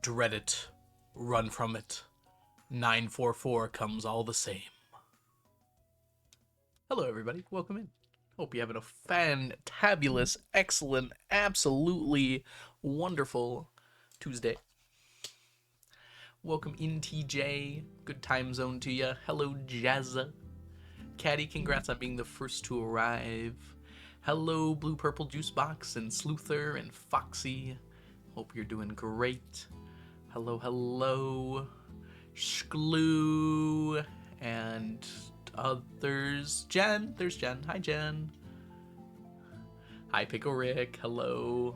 Dread it. Run from it. 944 comes all the same. Hello, everybody. Welcome in. Hope you're having a fantabulous, excellent, absolutely wonderful Tuesday. Welcome in, TJ. Good time zone to you. Hello, Jazza. Caddy, congrats on being the first to arrive. Hello, Blue Purple Juice Box and Sleuther and Foxy. Hope you're doing great. Hello, hello. Shkloo and others. Jen, there's Jen. Hi, Jen. Hi, Pickle Rick. Hello.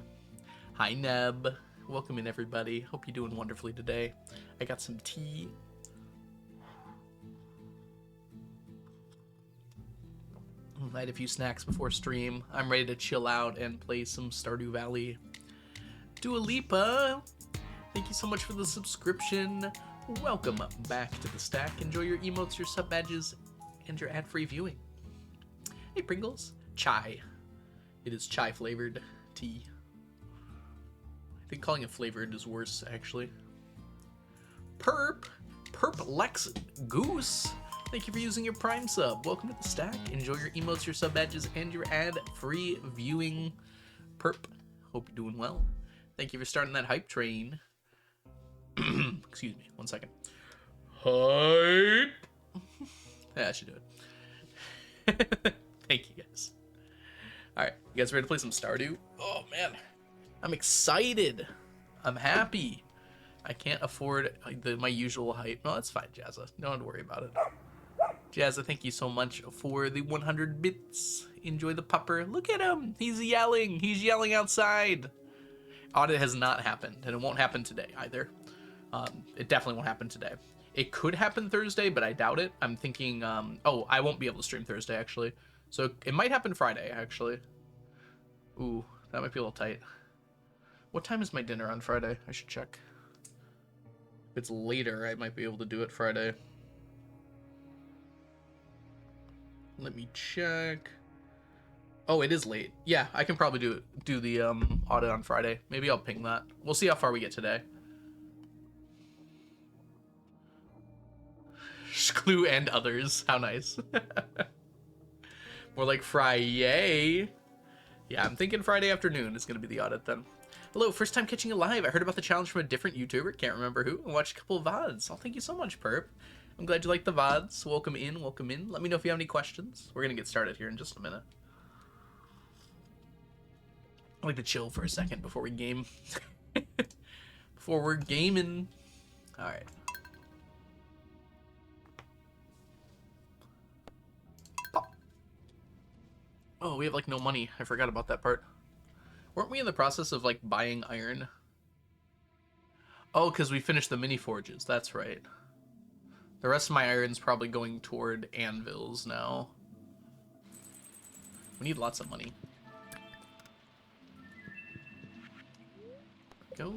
Hi, Neb. Welcome in, everybody. Hope you're doing wonderfully today. I got some tea. I had a few snacks before stream. I'm ready to chill out and play some Stardew Valley. Dua Lipa, thank you so much for the subscription. Welcome back to the stack. Enjoy your emotes, your sub badges, and your ad-free viewing. Hey, Pringles. Chai. It is chai-flavored tea. I think calling it flavored is worse, actually. Perp Lex Goose. Thank you for using your Prime sub. Welcome to the stack. Enjoy your emotes, your sub badges, and your ad-free viewing. Perp, hope you're doing well. Thank you for starting that hype train. Excuse me, 1 second. Hype. Yeah, I should do it. Thank you, guys. All right, you guys ready to play some Stardew? Oh man, I'm excited. I'm happy. I can't afford my usual hype. No, that's fine, Jazza. Don't worry about it. Jazza, thank you so much for the 100 bits. Enjoy the pupper. Look at him. He's yelling. He's yelling outside. Audit has not happened, and it won't happen today either. It definitely won't happen today. It could happen Thursday, but I doubt it. I'm thinking, oh, I won't be able to stream Thursday, actually. So it might happen Friday, actually. Ooh, that might be a little tight. What time is my dinner on Friday? I should check. If it's later, I might be able to do it Friday. Let me check. Oh, it is late. Yeah, I can probably do the audit on Friday. Maybe I'll ping that. We'll see how far we get today. Shkloo and others. How nice. More like Friday. Yeah, I'm thinking Friday afternoon is going to be the audit then. Hello, first time catching you live. I heard about the challenge from a different YouTuber. Can't remember who. I watched a couple of VODs. Oh, thank you so much, Perp. I'm glad you like the VODs. Welcome in, welcome in. Let me know if you have any questions. We're going to get started here in just a minute. I like to chill for a second before we game. Before we're gaming. Alright. Oh, we have like no money. I forgot about that part. Weren't we in the process of like buying iron? Oh, because we finished the mini forges. That's right. The rest of my iron's probably going toward anvils now. We need lots of money. Go.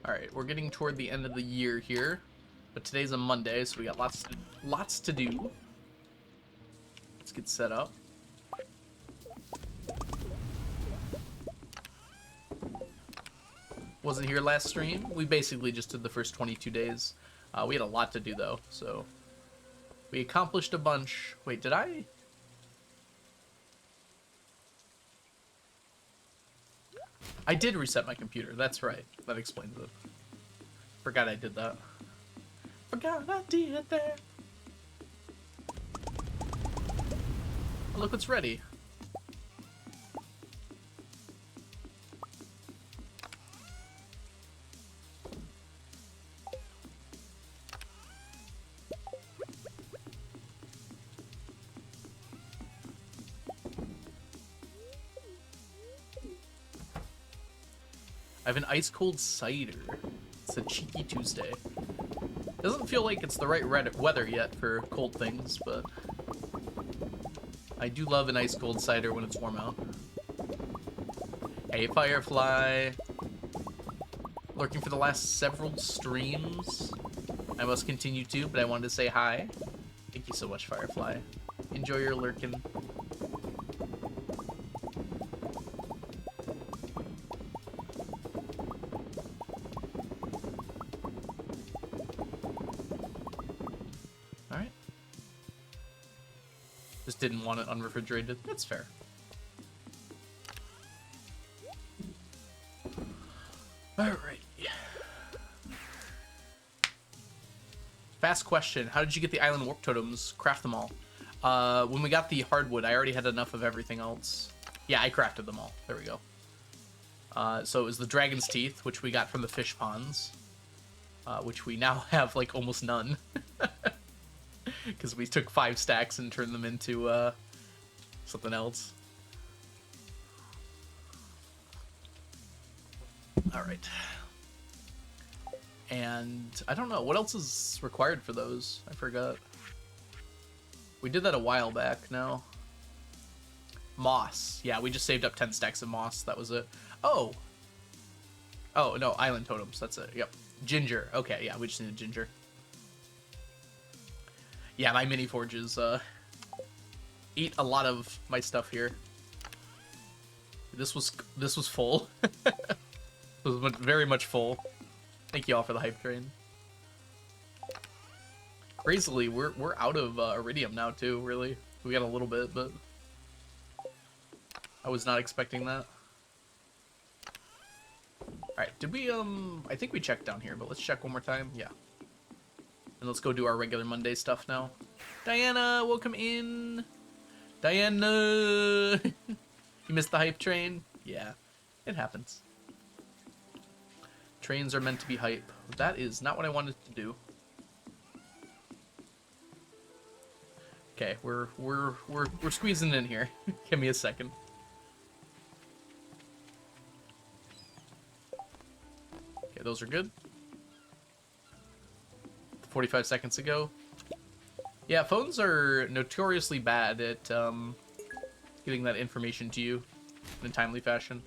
Alright, we're getting toward the end of the year here. But today's a Monday, so we got lots to do. Let's get set up. Wasn't here last stream. We basically just did the first 22 days. We had a lot to do, though, so... We accomplished a bunch. Wait, did I? I did reset my computer. That's right. That explains it. Forgot I did that. Forgot I did that. Oh, look what's ready. I have an ice cold cider. It's a cheeky Tuesday. Doesn't feel like it's the right weather yet for cold things, but I do love an ice cold cider when it's warm out. Hey, Firefly. Lurking for the last several streams. I must continue to, but I wanted to say hi. Thank you so much, Firefly. Enjoy your lurking. just didn't want it unrefrigerated. That's fair. Alright. Fast question. How did you get the island warp totems? Craft them all. When we got the hardwood, I already had enough of everything else. Yeah, I crafted them all. There we go. So it was the dragon's teeth, which we got from the fish ponds. Which we now have, like, almost none. Because we took 5 stacks and turned them into something else. Alright. And I don't know, what else is required for those? I forgot. We did that a while back now. Moss. Yeah, we just saved up 10 stacks of moss. That was it. Oh! Oh, no, island totems. That's it. Yep. Ginger. Okay, yeah, we just needed ginger. Yeah, my mini forges eat a lot of my stuff here. This was full. It was very much full. Thank you all for the hype train. Crazily, we're out of iridium now too. Really, we got a little bit, but I was not expecting that. All right, did we I think we checked down here, but let's check one more time. Yeah. And let's go do our regular Monday stuff now. Diana, welcome in. Diana, you missed the hype train. Yeah, it happens. Trains are meant to be hype. That is not what I wanted to do. Okay, we're squeezing in here. Give me a second. Okay, those are good. 45 seconds ago. Yeah, phones are notoriously bad at getting that information to you in a timely fashion.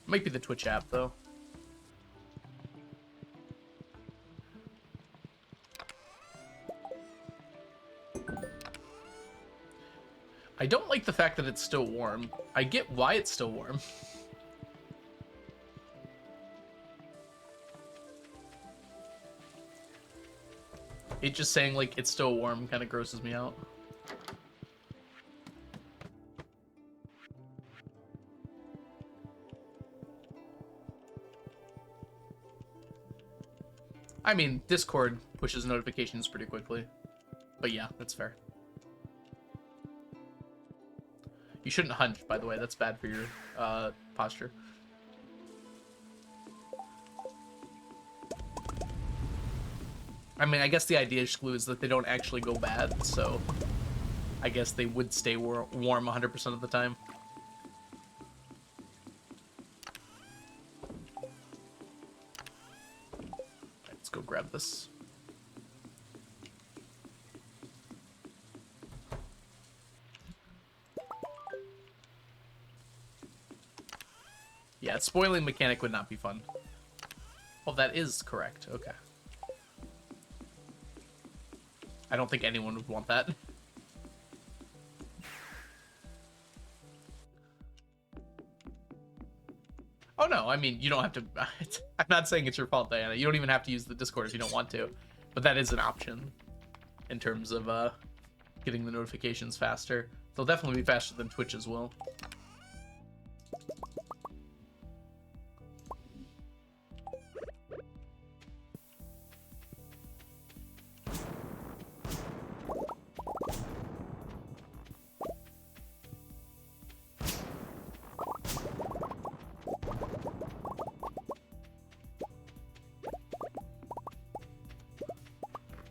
Might be the Twitch app though. I don't like the fact that it's still warm. I get why it's still warm. It just saying, like, it's still warm kind of grosses me out. I mean, Discord pushes notifications pretty quickly. But yeah, that's fair. You shouldn't hunch, by the way. That's bad for your posture. I mean, I guess the idea is that they don't actually go bad, so I guess they would stay warm 100% of the time. Right, let's go grab this. Yeah, spoiling mechanic would not be fun. Oh, that is correct. Okay. I don't think anyone would want that. Oh no, I mean, you don't have to... I'm not saying it's your fault, Diana. You don't even have to use the Discord if you don't want to. But that is an option in terms of getting the notifications faster. They'll definitely be faster than Twitch's will.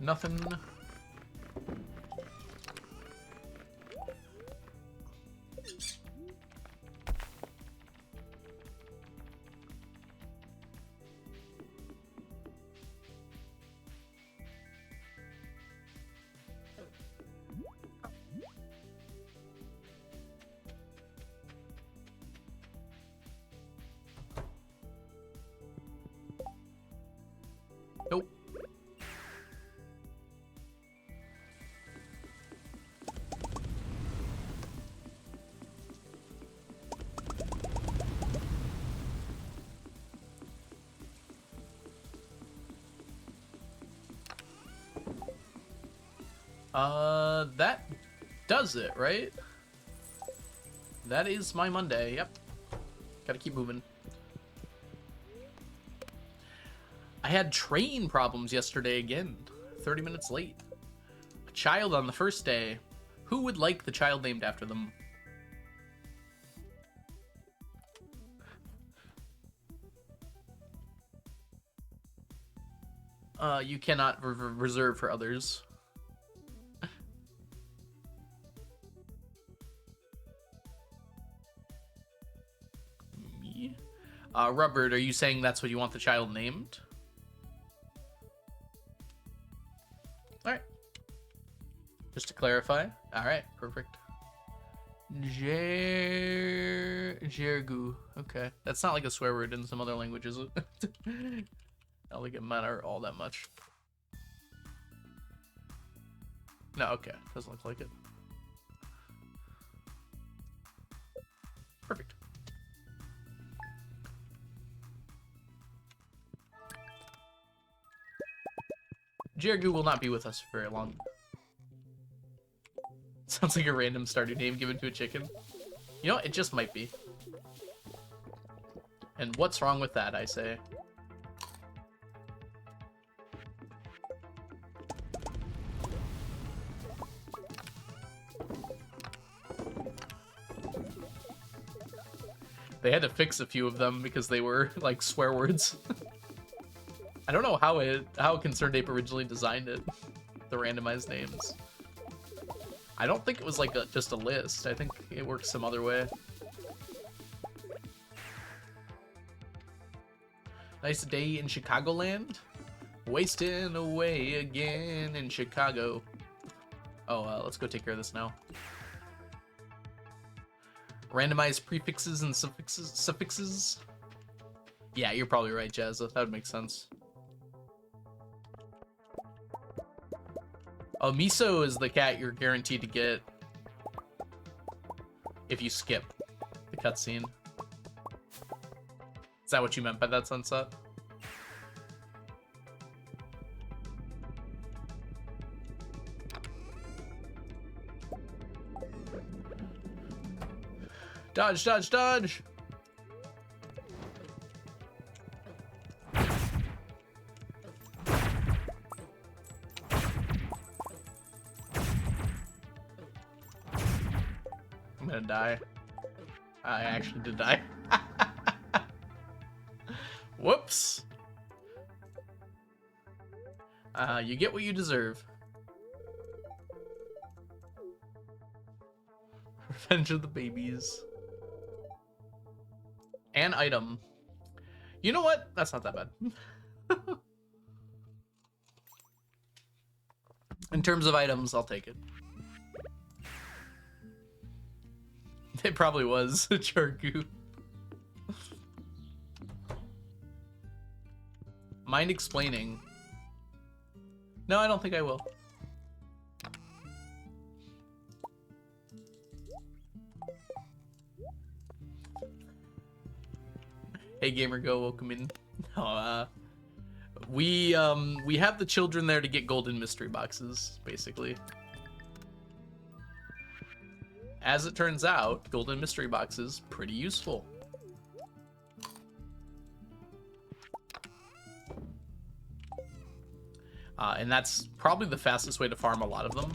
Nothing. Nope. That does it, right? That is my Monday, yep. Gotta keep moving. I had train problems yesterday again. 30 minutes late. A child on the first day. Who would like the child named after them? You cannot reserve for others. Me? Rubbert, are you saying that's what you want the child named? Alright. Just to clarify. Alright, perfect. Jergu. Okay. That's not like a swear word in some other languages. I don't think it matter all that much. No, okay. Doesn't look like it. Perfect. Jergu will not be with us for very long. Sounds like a random Stardew name given to a chicken. You know, it just might be. And what's wrong with that, I say? They had to fix a few of them because they were, like, swear words. I don't know how Concerned Ape originally designed it, the randomized names. I don't think it was like just a list. I think it works some other way. Nice day in Chicagoland. Wasting away again in Chicago. Oh, let's go take care of this now. Randomized prefixes and suffixes. Yeah, you're probably right, Jazza. That would make sense. Oh, Miso is the cat you're guaranteed to get if you skip the cutscene. Is that what you meant by that, Sunset? Dodge, dodge, dodge! I'm gonna die. I actually did die. Whoops. You get what you deserve. Revenge of the Babies. An item. You know what? That's not that bad. In terms of items, I'll take it. It probably was a Chargu. Mind explaining? No, I don't think I will. Hey Gamer Go, welcome in. No, we have the children there to get golden mystery boxes, basically. As it turns out, golden mystery boxes pretty useful. And that's probably the fastest way to farm a lot of them.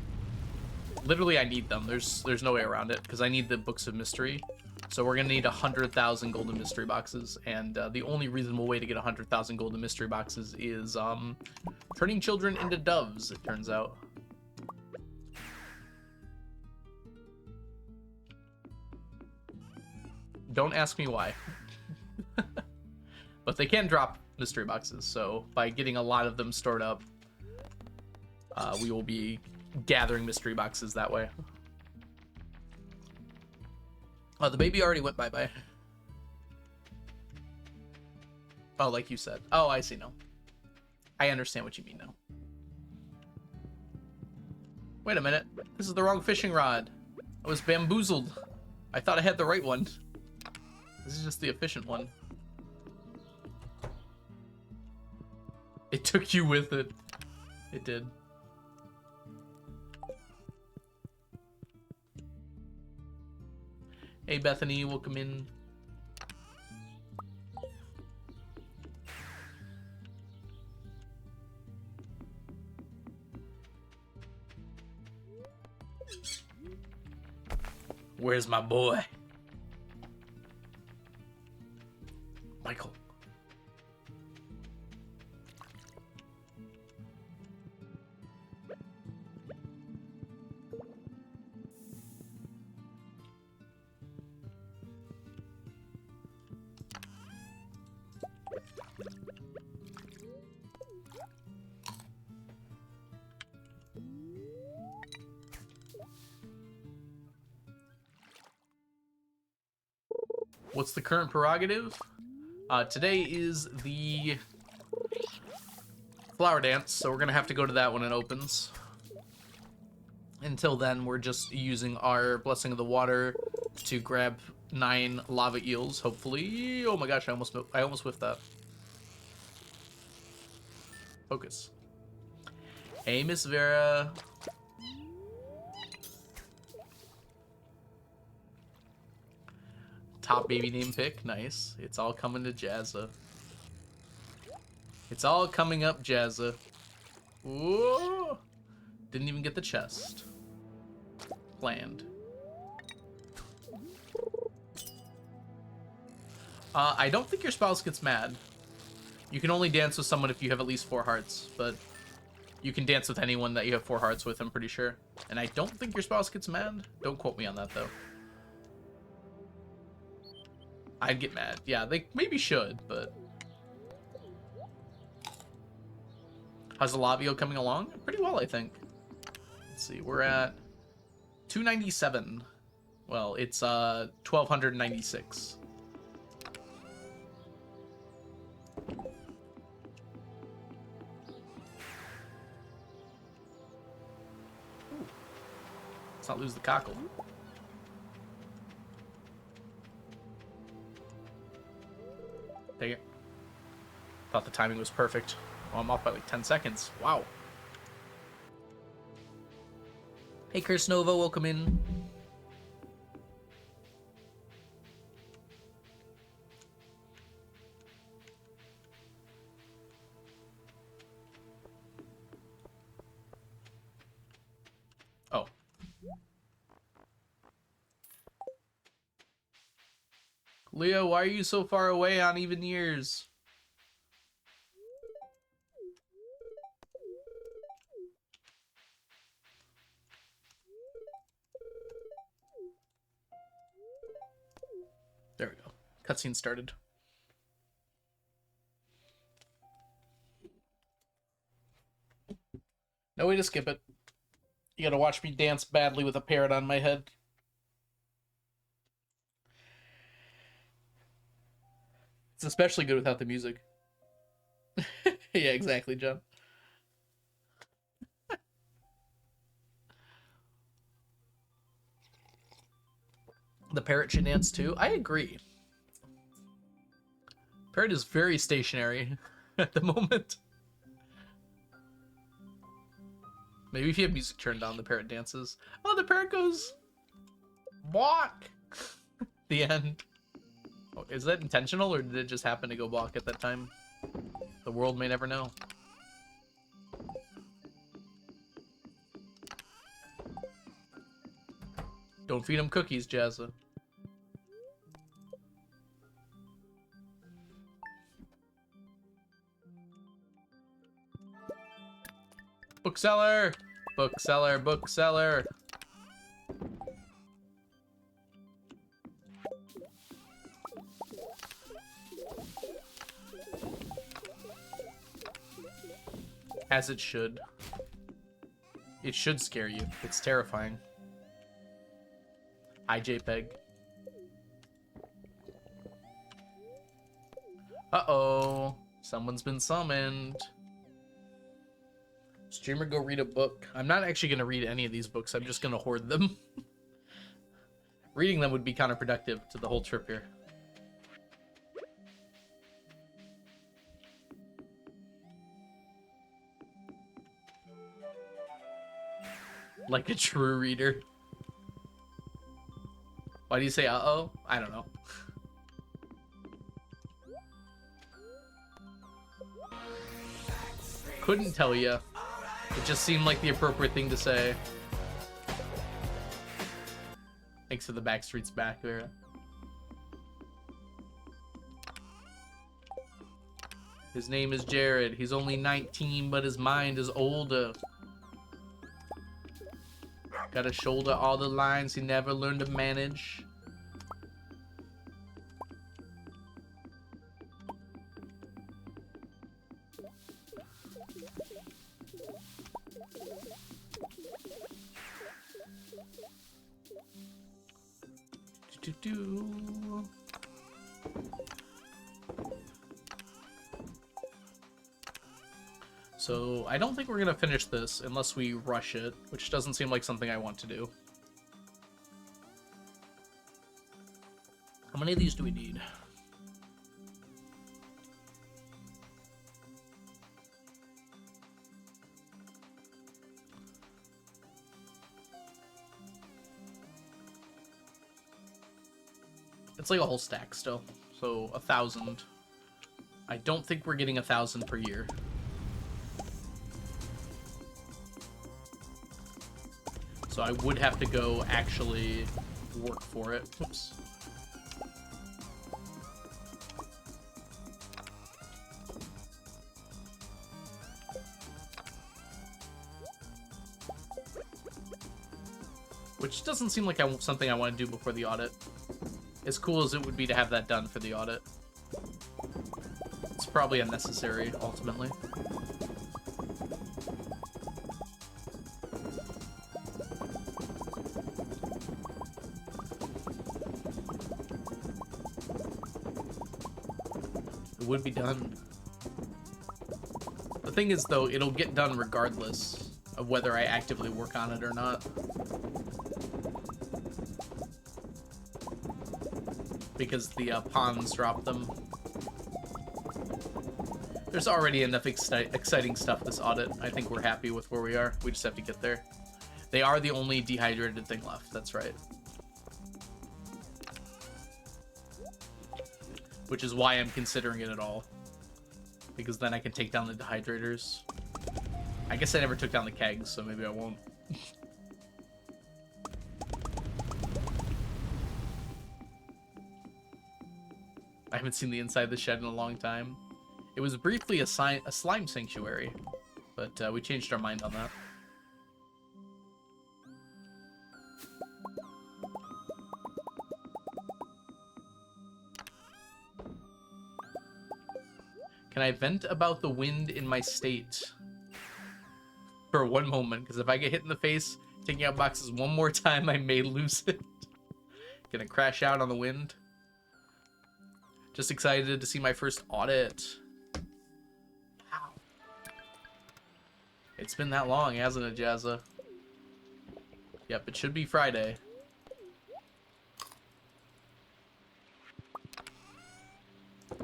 Literally, I need them. There's no way around it because I need the books of mystery. So we're gonna need 100,000 golden mystery boxes, and the only reasonable way to get 100,000 golden mystery boxes is turning children into doves. It turns out. Don't ask me why. But they can drop mystery boxes, so by getting a lot of them stored up, we will be gathering mystery boxes that way. Oh, the baby already went bye-bye. Oh, like you said. Oh, I see now. I understand what you mean now. Wait a minute. This is the wrong fishing rod. I was bamboozled. I thought I had the right one. This is just the efficient one. It took you with it. It did. Hey, Bethany, welcome in. Where's my boy? Michael. What's the current prerogative? Today is the flower dance, so we're gonna have to go to that when it opens. Until then, we're just using our Blessing of the Water to grab 9 lava eels, hopefully. Oh my gosh, I almost whiffed that. Focus. Hey, Miss Vera. Top baby name pick, nice. It's all coming to Jazza. It's all coming up, Jazza. Whoa! Didn't even get the chest. Planned. I don't think your spouse gets mad. You can only dance with someone if you have at least 4 hearts, but you can dance with anyone that you have 4 hearts with, I'm pretty sure. And I don't think your spouse gets mad. Don't quote me on that, though. I'd get mad. Yeah, they maybe should, but... How's the Lavio coming along? Pretty well, I think. Let's see, we're at 297. Well, it's 1296. Let's not lose the cockle. Take it. Thought the timing was perfect. Well, I'm off by like 10 seconds. Wow. Hey, Curse Nova, welcome in. Oh. Leo, why are you so far away on even years? There we go. Cutscene started. No way to skip it. You gotta watch me dance badly with a parrot on my head. It's especially good without the music. Yeah, exactly, John. The parrot should dance too. I agree. Parrot is very stationary at the moment. Maybe if you have music turned on, the parrot dances. Oh, the parrot goes... Walk! The end. Oh, is that intentional, or did it just happen to go walk at that time? The world may never know. Don't feed him cookies, Jazza. Bookseller! Bookseller, bookseller! As it should. It should scare you. It's terrifying. Hi, JPEG. Uh-oh. Someone's been summoned. Streamer, go read a book. I'm not actually going to read any of these books. I'm just going to hoard them. Reading them would be counterproductive to the whole trip here. Like a true reader. Why do you say uh-oh? I don't know. Couldn't tell you. It just seemed like the appropriate thing to say. Thanks for the Backstreets back there. His name is Jared. He's only 19, but his mind is older. Gotta shoulder all the lines he never learned to manage. So, I don't think we're gonna finish this unless we rush it, which doesn't seem like something I want to do. How many of these do we need? It's like a whole stack still, so 1,000. I don't think we're getting 1,000 per year. So I would have to go actually work for it. Oops. Which doesn't seem like something I want to do before the audit. As cool as it would be to have that done for the audit. It's probably unnecessary, ultimately. It would be done. The thing is, though, it'll get done regardless of whether I actively work on it or not. Because the pawns drop them. There's already enough exciting stuff this audit. I think we're happy with where we are. We just have to get there. They are the only dehydrated thing left. That's right. Which is why I'm considering it at all. Because then I can take down the dehydrators. I guess I never took down the kegs, so maybe I won't. I haven't seen the inside of the shed in a long time. It was briefly a slime sanctuary, but we changed our mind on that. Can I vent about the wind in my state? For one moment, because if I get hit in the face taking out boxes one more time, I may lose it. Gonna crash out on the wind. Just excited to see my first audit. Wow. It's been that long, hasn't it, Jazza? Yep, it should be Friday.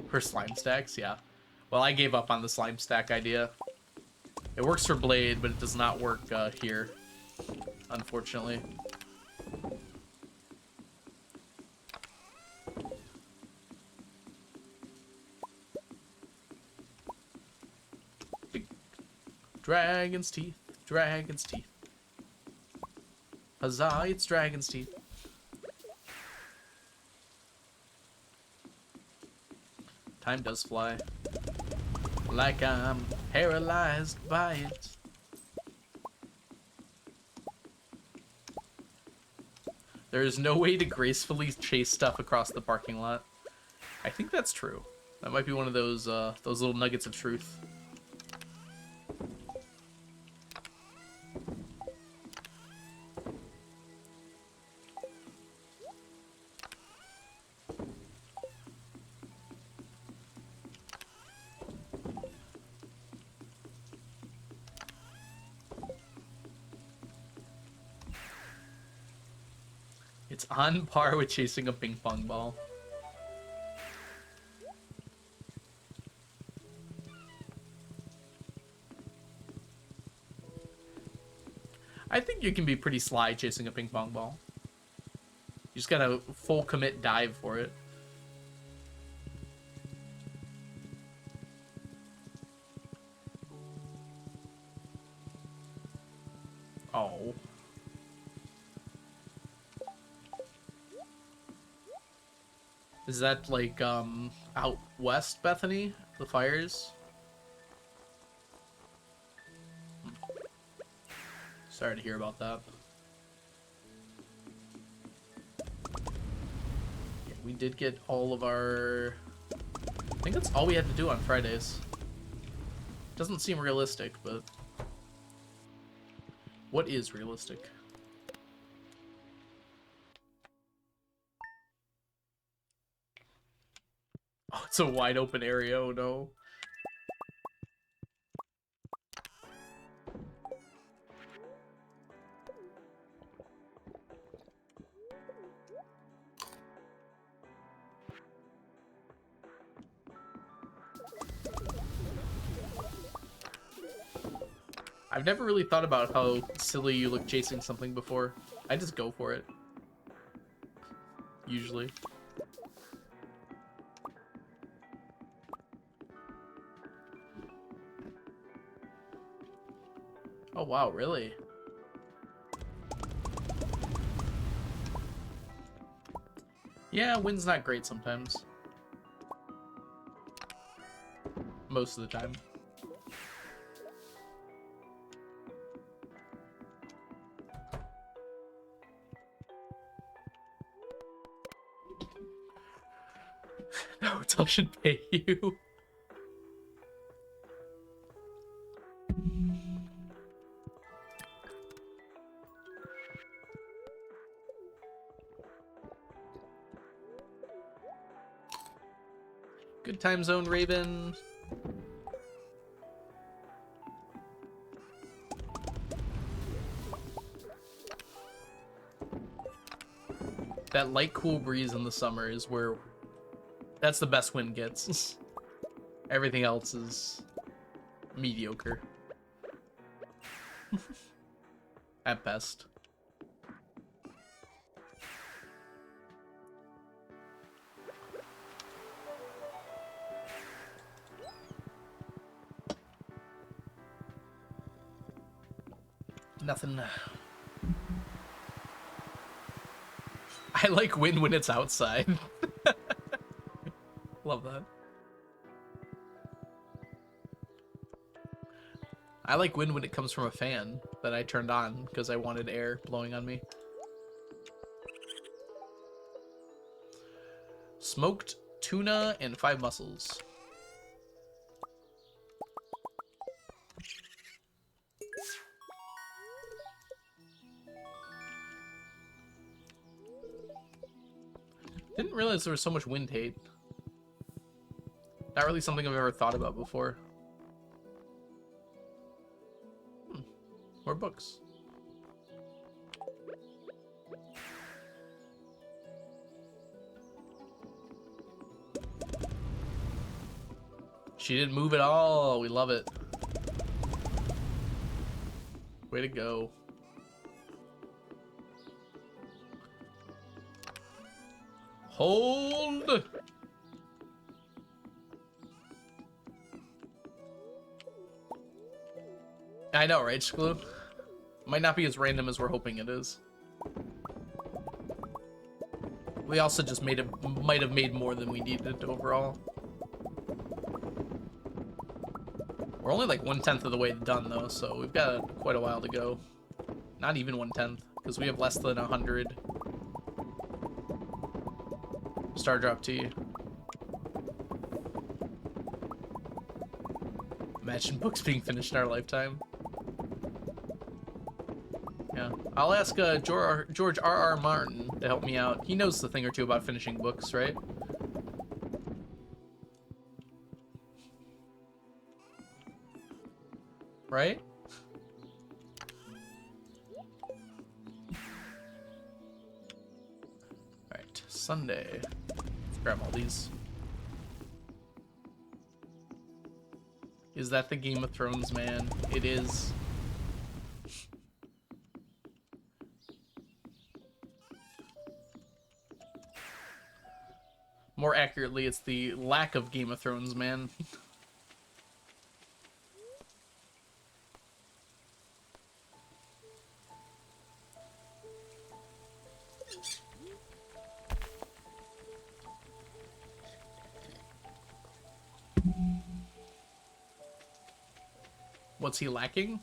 For slime stacks, yeah. Well, I gave up on the slime stack idea. It works for Blade, but it does not work here, unfortunately. Dragon's teeth, dragon's teeth. Huzzah, it's dragon's teeth. Time does fly. Like I'm paralyzed by it. There is no way to gracefully chase stuff across the parking lot. I think that's true. That might be one of those little nuggets of truth. It's on par with chasing a ping pong ball. I think you can be pretty sly chasing a ping pong ball. You just gotta full commit dive for it. Oh. Is that like out west, Bethany? The fires? Sorry to hear about that. Yeah, we did get all of our... I think that's all we had to do on Fridays. Doesn't seem realistic, but... What is realistic? Oh, it's a wide open area, oh no. I've never really thought about how silly you look chasing something before. I just go for it. Usually. Oh wow, really? Yeah, wind's not great sometimes. Most of the time. The hotel should pay you. Good time zone, Raven. That light, cool breeze in the summer is where... That's the best wind gets. Everything else is mediocre. At best. Nothing. I like wind when it's outside. Love that. I like wind when it comes from a fan that I turned on because I wanted air blowing on me. Smoked tuna and 5 mussels. Didn't realize there was so much wind hate. Not really something I've ever thought about before. More books. She didn't move at all. We love it. Way to go. Hold! I know, right, Screw? Might not be as random as we're hoping it is. We also just might have made more than we needed overall. We're only like 1/10 of the way done though, so we've got quite a while to go. Not even 1/10, because we have less than 100 Star Drop Tea. Imagine books being finished in our lifetime. Yeah, I'll ask George R.R. Martin to help me out. He knows a thing or two about finishing books, right? Right? Alright, Sunday. Let's grab all these. Is that the Game of Thrones, man? It is. More accurately, it's the lack of Game of Thrones, man. What's he lacking?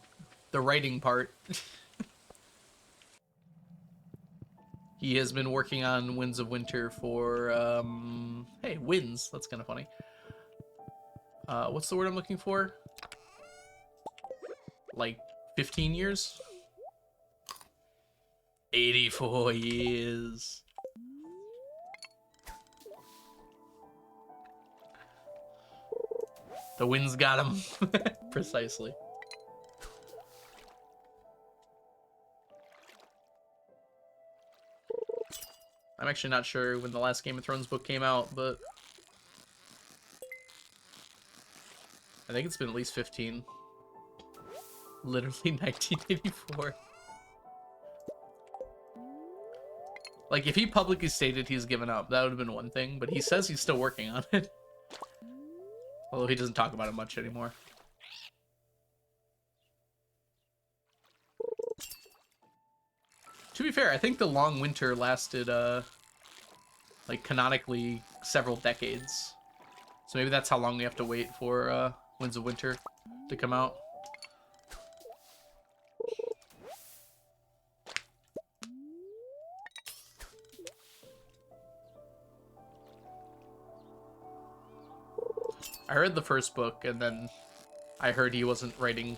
The writing part. He has been working on Winds of Winter for, hey, Winds. That's kind of funny. What's the word I'm looking for? Like, 15 years? 84 years. The winds got him. Precisely. I'm actually not sure when the last Game of Thrones book came out, but I think it's been at least 15. Literally 1984. Like, if he publicly stated he's given up, that would have been one thing, but he says he's still working on it. Although he doesn't talk about it much anymore. To be fair, I think the long winter lasted, like, canonically several decades. So maybe that's how long we have to wait for, Winds of Winter to come out. I read the first book, and then I heard he wasn't writing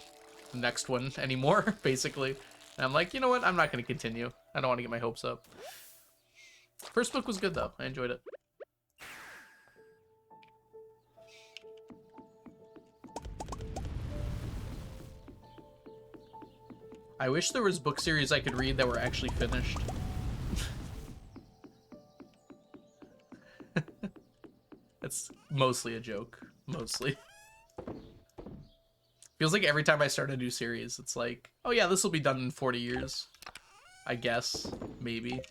the next one anymore, basically. And I'm like, you know what? I'm not going to continue. I don't want to get my hopes up. First book was good, though. I enjoyed it. I wish there was book series I could read that were actually finished. It's mostly a joke. Mostly. Feels like every time I start a new series, it's like, oh yeah, this will be done in 40 years. I guess. Maybe.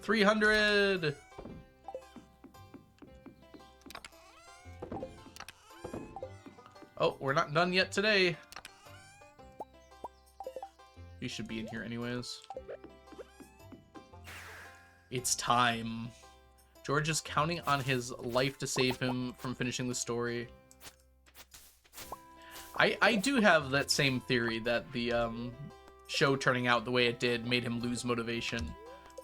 $300! Oh, we're not done yet today. You should be in here anyways. It's time. George is counting on his life to save him from finishing the story. I do have that same theory that the show turning out the way it did made him lose motivation.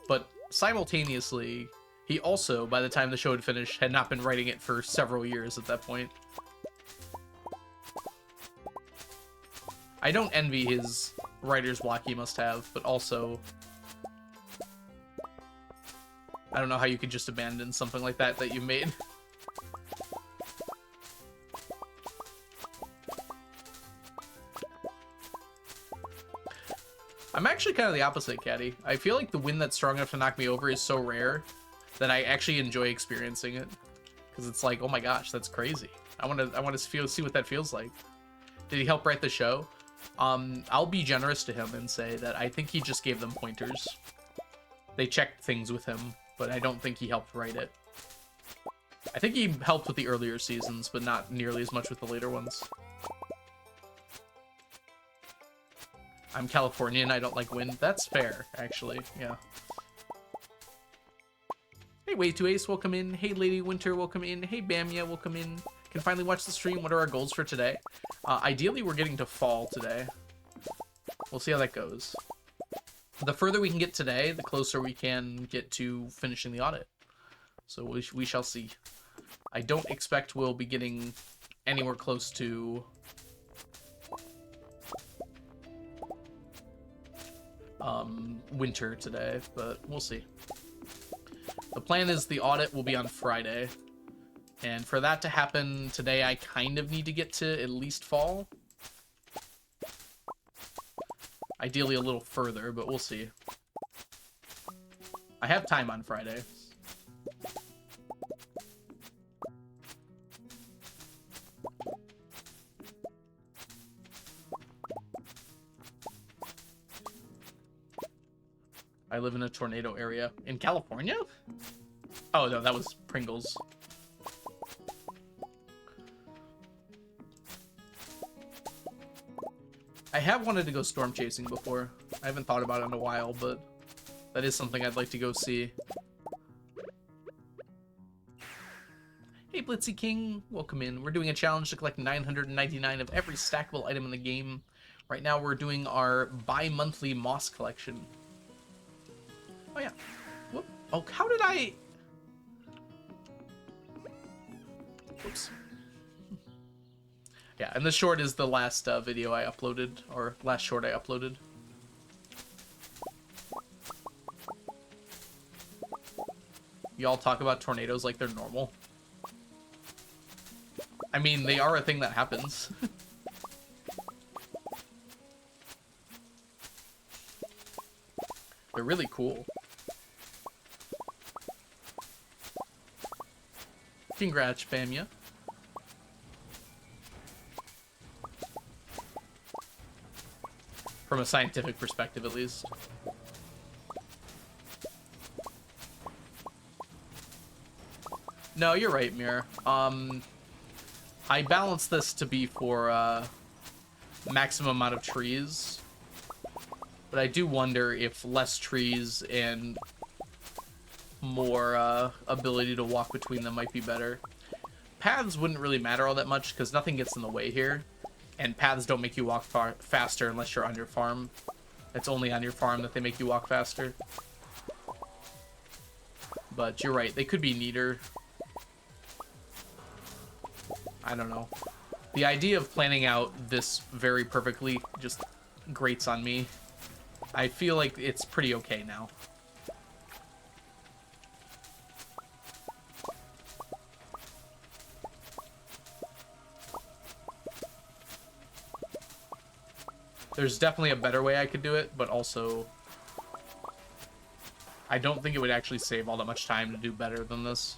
But simultaneously, he also, by the time the show had finished, had not been writing it for several years at that point. I don't envy his writer's block he must have, but also I don't know how you could just abandon something like that you made. I'm actually kind of the opposite, Caddy. I feel like the wind that's strong enough to knock me over is so rare that I actually enjoy experiencing it. Because it's like, oh my gosh, that's crazy. I want to see what that feels like. Did he help write the show? I'll be generous to him and say that I think he just gave them pointers. They checked things with him, but I don't think he helped write it. I think he helped with the earlier seasons, but not nearly as much with the later ones. I'm Californian, I don't like wind. That's fair, actually, yeah. Hey, Way2Ace, welcome in. Hey, Lady Winter, welcome in. Hey, Bamia, welcome in. Can finally watch the stream. What are our goals for today? Ideally, we're getting to fall today. We'll see how that goes. The further we can get today, the closer we can get to finishing the audit. So we shall see. I don't expect we'll be getting anywhere close to winter today, but we'll see. The plan is the audit will be on Friday. And for that to happen today, I kind of need to get to at least fall. Ideally a little further, but we'll see. I have time on Friday. I live in a tornado area. In California? Oh, no, that was Pringles. I have wanted to go storm chasing before. I haven't thought about it in a while, but that is something I'd like to go see. Hey, Blitzy King, welcome in. We're doing a challenge to collect 999 of every stackable item in the game. Right now, we're doing our bi-monthly moss collection. Oh, yeah. Whoop. Oh, how did I... Whoops. Yeah, and this short is the last video I uploaded, or last short I uploaded. Y'all talk about tornadoes like they're normal. I mean, they are a thing that happens. They're really cool. Congrats, Bamya. From a scientific perspective, at least. No, you're right, Mir. I balanced this to be for maximum amount of trees, but I do wonder if less trees and more ability to walk between them might be better. Paths wouldn't really matter all that much because nothing gets in the way here, and paths don't make you walk faster unless you're on your farm. It's only on your farm that they make you walk faster. But you're right, they could be neater. I don't know. The idea of planning out this very perfectly just grates on me. I feel like it's pretty okay now. There's definitely a better way I could do it, but also I don't think it would actually save all that much time to do better than this.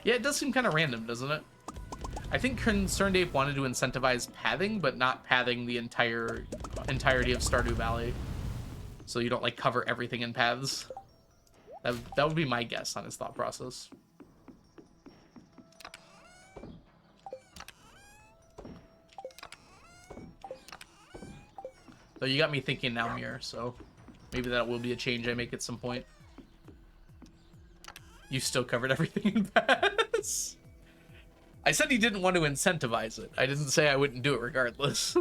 Yeah, it does seem kind of random, doesn't it? I think Concerned Ape wanted to incentivize pathing, but not pathing the entirety of Stardew Valley. So you don't, like, cover everything in paths. That would be my guess on his thought process. Though you got me thinking now, Mir, so maybe that will be a change I make at some point. You still covered everything in paths? I said he didn't want to incentivize it. I didn't say I wouldn't do it regardless.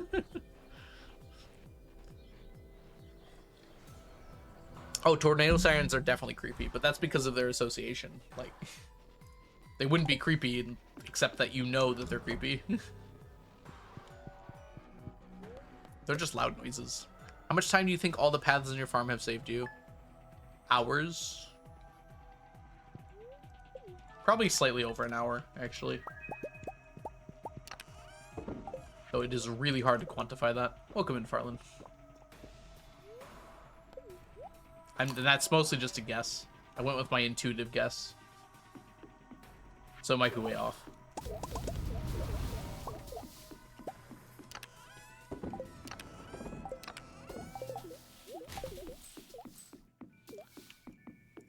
Oh, tornado sirens are definitely creepy, but that's because of their association. Like, they wouldn't be creepy except that you know that they're creepy. They're just loud noises. How much time do you think all the paths in your farm have saved you? Hours? Probably slightly over an hour, actually. Though it is really hard to quantify that. Welcome in, Farland. And that's mostly just a guess. I went with my intuitive guess. So it might be way off.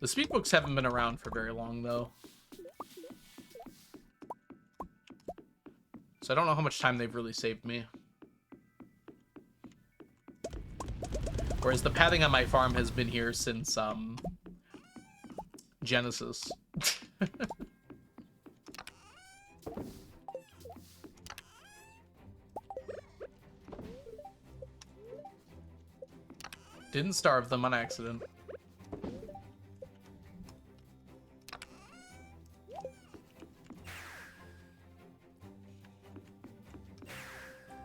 The speed books haven't been around for very long, though. So I don't know how much time they've really saved me. Whereas the pathing on my farm has been here since, Genesis. Didn't starve them on accident.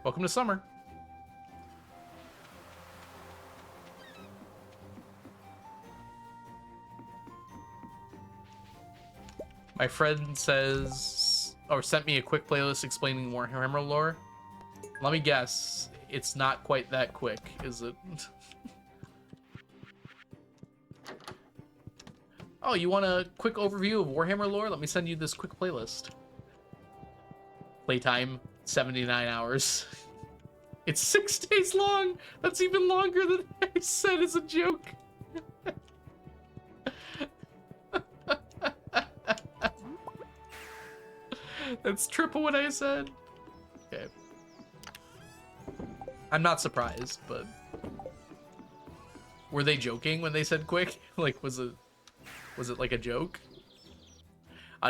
Welcome to summer. My friend says, or sent me a quick playlist explaining Warhammer lore. Let me guess, it's not quite that quick, is it? Oh, you want a quick overview of Warhammer lore? Let me send you this quick playlist. Playtime, 79 hours. It's 6 days long. That's even longer than I said as a joke. That's triple what I said. Okay. I'm not surprised, but were they joking when they said quick? Like, was it like a joke?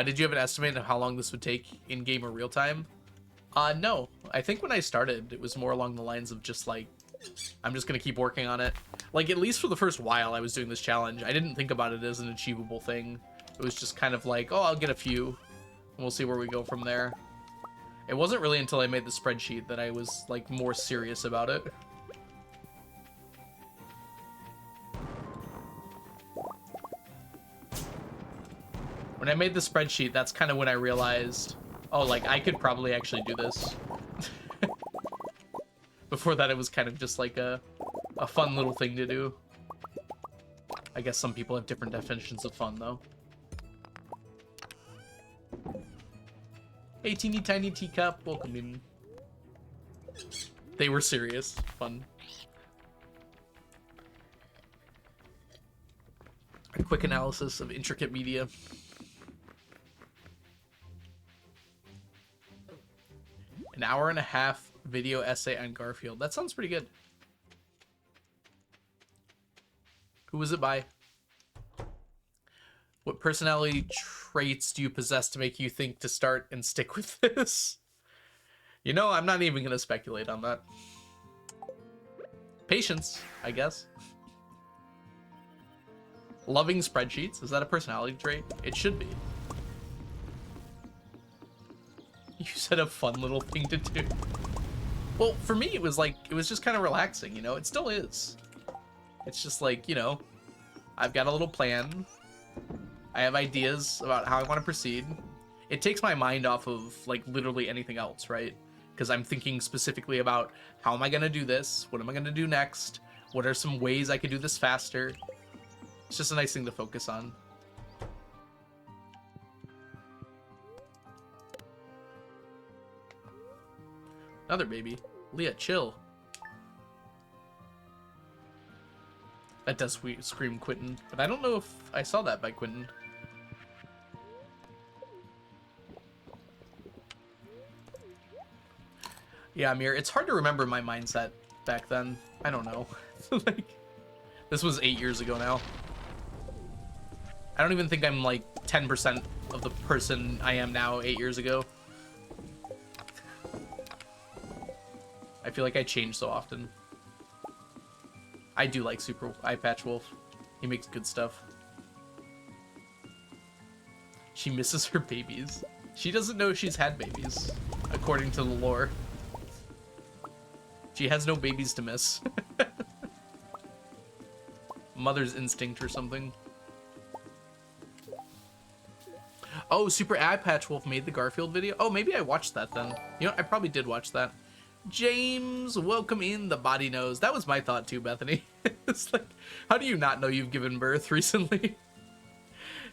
Did you have an estimate of how long this would take in game or real time? No. I think when I started, it was more along the lines of just like, I'm just gonna keep working on it. Like, at least for the first while I was doing this challenge, I didn't think about it as an achievable thing. It was just kind of like, oh, I'll get a few, and we'll see where we go from there. It wasn't really until I made the spreadsheet that I was, like, more serious about it. When I made the spreadsheet, that's kind of when I realized, oh, like, I could probably actually do this. Before that, it was kind of just like a fun little thing to do. I guess some people have different definitions of fun, though. Hey, teeny tiny teacup, welcome in. They were serious. Fun. A quick analysis of intricate media. An hour and a half video essay on Garfield. That sounds pretty good. Who was it by? What personality traits do you possess to make you think to start and stick with this? You know, I'm not even going to speculate on that. Patience, I guess. Loving spreadsheets. Is that a personality trait? It should be. You said a fun little thing to do. Well, for me, it was like, it was just kind of relaxing, you know? It still is. It's just like, you know, I've got a little plan. I have ideas about how I want to proceed. It takes my mind off of, like, literally anything else, right? Because I'm thinking specifically about how am I going to do this? What am I going to do next? What are some ways I could do this faster? It's just a nice thing to focus on. Another baby. Leah, chill. That does scream Quentin, but I don't know if I saw that by Quentin. Yeah, Amir, it's hard to remember my mindset back then. I don't know. Like, this was 8 years ago now. I don't even think I'm like 10% of the person I am now 8 years ago. I feel like I change so often. I do like Super Eye Patch Wolf. He makes good stuff. She misses her babies. She doesn't know she's had babies, according to the lore. She has no babies to miss. Mother's instinct or something. Oh, Super Eye Patch Wolf made the Garfield video? Oh, maybe I watched that then. You know, I probably did watch that. James, welcome in. The body knows. That was my thought too, Bethany. It's like, how do you not know you've given birth recently?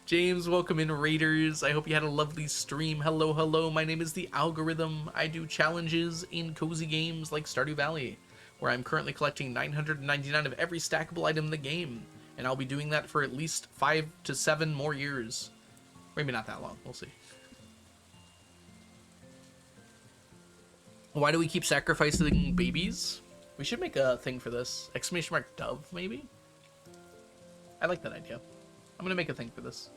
James, welcome in, Raiders. I hope you had a lovely stream. Hello, hello. My name is The Algorithm. I do challenges in cozy games like Stardew Valley, where I'm currently collecting 999 of every stackable item in the game, and I'll be doing that for at least 5 to 7 more years. Maybe not that long. We'll see. Why do we keep sacrificing babies? We should make a thing for this. Exclamation mark dove, maybe? I like that idea. I'm gonna make a thing for this.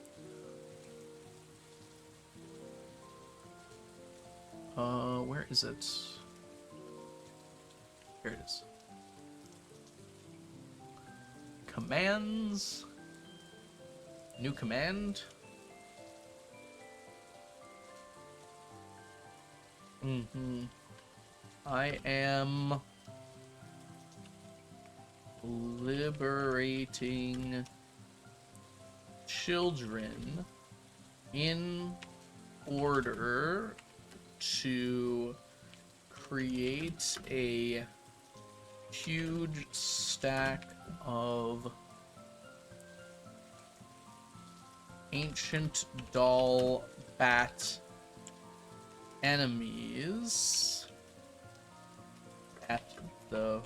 Where is it? Here it is. Commands. New command. I am liberating children in order to create a huge stack of ancient doll bat enemies at the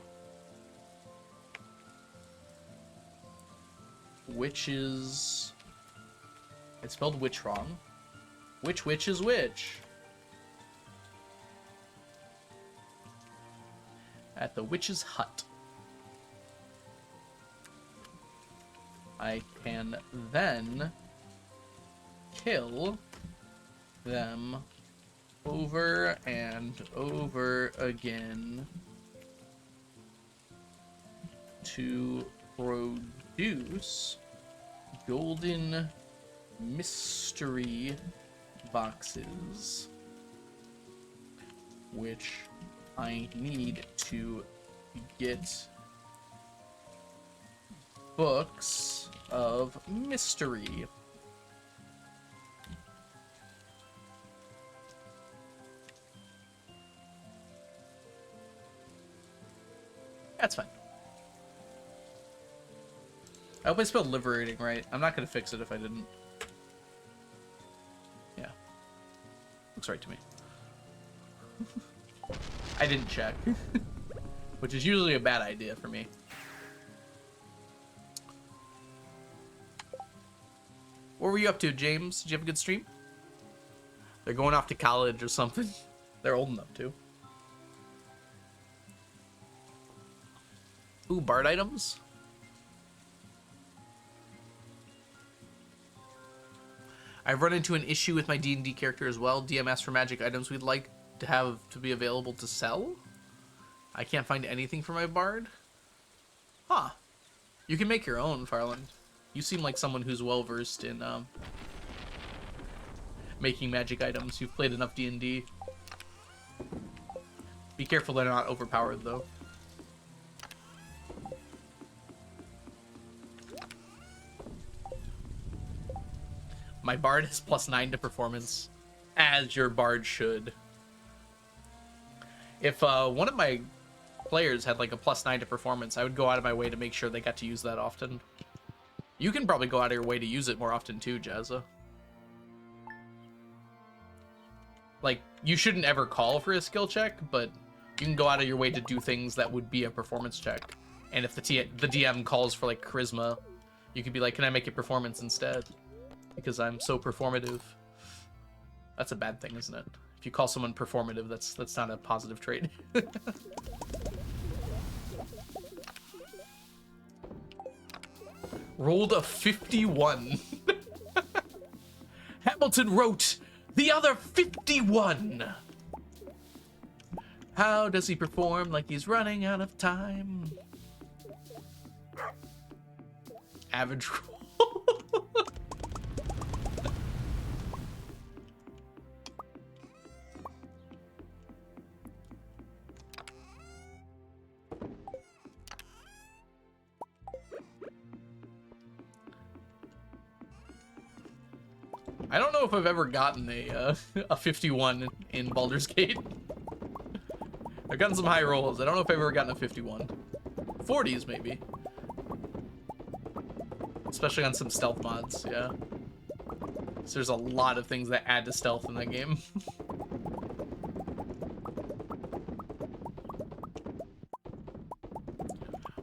witch's... It's spelled witch wrong. Which witch is which? At the witch's hut. I can then kill them over and over again to produce golden mystery boxes, which I need to get books of mystery. That's fine. I hope I spelled liberating right. I'm not going to fix it if I didn't. Yeah. Looks right to me. I didn't check. Which is usually a bad idea for me. What were you up to, James? Did you have a good stream? They're going off to college or something. They're old enough to. Ooh, bard items? I've run into an issue with my D&D character as well. DMS for magic items we'd like to have to be available to sell. I can't find anything for my bard. Huh. You can make your own, Farland. You seem like someone who's well-versed in making magic items. You've played enough D&D. Be careful they're not overpowered, though. My bard has +9 to performance, as your bard should. If one of my players had like a +9 to performance, I would go out of my way to make sure they got to use that often. You can probably go out of your way to use it more often too, Jazza. Like, you shouldn't ever call for a skill check, but you can go out of your way to do things that would be a performance check. And if the DM calls for like charisma, you could be like, can I make it performance instead? Because I'm so performative. That's a bad thing, isn't it? If you call someone performative, that's not a positive trait. Rolled a 51. Hamilton wrote the other 51. How does he perform like he's running out of time? Average roll. I don't know if I've ever gotten a 51 in Baldur's Gate. I've gotten some high rolls. I don't know if I've ever gotten a 51. 40s, maybe. Especially on some stealth mods, yeah. So there's a lot of things that add to stealth in that game.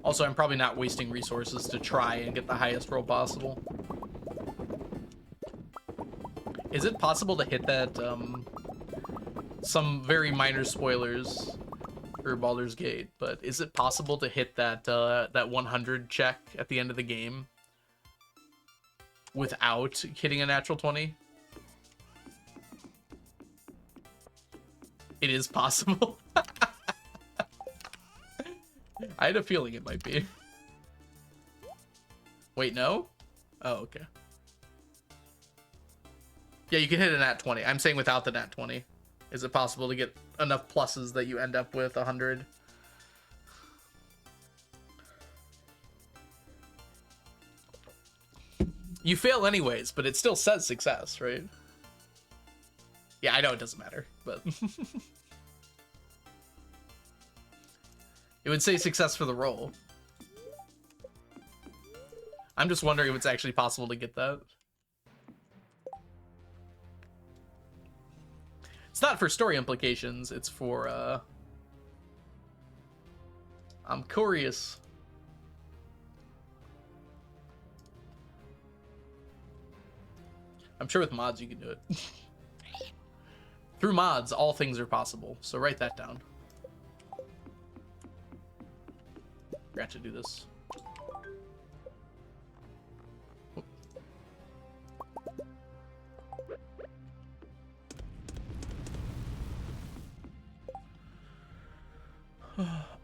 Also, I'm probably not wasting resources to try and get the highest roll possible. Is it possible to hit that, some very minor spoilers for Baldur's Gate, but is it possible to hit that, that 100 check at the end of the game without hitting a natural 20? It is possible. I had a feeling it might be. Wait, no? Oh, okay. Yeah, you can hit a nat 20. I'm saying without the nat 20. Is it possible to get enough pluses that you end up with 100? You fail anyways, but it still says success, right? Yeah, I know it doesn't matter, but... It would say success for the roll. I'm just wondering if it's actually possible to get that. It's not for story implications, it's for I'm curious. I'm sure with mods you can do it. Through mods, all things are possible. So write that down. Forgot to do this.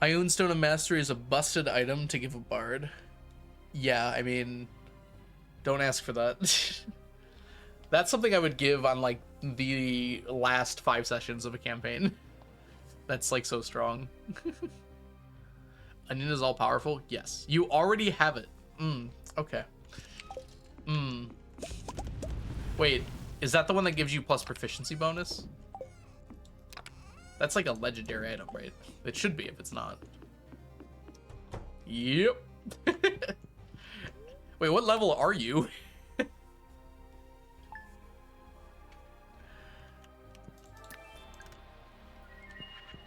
Ion Stone of Mastery is a busted item to give a bard. Yeah, I mean, don't ask for that. That's something I would give on like the last 5 sessions of a campaign. That's like so strong. Onion is all powerful? Yes. You already have it. Okay. Wait, is that the one that gives you plus proficiency bonus? That's like a legendary item, right? It should be if it's not. Yep. Wait, what level are you?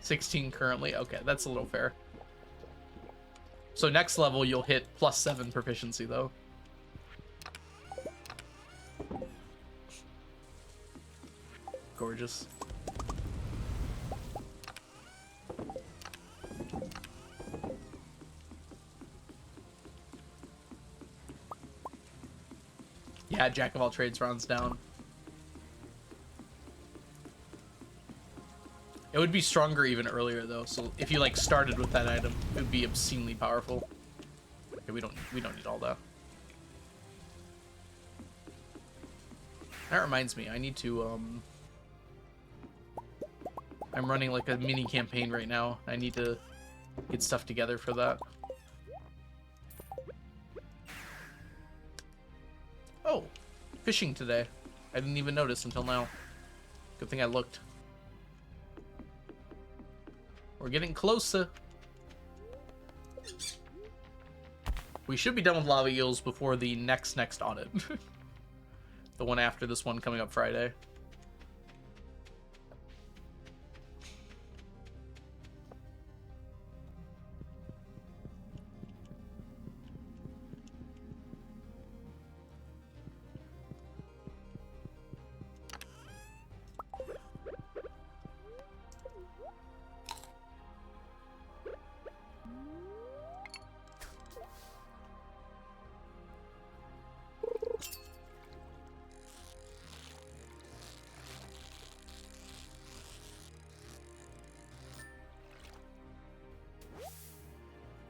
16 currently. Okay, that's a little fair. So next level you'll hit +7 proficiency though. Gorgeous. Yeah, Jack of all trades rounds down. It would be stronger even earlier though, so if you like started with that item, it would be obscenely powerful. Okay, we don't need all that. That reminds me, I need to I'm running like a mini campaign right now. I need to get stuff together for that. Oh, fishing today. I didn't even notice until now. Good thing I looked. We're getting closer. We should be done with lava eels before the next audit. The one after this one coming up Friday.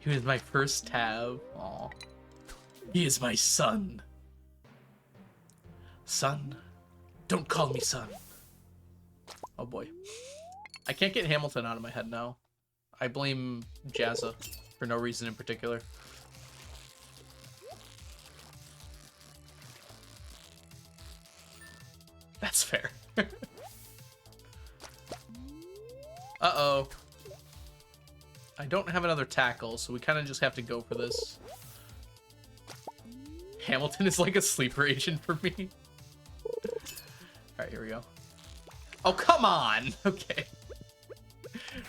He was my first tab. Aw. He is my son. Son? Don't call me son. Oh boy. I can't get Hamilton out of my head now. I blame Jazza for no reason in particular. That's fair. Uh-oh. I don't have another tackle, so we kind of just have to go for this. Hamilton is like a sleeper agent for me. Alright, here we go. Oh, come on! Okay.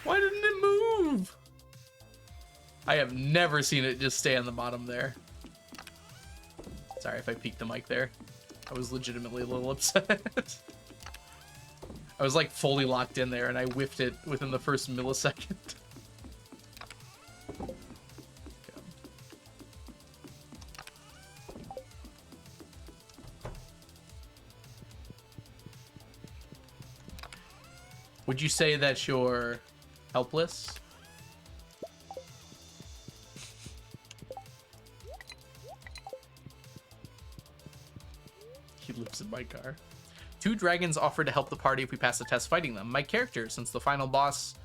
Why didn't it move? I have never seen it just stay on the bottom there. Sorry if I peeked the mic there. I was legitimately a little upset. I was like fully locked in there and I whiffed it within the first millisecond. Would you say that you're helpless? He lives in my car. 2 dragons offered to help the party if we pass the test fighting them. My character, since the final boss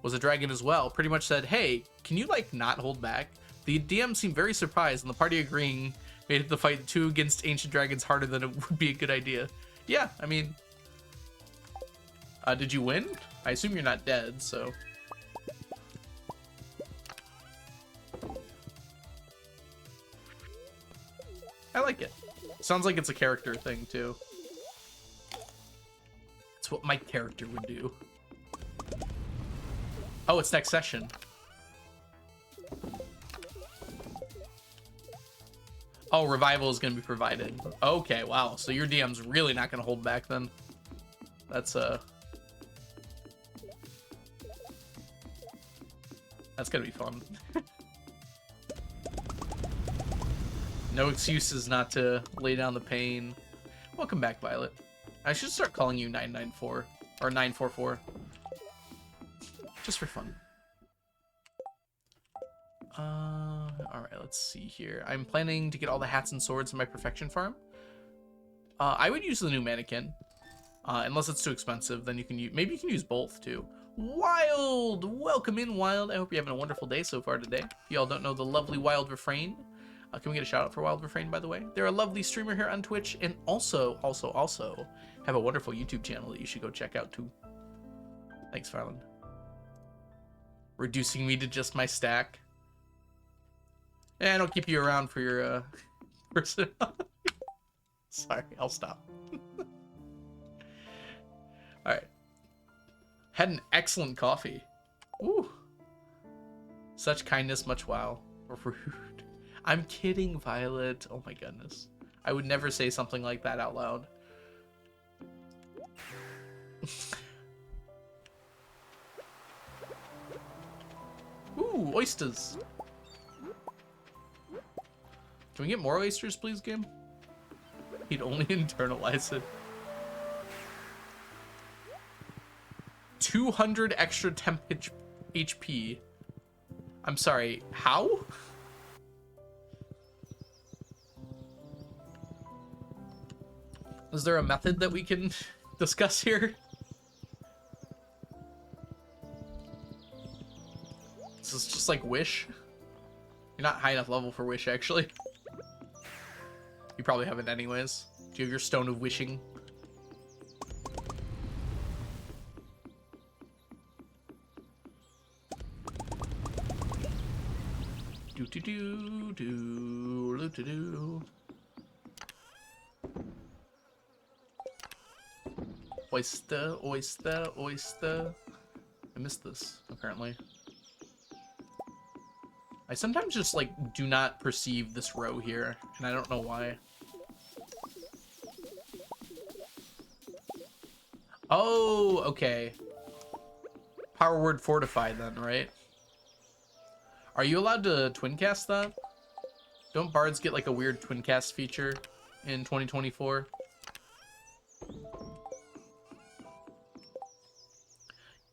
was a dragon as well, pretty much said, hey, can you like not hold back? The DM seemed very surprised and the party agreeing made the fight 2 against ancient dragons harder than it would be a good idea. Yeah, I mean... did you win? I assume you're not dead, so... I like it. Sounds like it's a character thing, too. It's what my character would do. Oh, it's next session. Oh, revival is going to be provided. Okay, wow. So your DM's really not going to hold back then. That's going to be fun. No excuses not to lay down the pain. Welcome back, Violet. I should start calling you 994 or 944. Just for fun. Alright, let's see here. I'm planning to get all the hats and swords in my perfection farm. I would use the new mannequin. Unless it's too expensive, then you can use, maybe you can use both too. Wild! Welcome in, Wild. I hope you're having a wonderful day so far today. If y'all don't know the lovely Wild Refrain, can we get a shout out for Wild Refrain, by the way? They're a lovely streamer here on Twitch, and also have a wonderful YouTube channel that you should go check out too. Thanks, Farland. Reducing me to just my stack. Yeah, I don't keep you around for your personality. Sorry, I'll stop. Alright. Had an excellent coffee. Ooh. Such kindness, much wow. Rude. I'm kidding, Violet. Oh my goodness. I would never say something like that out loud. Ooh, oysters. Can we get more oysters, please, game? He'd only internalize it. 200 extra temp HP. I'm sorry, how? Is there a method that we can discuss here? This is just like Wish. You're not high enough level for Wish, actually. You probably haven't anyways. Do you have your Stone of Wishing? Do-do-do-do-do-do-do. Oyster, oyster, oyster. I missed this, apparently. I sometimes just, like, do not perceive this row here, and I don't know why. Oh, okay. Power word fortify then, right? Are you allowed to twin cast that? Don't bards get like a weird twin cast feature in 2024?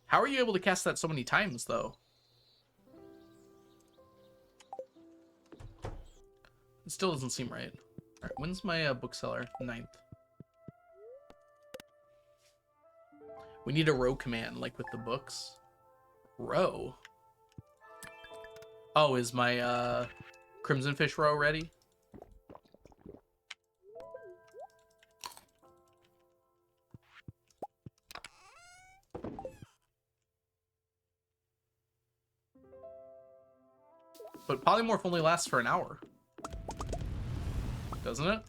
How are you able to cast that so many times though? It still doesn't seem right. Alright, when's my bookseller? 9th. We need a row command, like with the books. Row? Oh, is my Crimson Fish row ready? But polymorph only lasts for an hour. Doesn't it?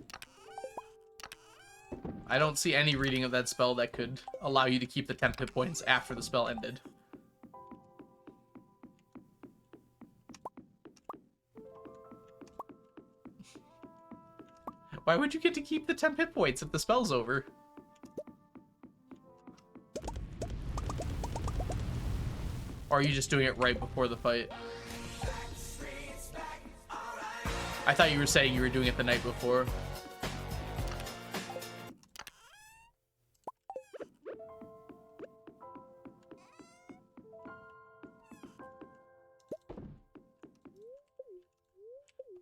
I don't see any reading of that spell that could allow you to keep the 10 hit points after the spell ended. Why would you get to keep the 10 hit points if the spell's over? Or are you just doing it right before the fight? I thought you were saying you were doing it the night before.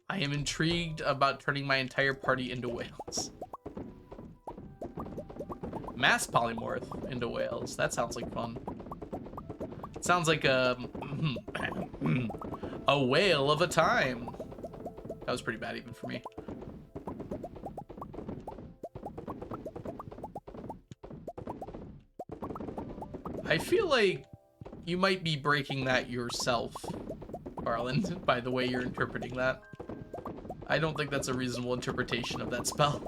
I am intrigued about turning my entire party into whales. Mass polymorph into whales. That sounds like fun. It sounds like a whale of a time. That was pretty bad even for me. I feel like you might be breaking that yourself, Garland, by the way you're interpreting that. I don't think that's a reasonable interpretation of that spell.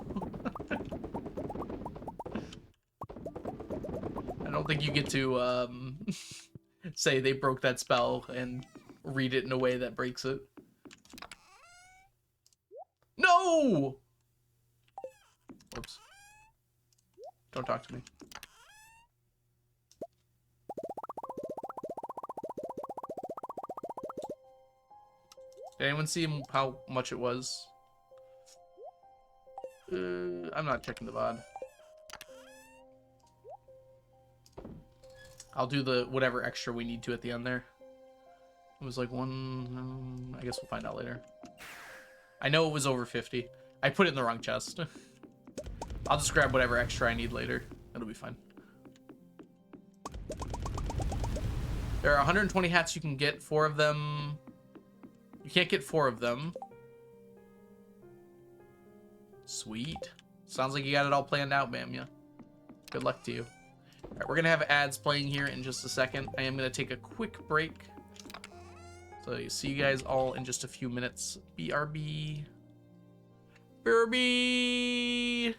I don't think you get to say they broke that spell and read it in a way that breaks it. No! Whoops. Don't talk to me. Did anyone see how much it was? I'm not checking the VOD. I'll do the whatever extra we need to at the end there. It was like one... I guess we'll find out later. I know it was over 50. I put it in the wrong chest. I'll just grab whatever extra I need later. It'll be fine. There are 120 hats you can get. 4 of them... You can't get 4 of them. Sweet. Sounds like you got it all planned out, ma'am, yeah. Good luck to you. Alright, we're gonna have ads playing here in just a second. I am gonna take a quick break. So see you guys all in just a few minutes. BRB. BRB.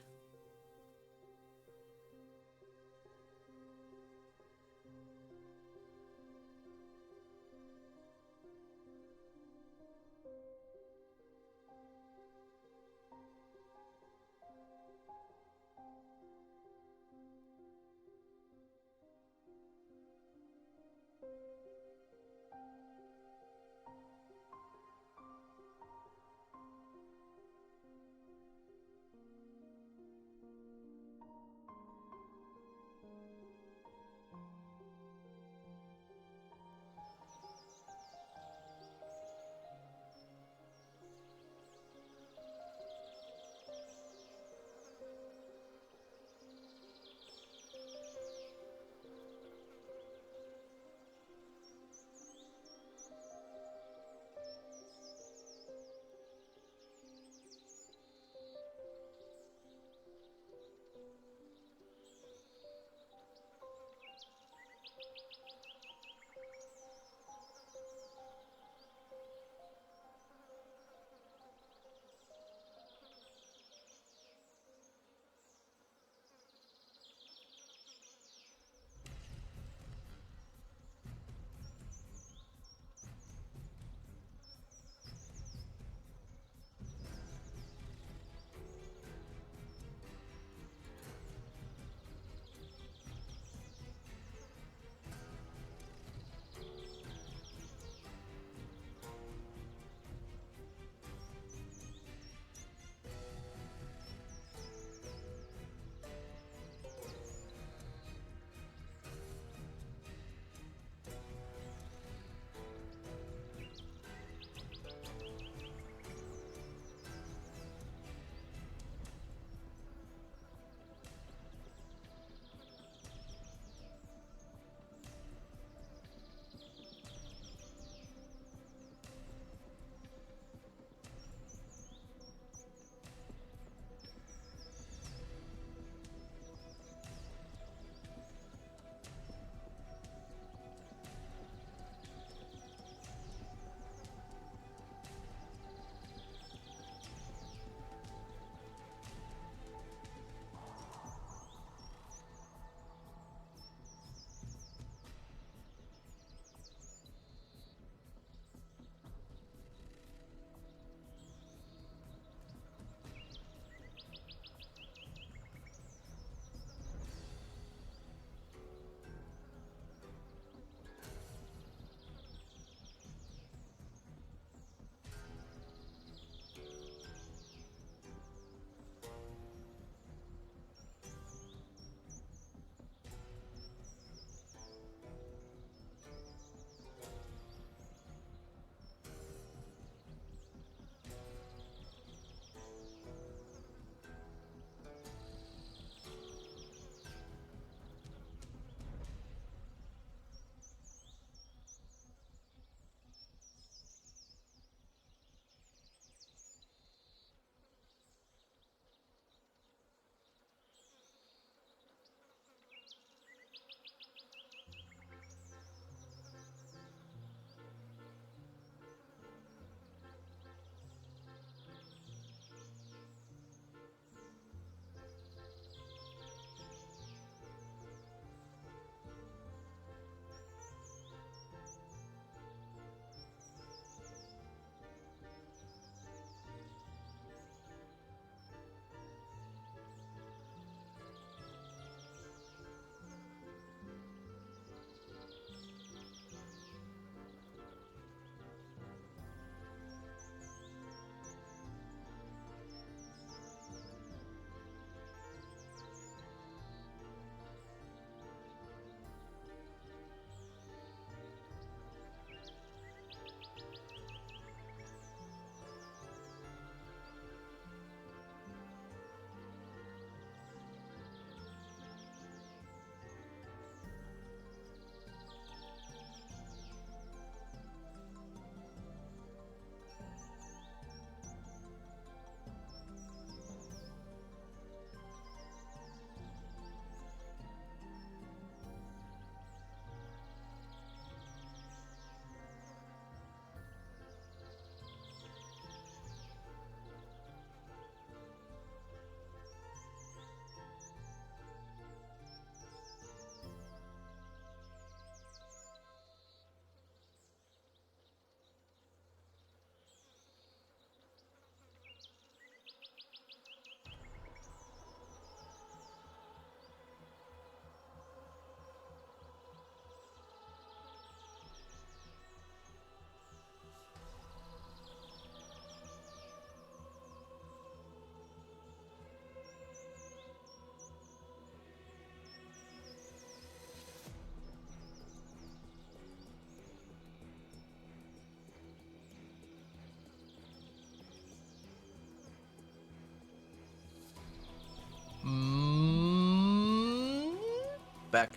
back.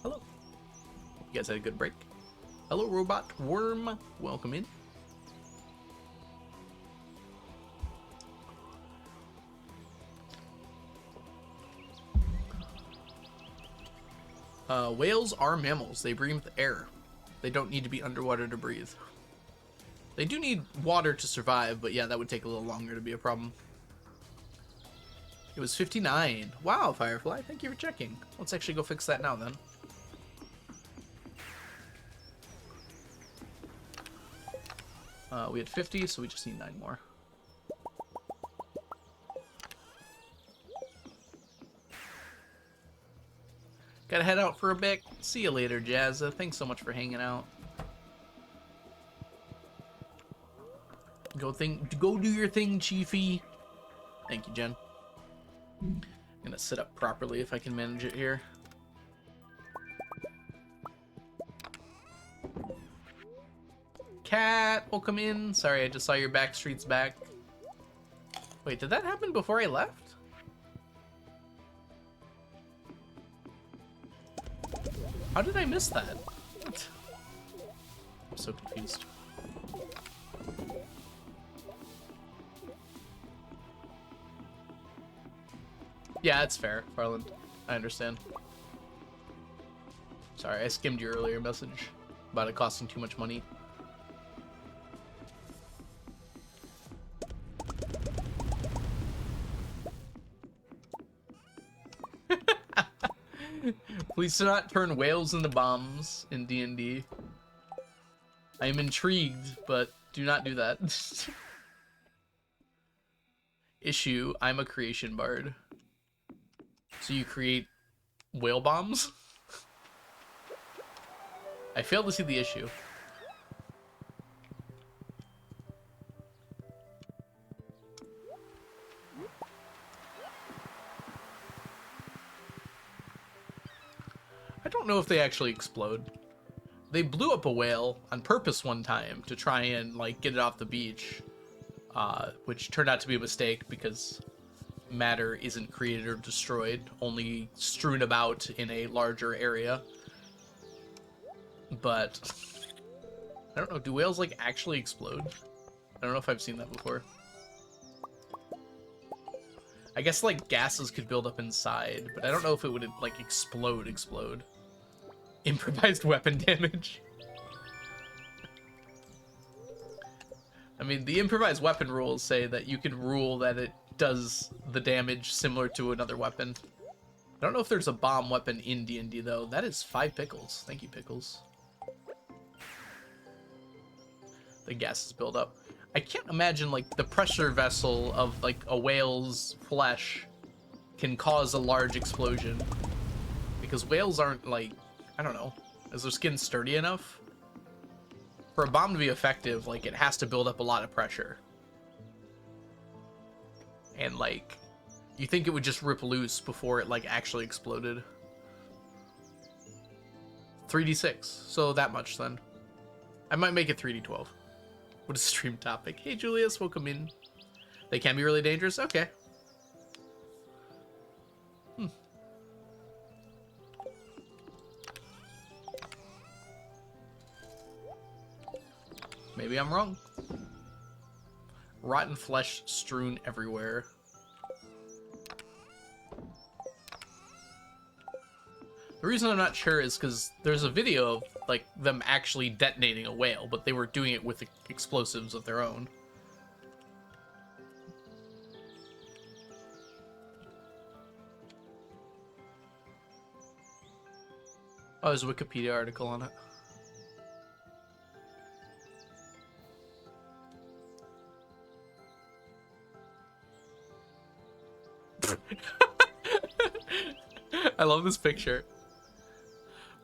Hello. You guys had a good break. Hello, robot worm. Welcome in. Whales are mammals. They breathe air. They don't need to be underwater to breathe. They do need water to survive, but yeah, that would take a little longer to be a problem. It was 59. Wow, Firefly, thank you for checking. Let's actually go fix that now, then. We had 50, so we just need 9 more. Gotta head out for a bit. See you later, Jazza. Thanks so much for hanging out. Go do your thing, Chiefy. Thank you, Jen. I'm gonna sit up properly if I can manage it here. Cat, welcome in. Sorry, I just saw your back streets back. Wait, did that happen before I left? How did I miss that? What? I'm so confused. Yeah, it's fair, Farland. I understand. Sorry, I skimmed your earlier message about it costing too much money. Please do not turn whales into bombs in D&D. I am intrigued, but do not do that. Issue, I'm a creation bard. So you create whale bombs? I failed to see the issue. I don't know if they actually explode. They blew up a whale on purpose one time to try and like get it off the beach, which turned out to be a mistake because matter isn't created or destroyed, only strewn about in a larger area. But I don't know, do whales like actually explode? I don't know if I've seen that before. I guess like gases could build up inside, but I don't know if it would like explode. Improvised weapon damage. I mean, the improvised weapon rules say that you can rule that it does the damage similar to another weapon. I don't know if there's a bomb weapon in D&D though. That is 5 pickles. Thank you, pickles. The gases build up. I can't imagine like the pressure vessel of like a whale's flesh can cause a large explosion, because whales aren't like, I don't know, is their skin sturdy enough? For a bomb to be effective, like it has to build up a lot of pressure. And like, you think it would just rip loose before it like actually exploded. 3d6, so that much then. I might make it 3d12. What is stream topic? Hey Julius, welcome in. They can be really dangerous? Okay. Maybe I'm wrong. Rotten flesh strewn everywhere. The reason I'm not sure is because there's a video of like them actually detonating a whale, but they were doing it with explosives of their own. Oh, there's a Wikipedia article on it. I love this picture.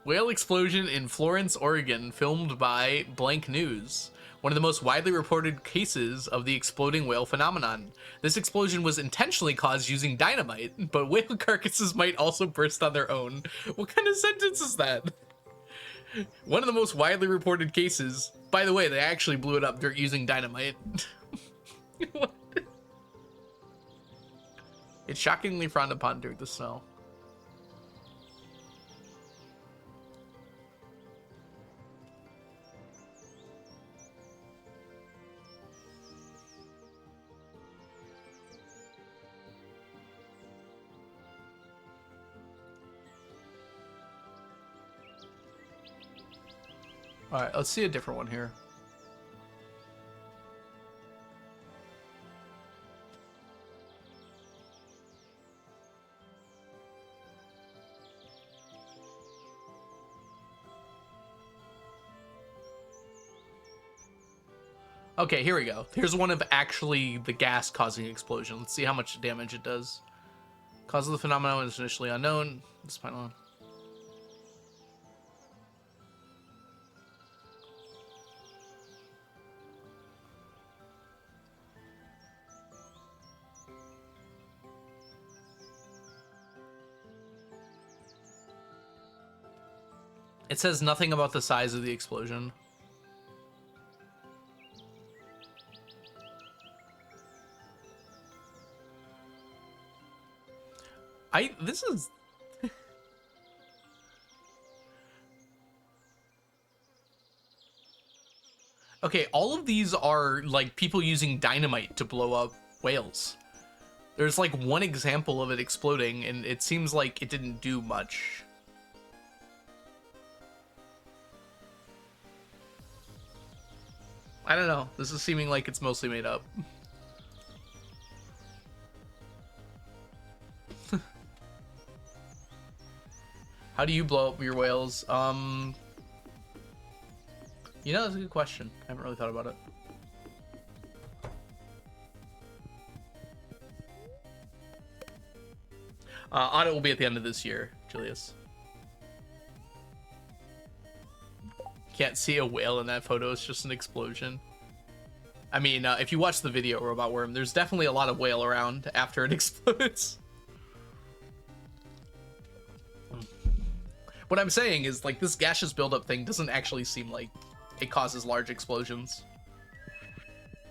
Whale explosion in Florence, Oregon, filmed by Blank News. One of the most widely reported cases of the exploding whale phenomenon. This explosion was intentionally caused using dynamite, but whale carcasses might also burst on their own. What kind of sentence is that? One of the most widely reported cases. By the way, they actually blew it up using dynamite. What? It's shockingly frowned upon during the snow. All right, let's see a different one here. Okay, here we go. Here's one of actually the gas causing explosion. Let's see how much damage it does. Cause of the phenomenon is initially unknown. This final. It says nothing about the size of the explosion. This is... Okay, all of these are, like, people using dynamite to blow up whales. There's, like, one example of it exploding, and it seems like it didn't do much. I don't know. This is seeming like it's mostly made up. How do you blow up your whales? You know, that's a good question. I haven't really thought about it. Audit will be at the end of this year, Julius. Can't see a whale in that photo. It's just an explosion. I mean, if you watch the video, Robot Worm, there's definitely a lot of whale around after it explodes. What I'm saying is, like, this gaseous buildup thing doesn't actually seem like it causes large explosions.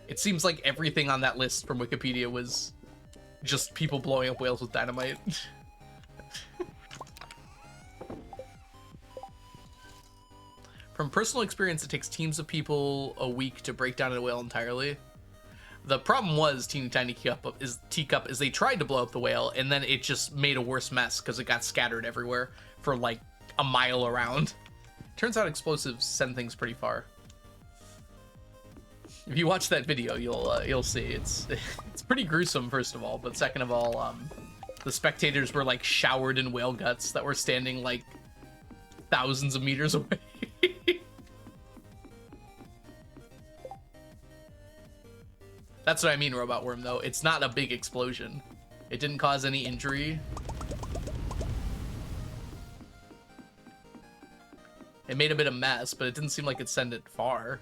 It seems like everything on that list from Wikipedia was just people blowing up whales with dynamite. From personal experience, it takes teams of people a week to break down a whale entirely. The problem was Teeny Tiny Teacup is they tried to blow up the whale, and then it just made a worse mess because it got scattered everywhere for like a mile around. Turns out explosives send things pretty far. If you watch that video, you'll see it's pretty gruesome, first of all, but second of all, the spectators were like showered in whale guts that were standing like thousands of meters away. That's what I mean, Robot Worm, though. It's not a big explosion. It didn't cause any injury. It made a bit of mess, but it didn't seem like it sent it far.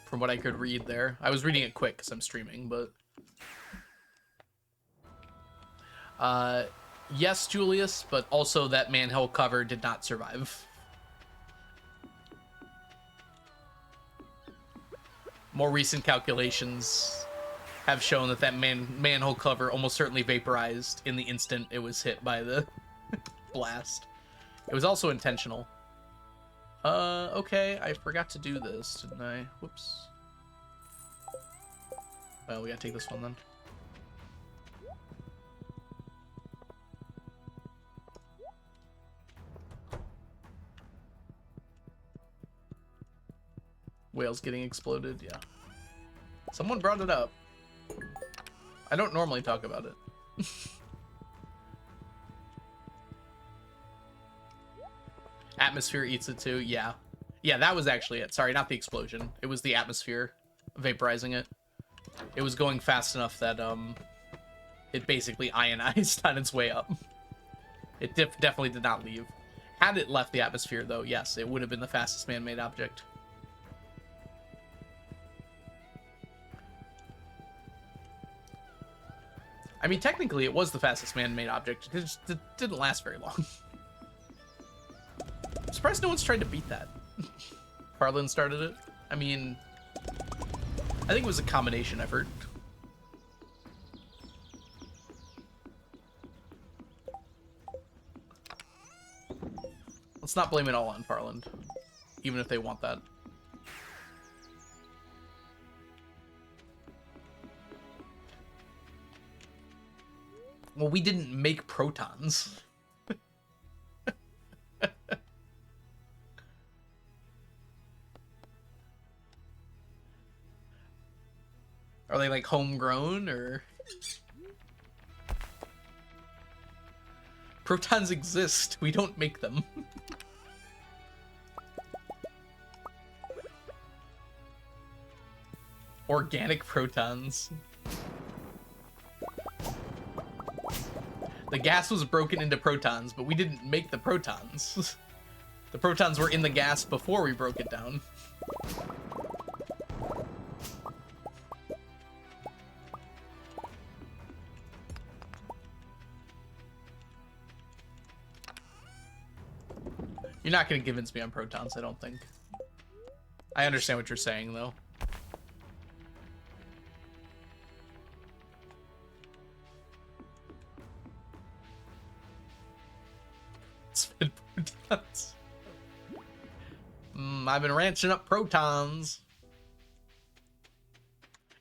From what I could read there. I was reading it quick because I'm streaming, but... yes, Julius, but also that manhole cover did not survive. More recent calculations have shown that that manhole cover almost certainly vaporized in the instant it was hit by the blast. It was also intentional. Okay, I forgot to do this, didn't I? Whoops. Well, we gotta take this one then. Whales getting exploded, yeah. Someone brought it up. I don't normally talk about it. Atmosphere eats it too, yeah. Yeah, that was actually it. Sorry, not the explosion. It was the atmosphere vaporizing it. It was going fast enough that it basically ionized on its way up. It definitely did not leave. Had it left the atmosphere, though, yes, it would have been the fastest man-made object. I mean, technically, it was the fastest man-made object. It just didn't last very long. I'm surprised no one's tried to beat that. Farland started it. I mean, I think it was a combination effort. Let's not blame it all on Farland, even if they want that. Well, we didn't make protons. Are they like homegrown or? Protons exist. We don't make them. Organic protons. The gas was broken into protons, but we didn't make the protons. The protons were in the gas before we broke it down. You're not going to convince me on protons, I don't think. I understand what you're saying, though. Spin protons. I've been ranching up protons.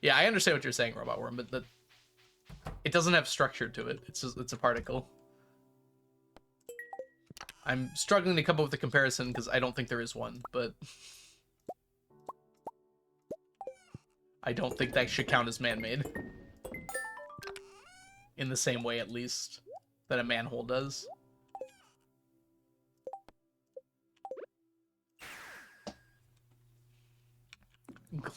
Yeah, I understand what you're saying, Robot Worm, but it doesn't have structure to it. It's a particle. I'm struggling to come up with a comparison because I don't think there is one, but I don't think that should count as man-made. In the same way, at least, that a manhole does.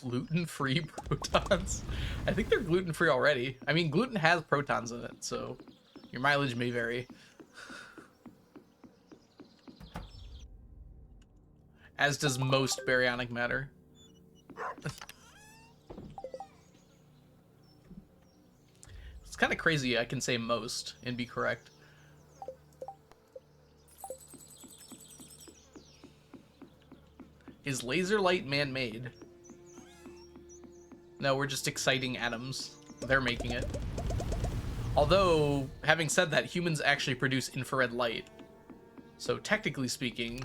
Gluten-free protons? I think they're gluten-free already. I mean, gluten has protons in it, so your mileage may vary. As does most baryonic matter. It's kind of crazy I can say most and be correct. Is laser light man-made? No, we're just exciting atoms. They're making it. Although, having said that, humans actually produce infrared light. So technically speaking,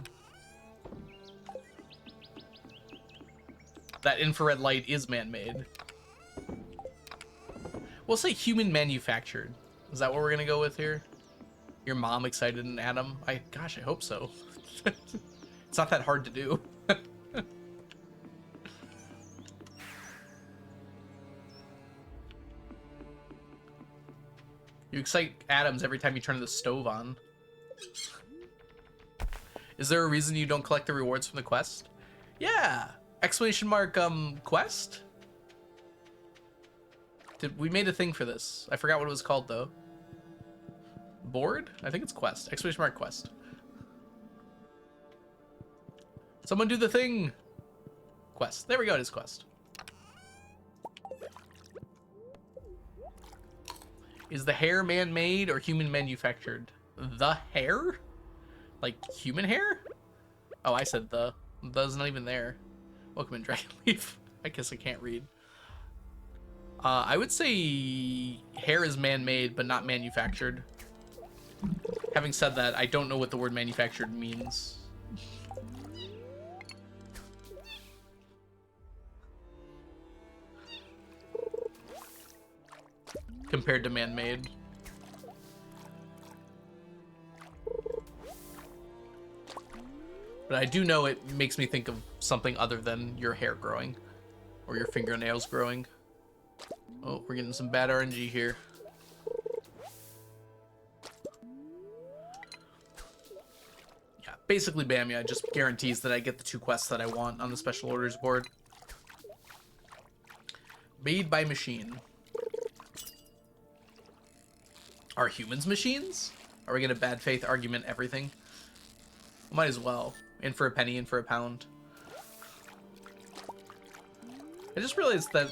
that infrared light is man-made. We'll say human manufactured. Is that what we're gonna go with here? Your mom excited an atom? Gosh, I hope so. It's not that hard to do. You excite atoms every time you turn the stove on. Is there a reason you don't collect the rewards from the quest? Yeah! Exclamation mark, quest? We made a thing for this. I forgot what it was called, though. Board? I think it's quest. Exclamation mark quest. Someone do the thing! Quest. There we go, it is quest. Is the hair man-made or human manufactured? The hair? Like human hair? Oh, I said the. The's not even there. Welcome in, Dragonleaf. I guess I can't read. I would say hair is man-made, but not manufactured. Having said that, I don't know what the word manufactured means. Compared to man-made. But I do know it makes me think of something other than your hair growing. Or your fingernails growing. Oh, we're getting some bad RNG here. Yeah, basically Bamia just guarantees that I get the 2 quests that I want on the special orders board. Made by machine. Are humans machines? Are we gonna bad faith argument everything? Might as well. In for a penny, in for a pound. I just realized that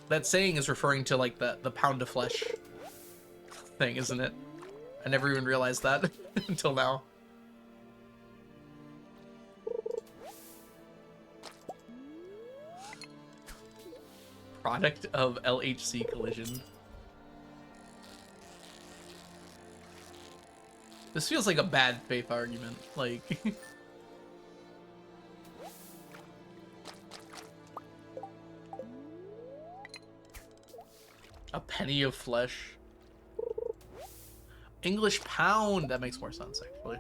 that saying is referring to like the pound of flesh thing, isn't it? I never even realized that until now. Product of LHC collision. This feels like a bad faith argument. Like... a penny of flesh. English pound. That makes more sense, actually.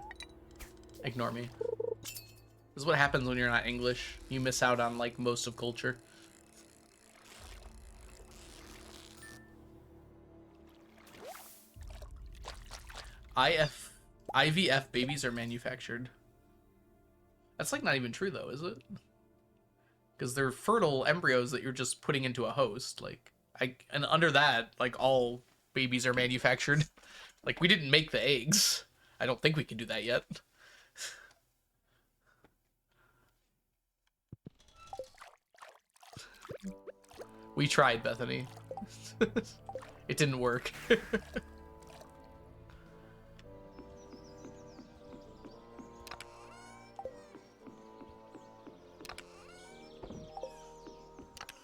Ignore me. This is what happens when you're not English. You miss out on, like, most of culture. IVF babies are manufactured. That's like not even true though, is it? Because they're fertile embryos that you're just putting into a host. Like, and under that, like all babies are manufactured. Like we didn't make the eggs. I don't think we can do that yet. We tried, Bethany. It didn't work.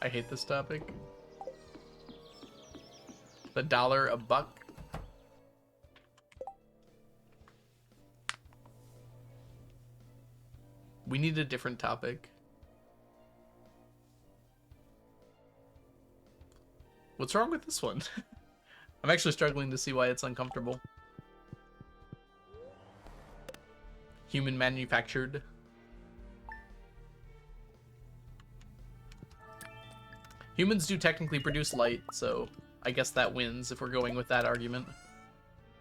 I hate this topic. The dollar a buck. We need a different topic. What's wrong with this one? I'm actually struggling to see why it's uncomfortable. Human manufactured. Humans do technically produce light, so I guess that wins if we're going with that argument.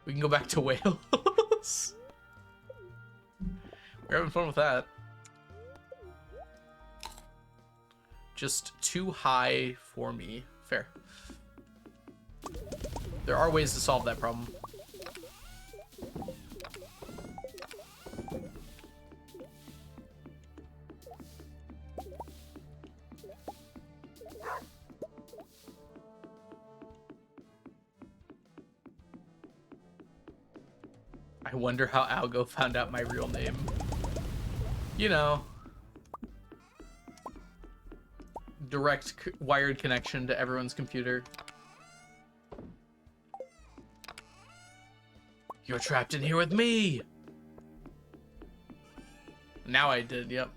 We can go back to whales. We're having fun with that. Just too high for me. Fair. There are ways to solve that problem. I wonder how Algo found out my real name. You know. Direct wired connection to everyone's computer. You're trapped in here with me! Now I did, yep.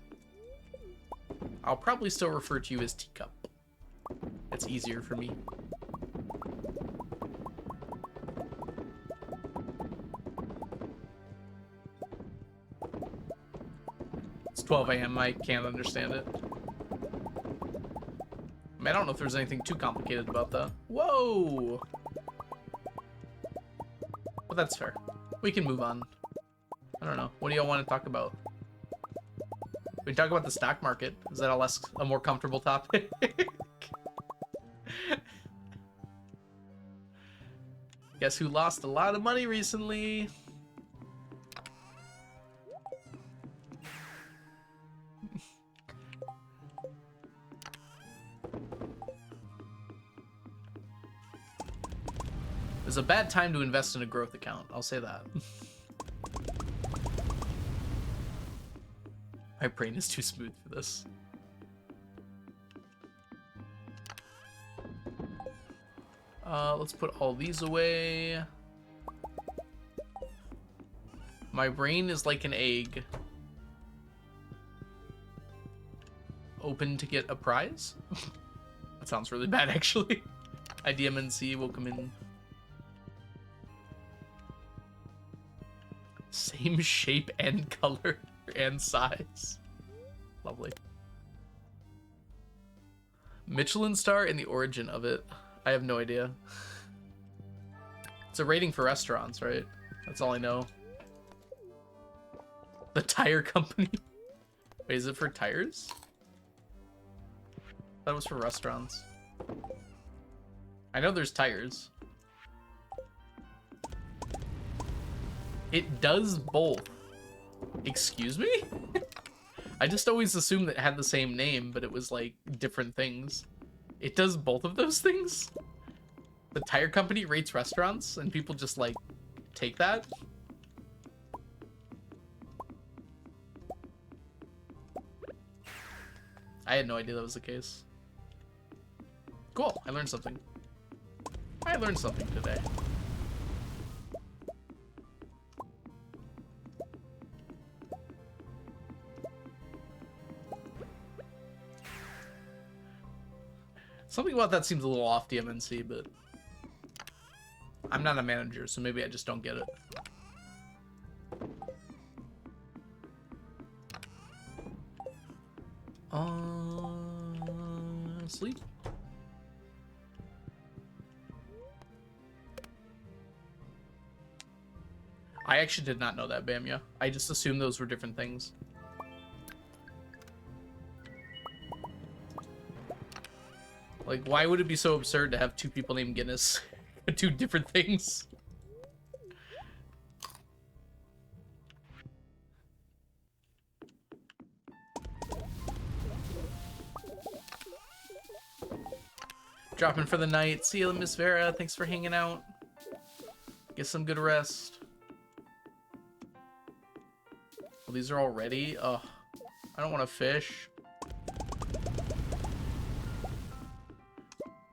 I'll probably still refer to you as Teacup. It's easier for me. It's 12 a.m. I can't understand it. I mean, I don't know if there's anything too complicated about that. Whoa! But that's fair. We can move on. I don't know. What do y'all want to talk about? We can talk about the stock market. Is that a more comfortable topic? Guess who lost a lot of money recently? It's a bad time to invest in a growth account. I'll say that. My brain is too smooth for this. Let's put all these away. My brain is like an egg. Open to get a prize? That sounds really bad, actually. IDMNC will come in. Same shape and color and size. Lovely. Michelin star and the origin of it. I have no idea. It's a rating for restaurants, right? That's all I know. The tire company. Wait, is it for tires? That was for restaurants. I know there's tires. It does both. Excuse me? I just always assumed that it had the same name, but it was like different things. It does both of those things? The tire company rates restaurants and people just like take that? I had no idea that was the case. Cool, I learned something. I learned something today. Something about that seems a little off DMNC, but I'm not a manager, so maybe I just don't get it. Sleep. I actually did not know that, Bamya. I just assumed those were different things. Like, why would it be so absurd to have two people named Guinness? Two different things. Dropping for the night. See you, Miss Vera. Thanks for hanging out. Get some good rest. Well, these are all ready. Ugh. I don't want to fish.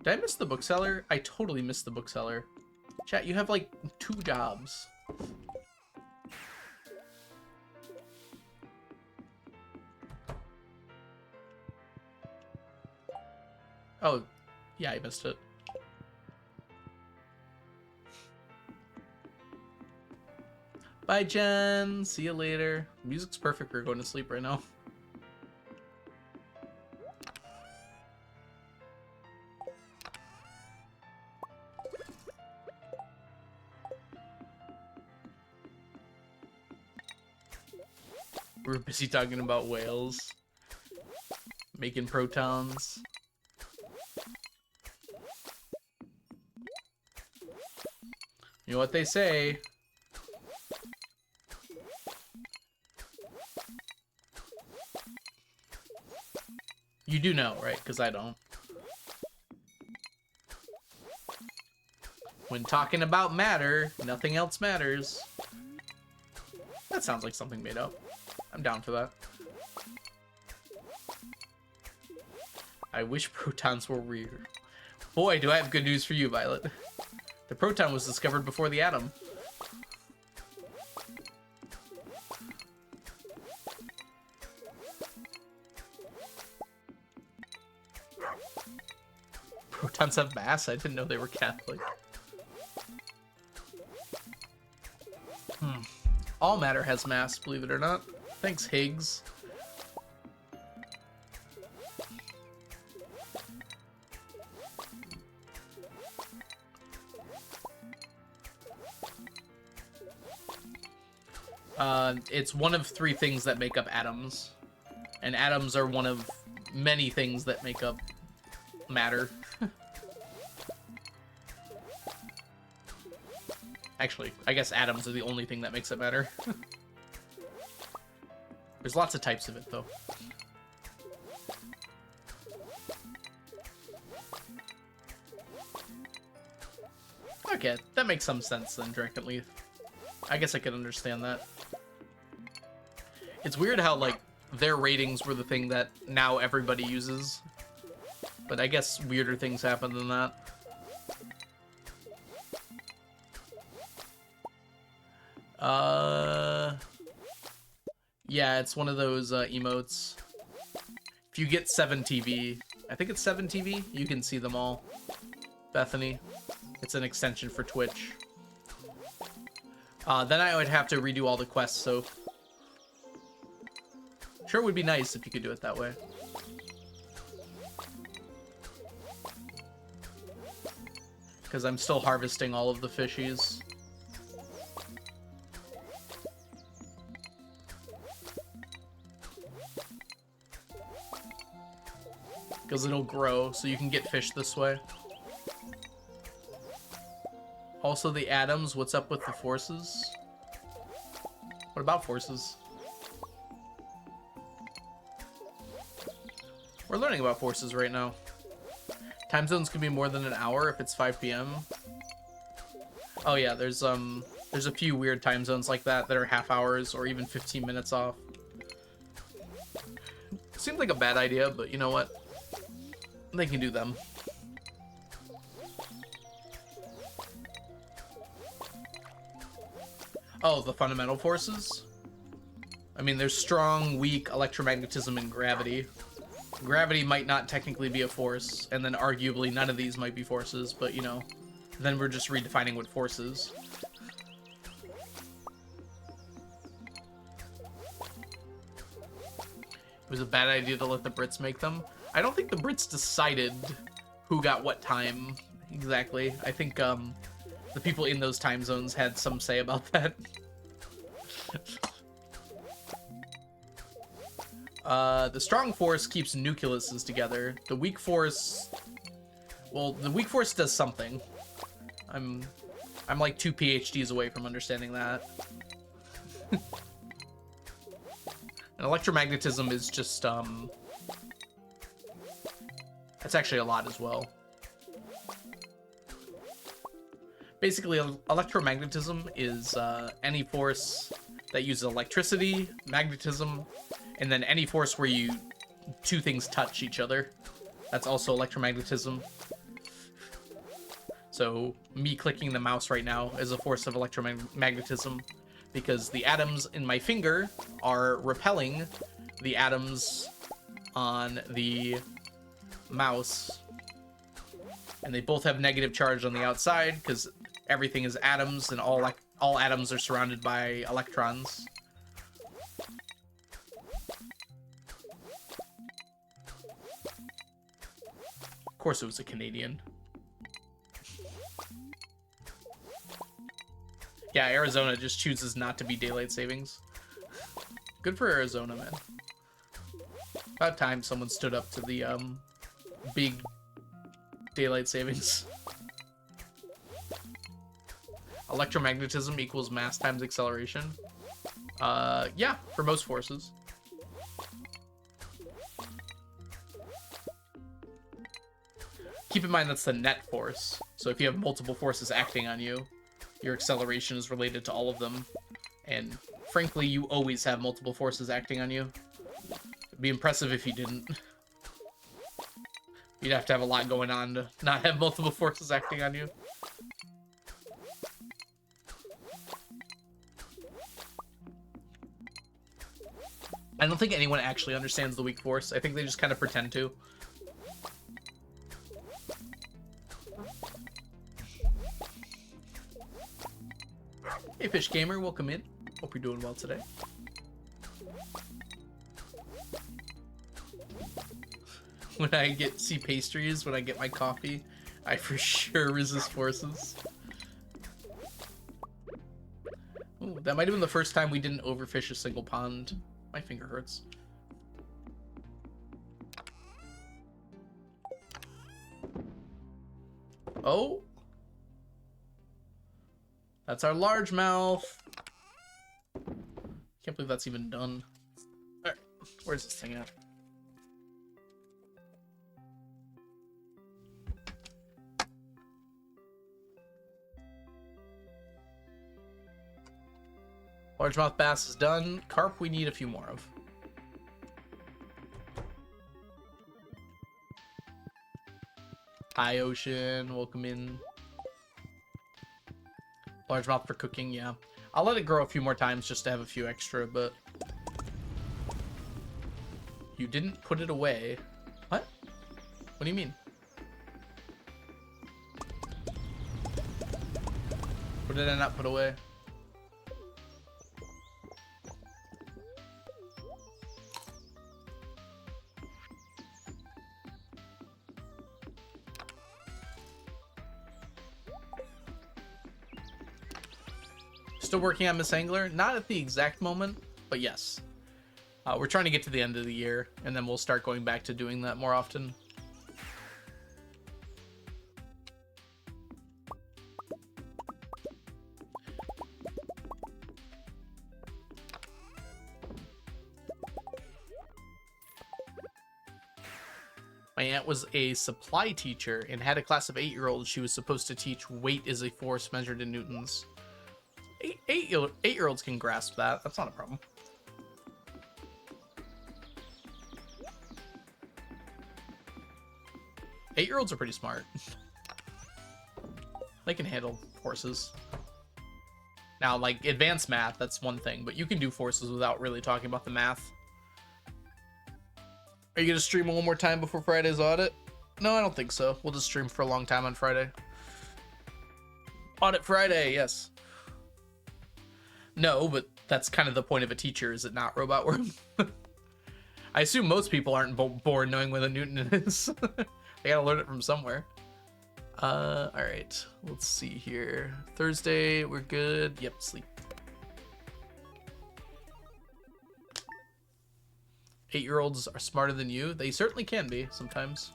Did I miss the bookseller? I totally missed the bookseller. Chat, you have like 2 jobs. Oh, yeah, I missed it. Bye, Jen. See you later. Music's perfect for going to sleep right now. We're busy talking about whales. Making protons. You know what they say. You do know, right? Because I don't. When talking about matter, nothing else matters. That sounds like something made up. I'm down for that. I wish protons were weird. Boy, do I have good news for you, Violet. The proton was discovered before the atom. Protons have mass? I didn't know they were Catholic. All matter has mass, believe it or not. Thanks, Higgs. It's one of 3 things that make up atoms. And atoms are one of many things that make up matter. Actually, I guess atoms are the only thing that makes it matter. There's lots of types of it, though. Okay, that makes some sense then, directly. I guess I could understand that. It's weird how, like, their ratings were the thing that now everybody uses. But I guess weirder things happen than that. Yeah, it's one of those emotes. If you get 7TV, I think it's 7TV, you can see them all. Bethany. It's an extension for Twitch. Then I would have to redo all the quests, so... Sure, it would be nice if you could do it that way. Because I'm still harvesting all of the fishies. Because it'll grow, so you can get fish this way. Also, the atoms, what's up with the forces? What about forces? We're learning about forces right now. Time zones can be more than an hour if it's 5 p.m. Oh yeah, there's a few weird time zones like that that are half hours or even 15 minutes off. Seems like a bad idea, but you know what? They can do them. Oh, the fundamental forces? I mean, there's strong, weak electromagnetism and gravity. Gravity might not technically be a force, and then arguably none of these might be forces, but you know, then we're just redefining what force is. It was a bad idea to let the Brits make them. I don't think the Brits decided who got what time exactly. I think the people in those time zones had some say about that. The strong force keeps nucleuses together. The weak force... Well, the weak force does something. I'm like 2 PhDs away from understanding that. And electromagnetism is just, that's actually a lot as well. Basically, electromagnetism is any force that uses electricity, magnetism, and then any force where two things touch each other. That's also electromagnetism. So me clicking the mouse right now is a force of electromagnetism because the atoms in my finger are repelling the atoms on the mouse. And they both have negative charge on the outside because everything is atoms and all atoms are surrounded by electrons. Of course it was a Canadian. Yeah, Arizona just chooses not to be daylight savings. Good for Arizona, man. About time someone stood up to the big daylight savings. Electromagnetism equals mass times acceleration. Yeah, for most forces. Keep in mind that's the net force. So if you have multiple forces acting on you, your acceleration is related to all of them. And frankly, you always have multiple forces acting on you. It'd be impressive if you didn't. You'd have to have a lot going on to not have multiple forces acting on you. I don't think anyone actually understands the weak force. I think they just kind of pretend to. Hey, Fish Gamer, welcome in. Hope you're doing well today. When I see pastries, when I get my coffee, I for sure resist forces. Ooh, that might have been the first time we didn't overfish a single pond. My finger hurts. Oh. That's our largemouth. Can't believe that's even done. Alright, where's this thing at? Largemouth bass is done. Carp we need a few more of. Hi Ocean, welcome in. Largemouth for cooking, yeah. I'll let it grow a few more times just to have a few extra, but... You didn't put it away. What? What do you mean? What did I not put away? Still working on Miss Angler? Not at the exact moment, but yes. We're trying to get to the end of the year, and then we'll start going back to doing that more often. My aunt was a supply teacher and had a class of 8-year-olds. She was supposed to teach weight is a force measured in newtons. Eight-year-olds can grasp that. That's not a problem. Eight-year-olds are pretty smart. They can handle forces. Now, like, advanced math, that's one thing, but you can do forces without really talking about the math. Are you going to stream one more time before Friday's audit? No, I don't think so. We'll just stream for a long time on Friday. Audit Friday, yes. No, but that's kind of the point of a teacher, is it not, Robot Worm? I assume most people aren't born knowing what a Newton is. They gotta learn it from somewhere. Alright. Let's see here. Thursday, we're good. Yep, sleep. 8-year-olds are smarter than you. They certainly can be sometimes.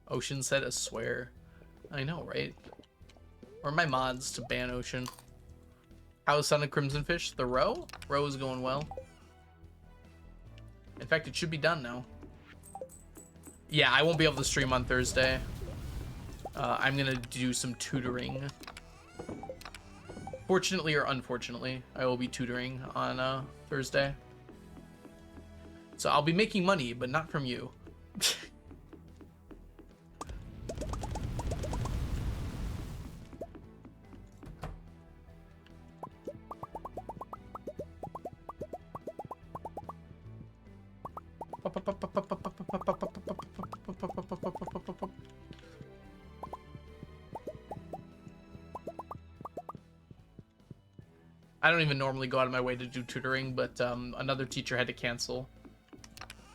Ocean said a swear. I know, right? Or my mods to ban Ocean. How is Sun and Crimson Fish? The row? Row is going well. In fact, it should be done now. Yeah, I won't be able to stream on Thursday. I'm gonna do some tutoring. Fortunately or unfortunately, I will be tutoring on Thursday. So I'll be making money, but not from you. I don't even normally go out of my way to do tutoring, but another teacher had to cancel.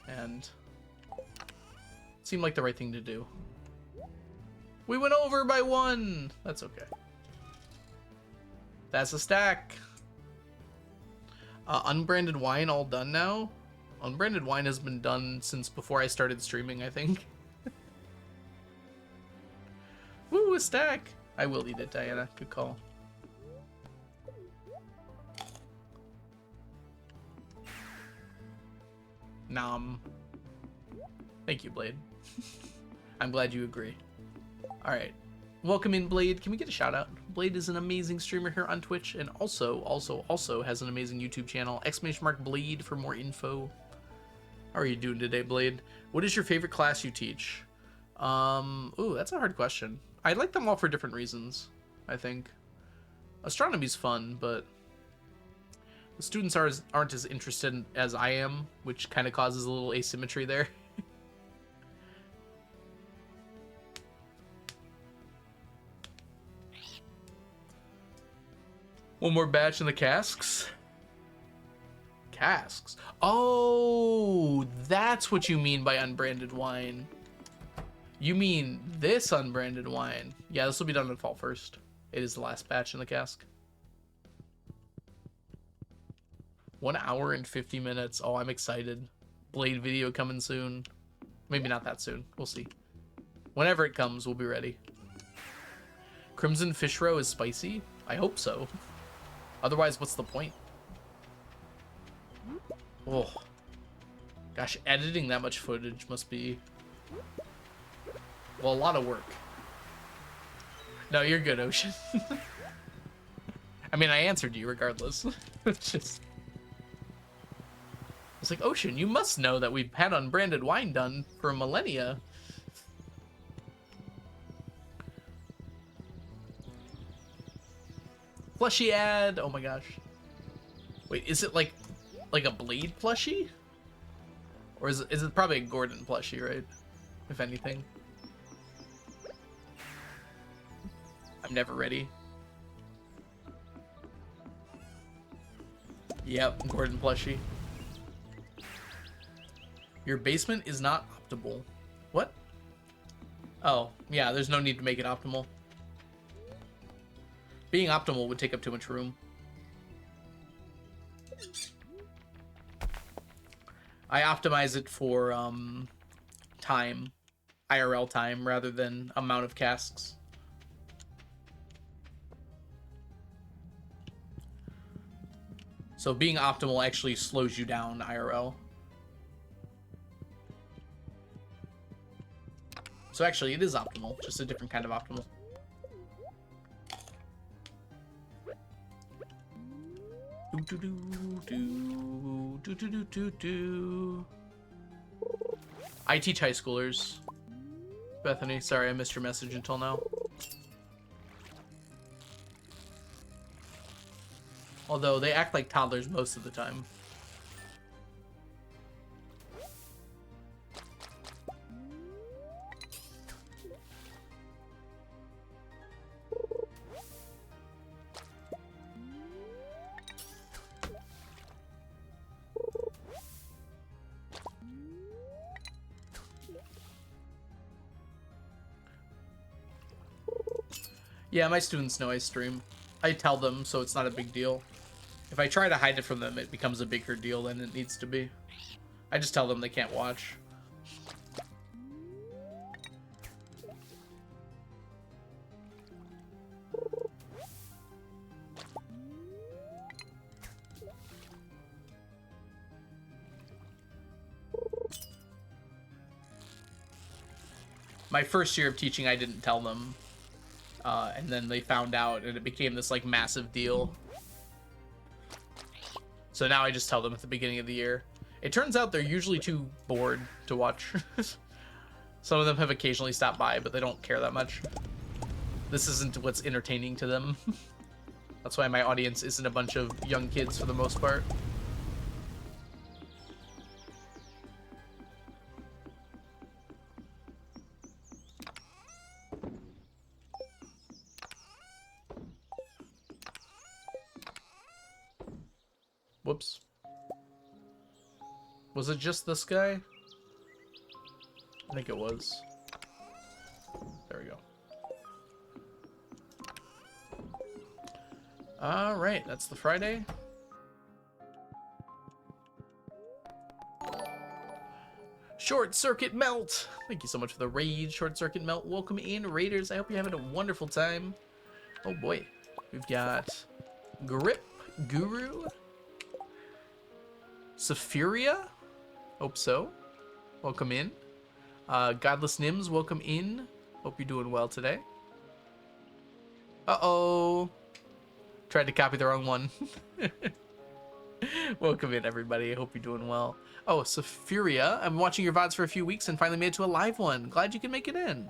And it seemed like the right thing to do. We went over by 1! That's okay. That's a stack. Unbranded wine all done now? Unbranded wine has been done since before I started streaming, I think. Woo, a stack! I will eat it, Diana. Good call. Nom. Thank you, Blade. I'm glad you agree. Alright. Welcome in, Blade. Can we get a shout out? Blade is an amazing streamer here on Twitch and also has an amazing YouTube channel. !Blade for more info. How are you doing today, Blade? What is your favorite class you teach? Ooh, that's a hard question. I like them all for different reasons, I think. Astronomy's fun, but the students aren't as interested as I am, which kind of causes a little asymmetry there. One more batch in the casks. Casks. Oh, that's what you mean by unbranded wine. You mean this unbranded wine. Yeah, this will be done in fall 1st. It is the last batch in the cask. 1 hour and 50 minutes. Oh, I'm excited. Blade video coming soon. Maybe not that soon. We'll see. Whenever it comes, we'll be ready. Crimson Fish Roe is spicy? I hope so. Otherwise, what's the point? Oh. Gosh, editing that much footage must be... well, a lot of work. No, you're good, Ocean. I mean, I answered you regardless. It's just... it's like, Ocean, you must know that we've had unbranded wine done for millennia. Plushie ad. Oh my gosh. Wait, is it like a Blade plushie? Or is it probably a Gordon plushie, right? If anything. I'm never ready. Yep, Gordon plushie. Your basement is not optimal. What? Oh, yeah, there's no need to make it optimal. Being optimal would take up too much room. I optimize it for time, IRL time, rather than amount of casks. So being optimal actually slows you down IRL. So actually it is optimal, just a different kind of optimal. I teach high schoolers. Bethany, sorry I missed your message until now. Although they act like toddlers most of the time. Yeah, my students know I stream. I tell them, so it's not a big deal. If I try to hide it from them, it becomes a bigger deal than it needs to be. I just tell them they can't watch. My first year of teaching, I didn't tell them. And then they found out, and it became this, like, massive deal. So now I just tell them at the beginning of the year. It turns out they're usually too bored to watch. Some of them have occasionally stopped by, but they don't care that much. This isn't what's entertaining to them. That's why my audience isn't a bunch of young kids for the most part. Whoops. Was it just this guy? I think it was. There we go. Alright, that's the Friday. Short Circuit Melt! Thank you so much for the raid, Short Circuit Melt. Welcome in, Raiders. I hope you're having a wonderful time. Oh boy. We've got Grip Guru. Saphiria? Hope so. Welcome in. Godless Nims, welcome in. Hope you're doing well today. Uh-oh. Tried to copy the wrong one. Welcome in, everybody. I hope you're doing well. Oh, Saphiria. I've been watching your VODs for a few weeks and finally made it to a live one. Glad you can make it in.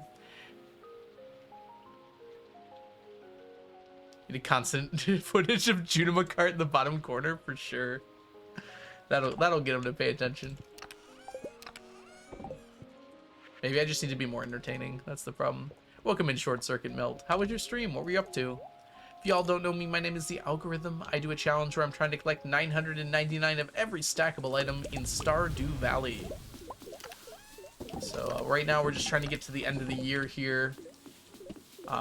Need a constant footage of Junima cart in the bottom corner for sure. That'll get them to pay attention. Maybe I just need to be more entertaining. That's the problem. Welcome in, Short Circuit Melt. How was your stream? What were you up to? If y'all don't know me, my name is The Algorithm. I do a challenge where I'm trying to collect 999 of every stackable item in Stardew Valley. So right now we're just trying to get to the end of the year here.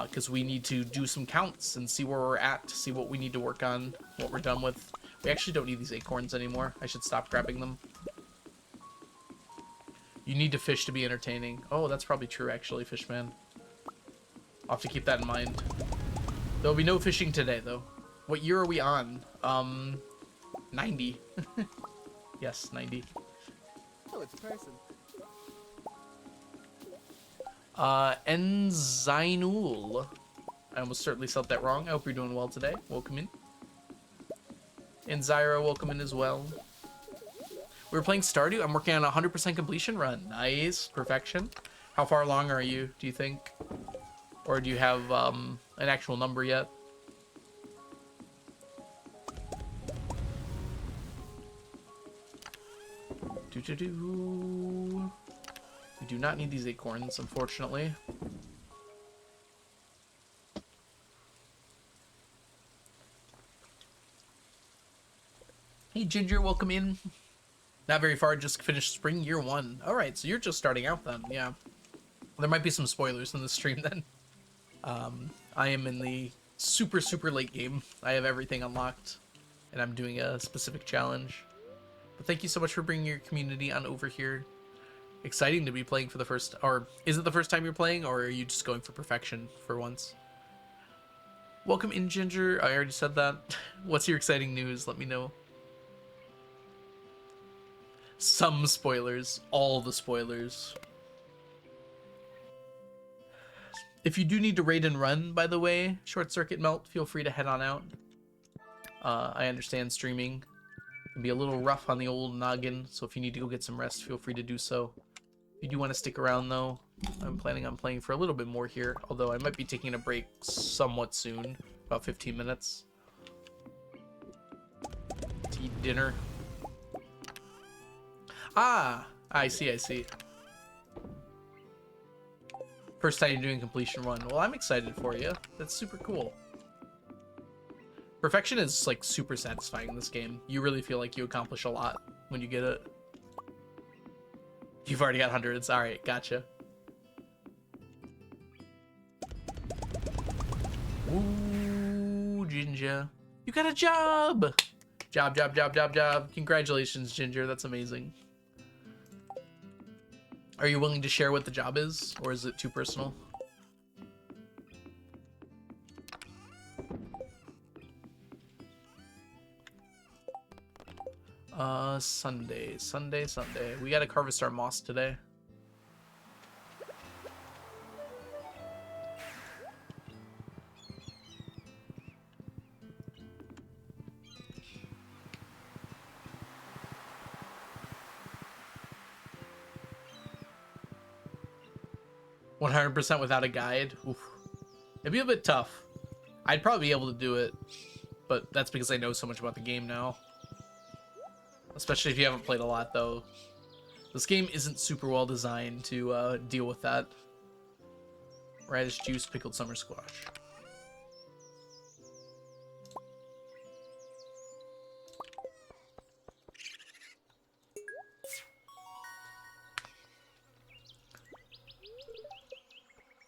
Because we need to do some counts and see where we're at, see what we need to work on, what we're done with. We actually don't need these acorns anymore. I should stop grabbing them. You need to fish to be entertaining. Oh, that's probably true, actually, Fishman. I'll have to keep that in mind. There'll be no fishing today, though. What year are we on? 90. Yes, 90. Oh, it's a person. Enzainul. I almost certainly spelled that wrong. I hope you're doing well today. Welcome in. And Zyra, welcome in as well. We were playing Stardew. I'm working on a 100% completion run. Nice. Perfection. How far along are you, do you think? Or do you have an actual number yet? We do not need these acorns, unfortunately. Hey Ginger, welcome in. Not very far, just finished spring year 1. Alright, so you're just starting out then, yeah. There might be some spoilers in the stream then. I am in the super late game. I have everything unlocked, and I'm doing a specific challenge. But thank you so much for bringing your community on over here. Exciting to be playing for the first, or is it the first time you're playing, or are you just going for perfection for once? Welcome in, Ginger. I already said that. What's your exciting news? Let me know. Some spoilers, all the spoilers. If you do need to raid and run, by the way, Short Circuit Melt, feel free to head on out. I understand streaming can be a little rough on the old noggin, so if you need to go get some rest, feel free to do so. If you do want to stick around, though, I'm planning on playing for a little bit more here, although I might be taking a break somewhat soon, about 15 minutes. To eat dinner. Ah, I see. First time you're doing completion run. Well, I'm excited for you. That's super cool. Perfection is like super satisfying in this game. You really feel like you accomplish a lot when you get it. You've already got hundreds. All right, gotcha. Ooh, Ginger. You got a job! Job, job, job, job, job. Congratulations, Ginger. That's amazing. Are you willing to share what the job is, or is it too personal? Sunday. We gotta harvest our moss today. %, without a guide. Oof. It'd be a bit tough. I'd probably be able to do it, but that's because I know so much about the game now. Especially if you haven't played a lot, though. This game isn't super well designed to deal with that. Radish juice, pickled summer squash.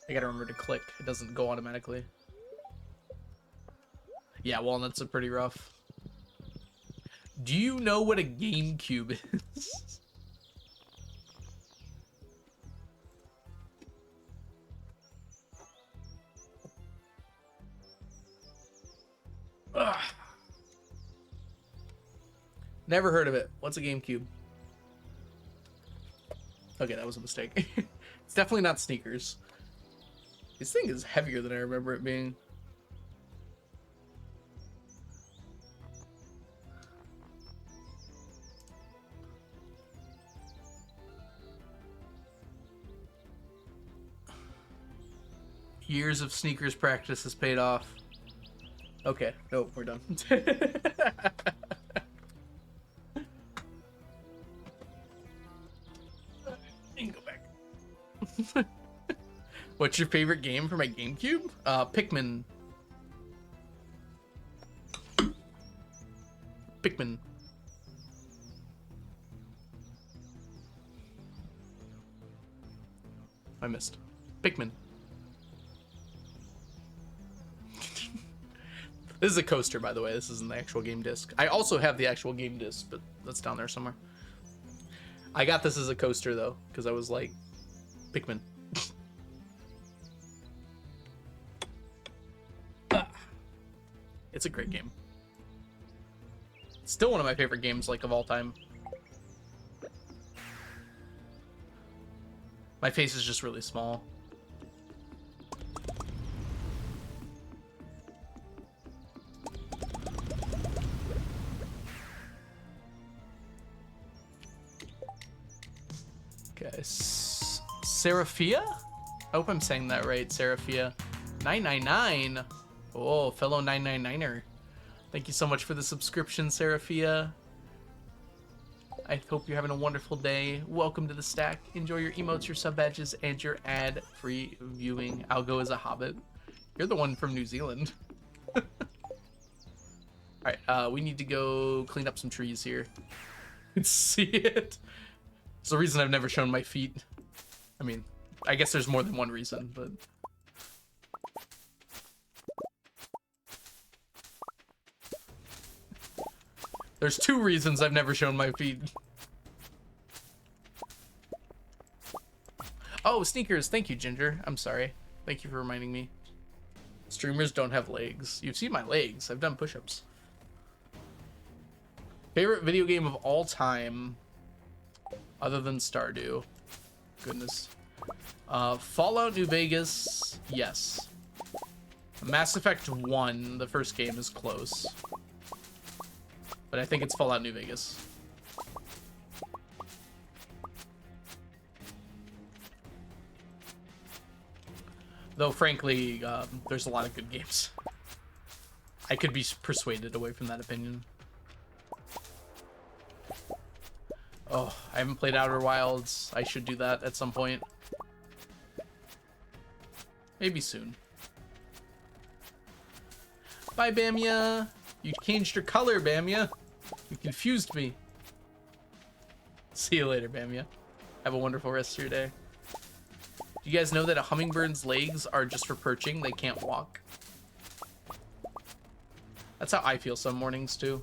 I gotta remember to click. It doesn't go automatically. Yeah, walnuts are pretty rough. Do you know what a GameCube is? Ugh. Never heard of it. What's a GameCube? Okay, that was a mistake. It's definitely not sneakers. This thing is heavier than I remember it being. Years of sneakers practice has paid off. Okay, nope, we're done. You can go back. What's your favorite game for my GameCube? Pikmin. Pikmin. I missed. Pikmin. This is a coaster, by the way. This isn't the actual game disc. I also have the actual game disc, but that's down there somewhere. I got this as a coaster, though, because I was like, Pikmin. It's a great game. It's still one of my favorite games, like, of all time. My face is just really small. Okay, Seraphia? I hope I'm saying that right, Seraphia. 999. Oh, fellow 999er. Thank you so much for the subscription, Seraphia. I hope you're having a wonderful day. Welcome to the stack. Enjoy your emotes, your sub badges, and your ad-free viewing. I'll go as a hobbit. You're the one from New Zealand. Alright, we need to go clean up some trees here. See it? It's the reason I've never shown my feet. I mean, I guess there's more than one reason, but... There's two reasons I've never shown my feet. Oh, sneakers. Thank you, Ginger. I'm sorry. Thank you for reminding me. Streamers don't have legs. You've seen my legs. I've done push-ups. Favorite video game of all time, other than Stardew. Goodness. Fallout New Vegas, yes. Mass Effect 1, the first game, is close. But I think it's Fallout New Vegas. Though, frankly, there's a lot of good games. I could be persuaded away from that opinion. Oh, I haven't played Outer Wilds. I should do that at some point. Maybe soon. Bye, Bamia. You changed your color, Bamia. You confused me. See you later, Bamia. Have a wonderful rest of your day. Do you guys know that a hummingbird's legs are just for perching? They can't walk. That's how I feel some mornings, too.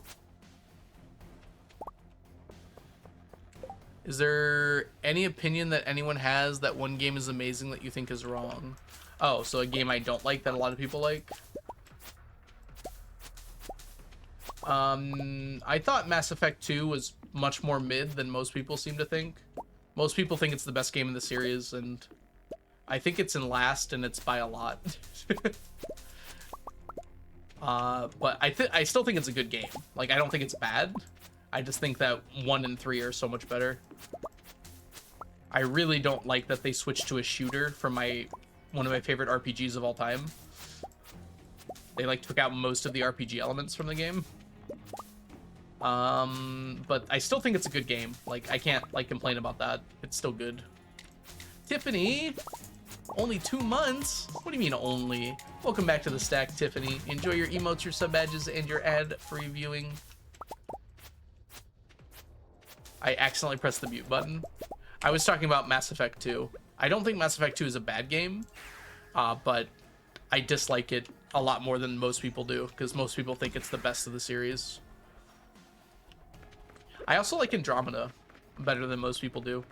Is there any opinion that anyone has that one game is amazing that you think is wrong? Oh, so a game I don't like that a lot of people like? I thought Mass Effect 2 was much more mid than most people seem to think. Most people think it's the best game in the series, and I think it's in last, and it's by a lot. But I still think it's a good game. Like, I don't think it's bad. I just think that 1 and 3 are so much better. I really don't like that they switched to a shooter from one of my favorite RPGs of all time. They like took out most of the RPG elements from the game. But I still think it's a good game. Like, I can't like complain about that. It's still good. Tiffany, only 2 months? What do you mean only? Welcome back to the stack, Tiffany. Enjoy your emotes, your sub badges, and your ad-free viewing. I accidentally pressed the mute button. I was talking about Mass Effect 2. I don't think Mass Effect 2 is a bad game, but I dislike it a lot more than most people do, because most people think it's the best of the series. I also like Andromeda better than most people do.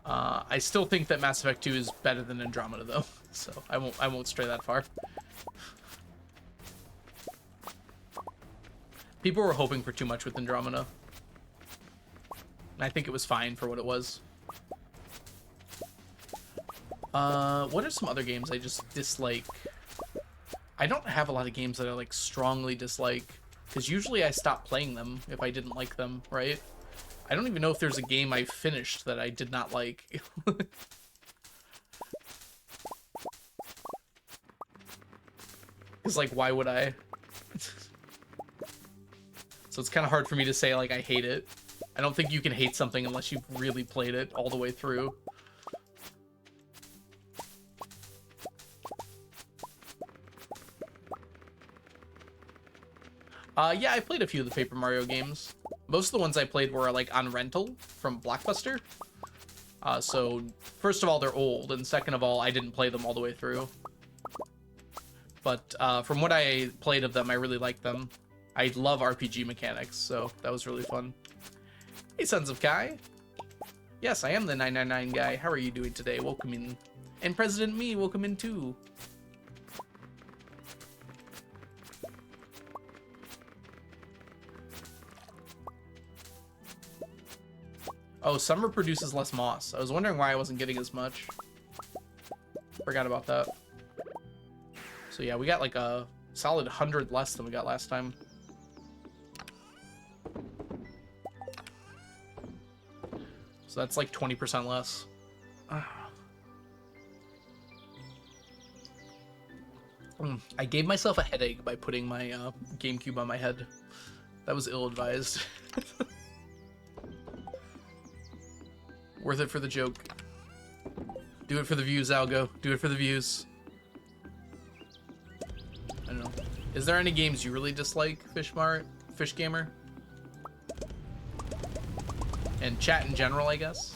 I still think that Mass Effect 2 is better than Andromeda, though, so I won't stray that far. People were hoping for too much with Andromeda. I think it was fine for what it was. What are some other games I just dislike? I don't have a lot of games that I like strongly dislike, because usually I stop playing them if I didn't like them, right? I don't even know if there's a game I finished that I did not like. Because, like, why would I? So it's kind of hard for me to say, like, I hate it. I don't think you can hate something unless you've really played it all the way through. Yeah, I played a few of the Paper Mario games. Most of the ones I played were, like, on rental from Blockbuster. So, first of all, they're old, and second of all, I didn't play them all the way through. But from what I played of them, I really liked them. I love RPG mechanics, so that was really fun. Hey, Sons of Kai. Yes, I am the 999 guy. How are you doing today? Welcome in. And President Me, welcome in too. Oh, summer produces less moss. I was wondering why I wasn't getting as much. Forgot about that. So yeah, we got like a solid 100 less than we got last time. So that's like 20% less. I gave myself a headache by putting my GameCube on my head. That was ill-advised. Worth it for the joke. Do it for the views, Algo. Do it for the views. I don't know. Is there any games you really dislike, Fish Gamer? And chat in general, I guess?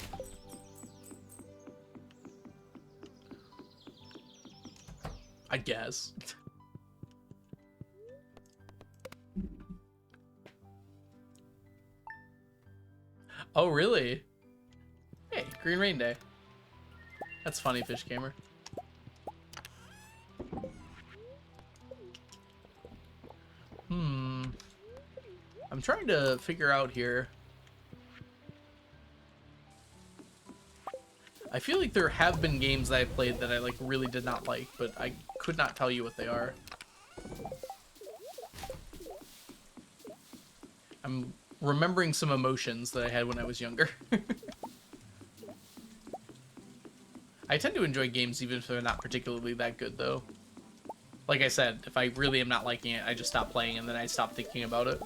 I guess. Oh, really? Hey, Green Rain Day. That's funny, Fish Gamer. I'm trying to figure out here. I feel like there have been games that I played that I like really did not like, but I could not tell you what they are. I'm remembering some emotions that I had when I was younger. I tend to enjoy games even if they're not particularly that good, though. Like I said, if I really am not liking it, I just stop playing and then I stop thinking about it.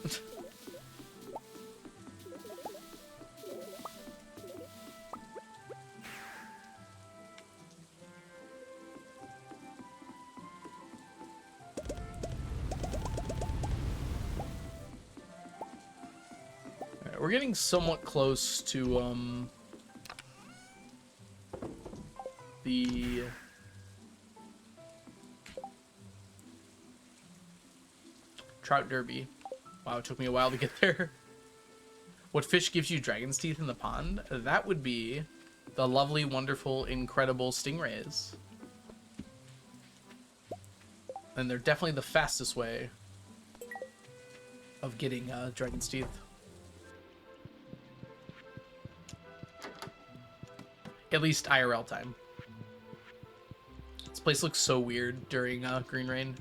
Alright, we're getting somewhat close to, the Trout Derby. Wow, it took me a while to get there. What fish gives you dragon's teeth in the pond? That would be the lovely, wonderful, incredible stingrays. And they're definitely the fastest way of getting dragon's teeth. At least IRL time. This place looks so weird during Green Rain.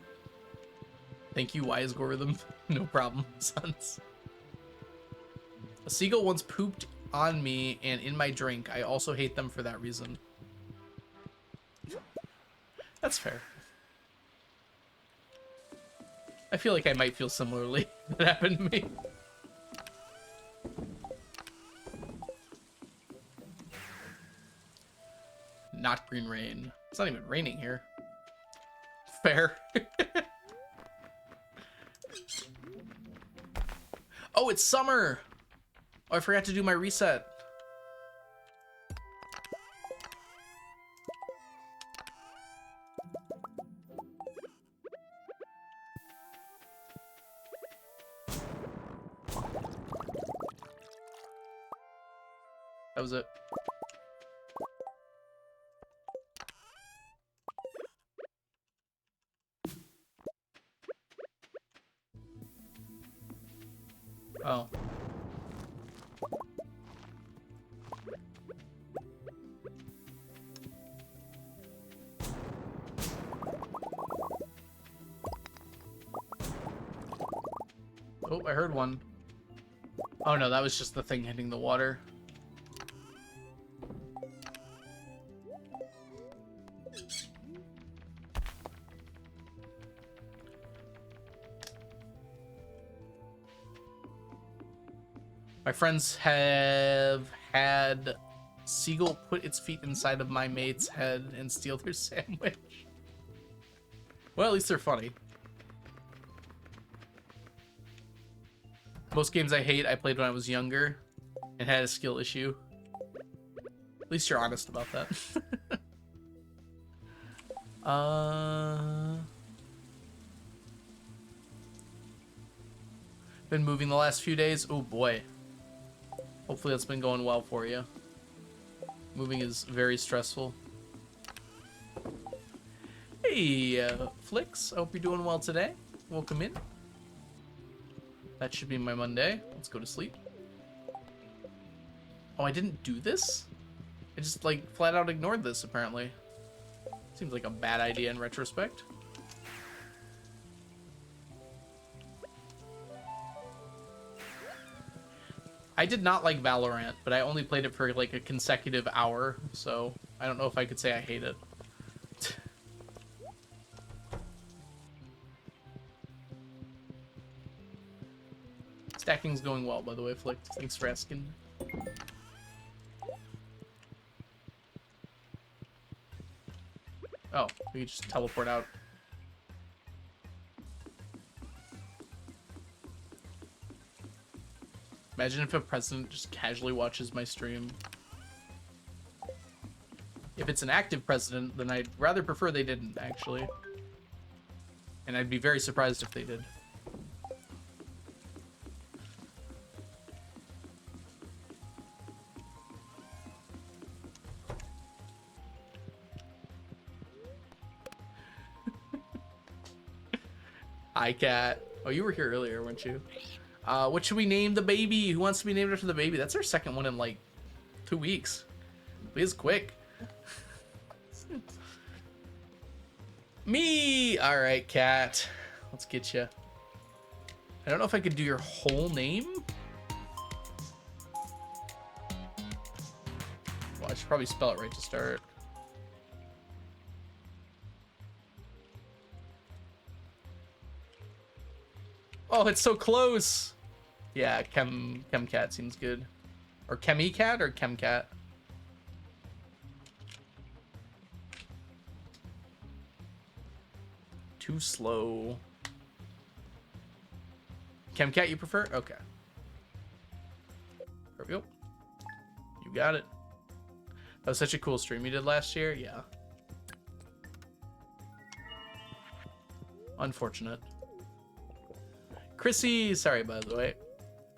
Thank you, wise algorithm. No problem, sons. A seagull once pooped on me and in my drink. I also hate them for that reason. That's fair. I feel like I might feel similarly. That happened to me. Not Green Rain. It's not even raining here. Fair. Oh, it's summer! Oh, I forgot to do my reset. That was it. Oh. Oh, I heard one. Oh no, that was just the thing hitting the water. My friends have had seagull put its feet inside of my mate's head and steal their sandwich. Well, at least they're funny. Most games I hate, I played when I was younger and had a skill issue. At least you're honest about that. Been moving the last few days. Oh boy. Hopefully that's been going well for you. Moving is very stressful. Hey, Flix. I hope you're doing well today. Welcome in. That should be my Monday. Let's go to sleep. Oh, I didn't do this? I just, like, flat out ignored this, apparently. Seems like a bad idea in retrospect. I did not like Valorant, but I only played it for like a consecutive hour, so I don't know if I could say I hate it. Stacking's going well, by the way, Flick. Thanks for asking. Oh, we can just teleport out. Imagine if a president just casually watches my stream. If it's an active president, then I'd rather prefer they didn't, actually. And I'd be very surprised if they did. Hi, Cat. Oh, you were here earlier, weren't you? What should we name the baby? Who wants to be named after the baby? That's our second one in like 2 weeks. Please, quick. Me! Alright, Cat. Let's get you. I don't know if I could do your whole name. Well, I should probably spell it right to start. Oh, it's so close. Yeah, Chemcat seems good. Or Chemicat or Chemcat? Too slow. Chemcat you prefer? Okay. There we go. You got it. That was such a cool stream you did last year. Yeah. Unfortunate. Chrissy, sorry by the way.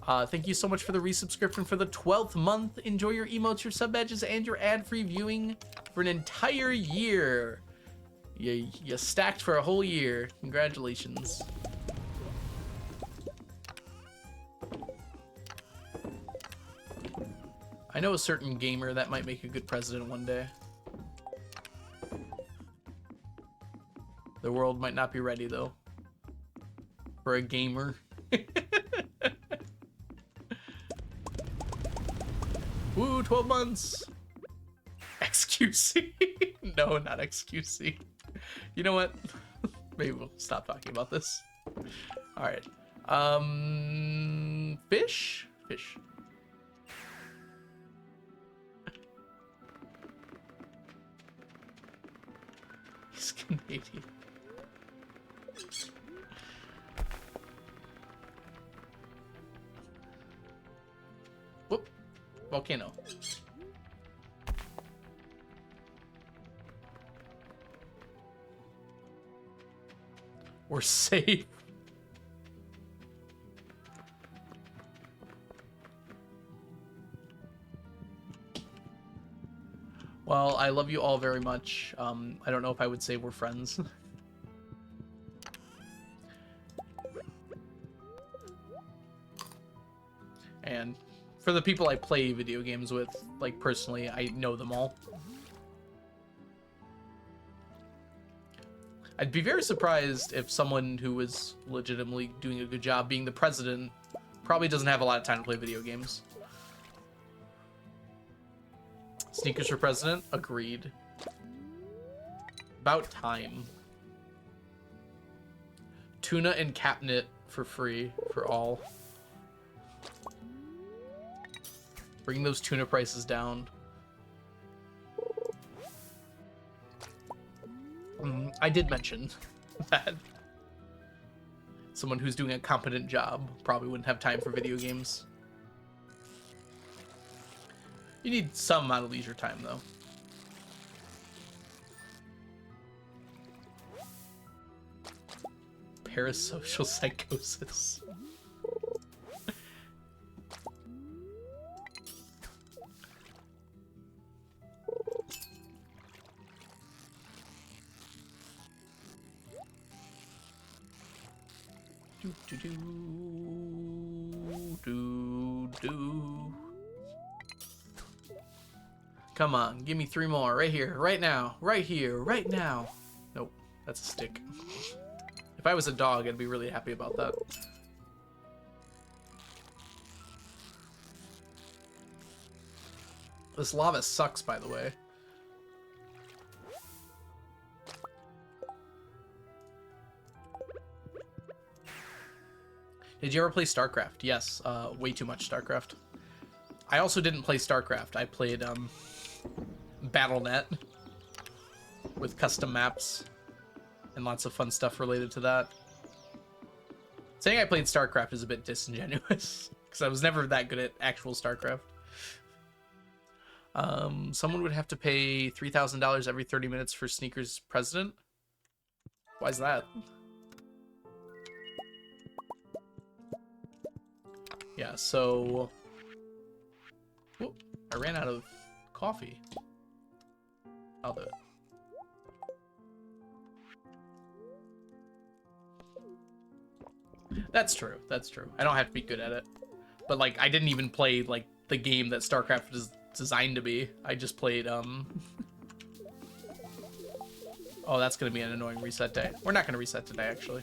Thank you so much for the resubscription for the 12th month. Enjoy your emotes, your sub badges, and your ad-free viewing for an entire year. You stacked for a whole year. Congratulations. I know a certain gamer that might make a good president one day. The world might not be ready, though, for a gamer. Woo, 12 months. XQC. No, not XQC. You know what? Maybe we'll stop talking about this. All right. Fish? Fish. He's Canadian. Whoop. Volcano. We're safe. Well, I love you all very much. I don't know if I would say we're friends. And for the people I play video games with, like personally, I know them all. I'd be very surprised if someone who was legitimately doing a good job being the president probably doesn't have a lot of time to play video games. Sneakers for president? Agreed. About time. Tuna and catnip for free for all. Bring those tuna prices down. I did mention that someone who's doing a competent job probably wouldn't have time for video games. You need some amount of leisure time, though. Parasocial psychosis. Come on, give me 3 more right here, right now, right here, right now. Nope, that's a stick. If I was a dog, I'd be really happy about that. This lava sucks, by the way. Did you ever play StarCraft? Yes, way too much StarCraft. I also didn't play StarCraft. I played BattleNet with custom maps and lots of fun stuff related to that. Saying I played StarCraft is a bit disingenuous because I was never that good at actual StarCraft. Someone would have to pay $3,000 every 30 minutes for Sneakers president. Why is that? Yeah, so... Whoop, I ran out of coffee. I'll do it. That's true, that's true. I don't have to be good at it. But, like, I didn't even play, like, the game that StarCraft is designed to be. I just played, Oh, that's gonna be an annoying reset day. We're not gonna reset today, actually.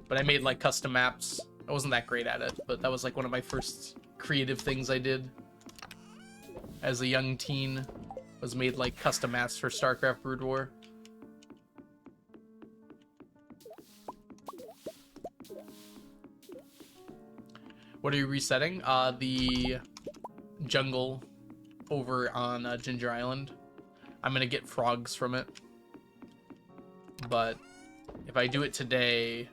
But I made like custom maps. I wasn't that great at it, but that was like one of my first creative things I did as a young teen, was made like custom maps for StarCraft Brood War. What are you resetting? The jungle over on Ginger Island. I'm gonna get frogs from it, but if I do it today, it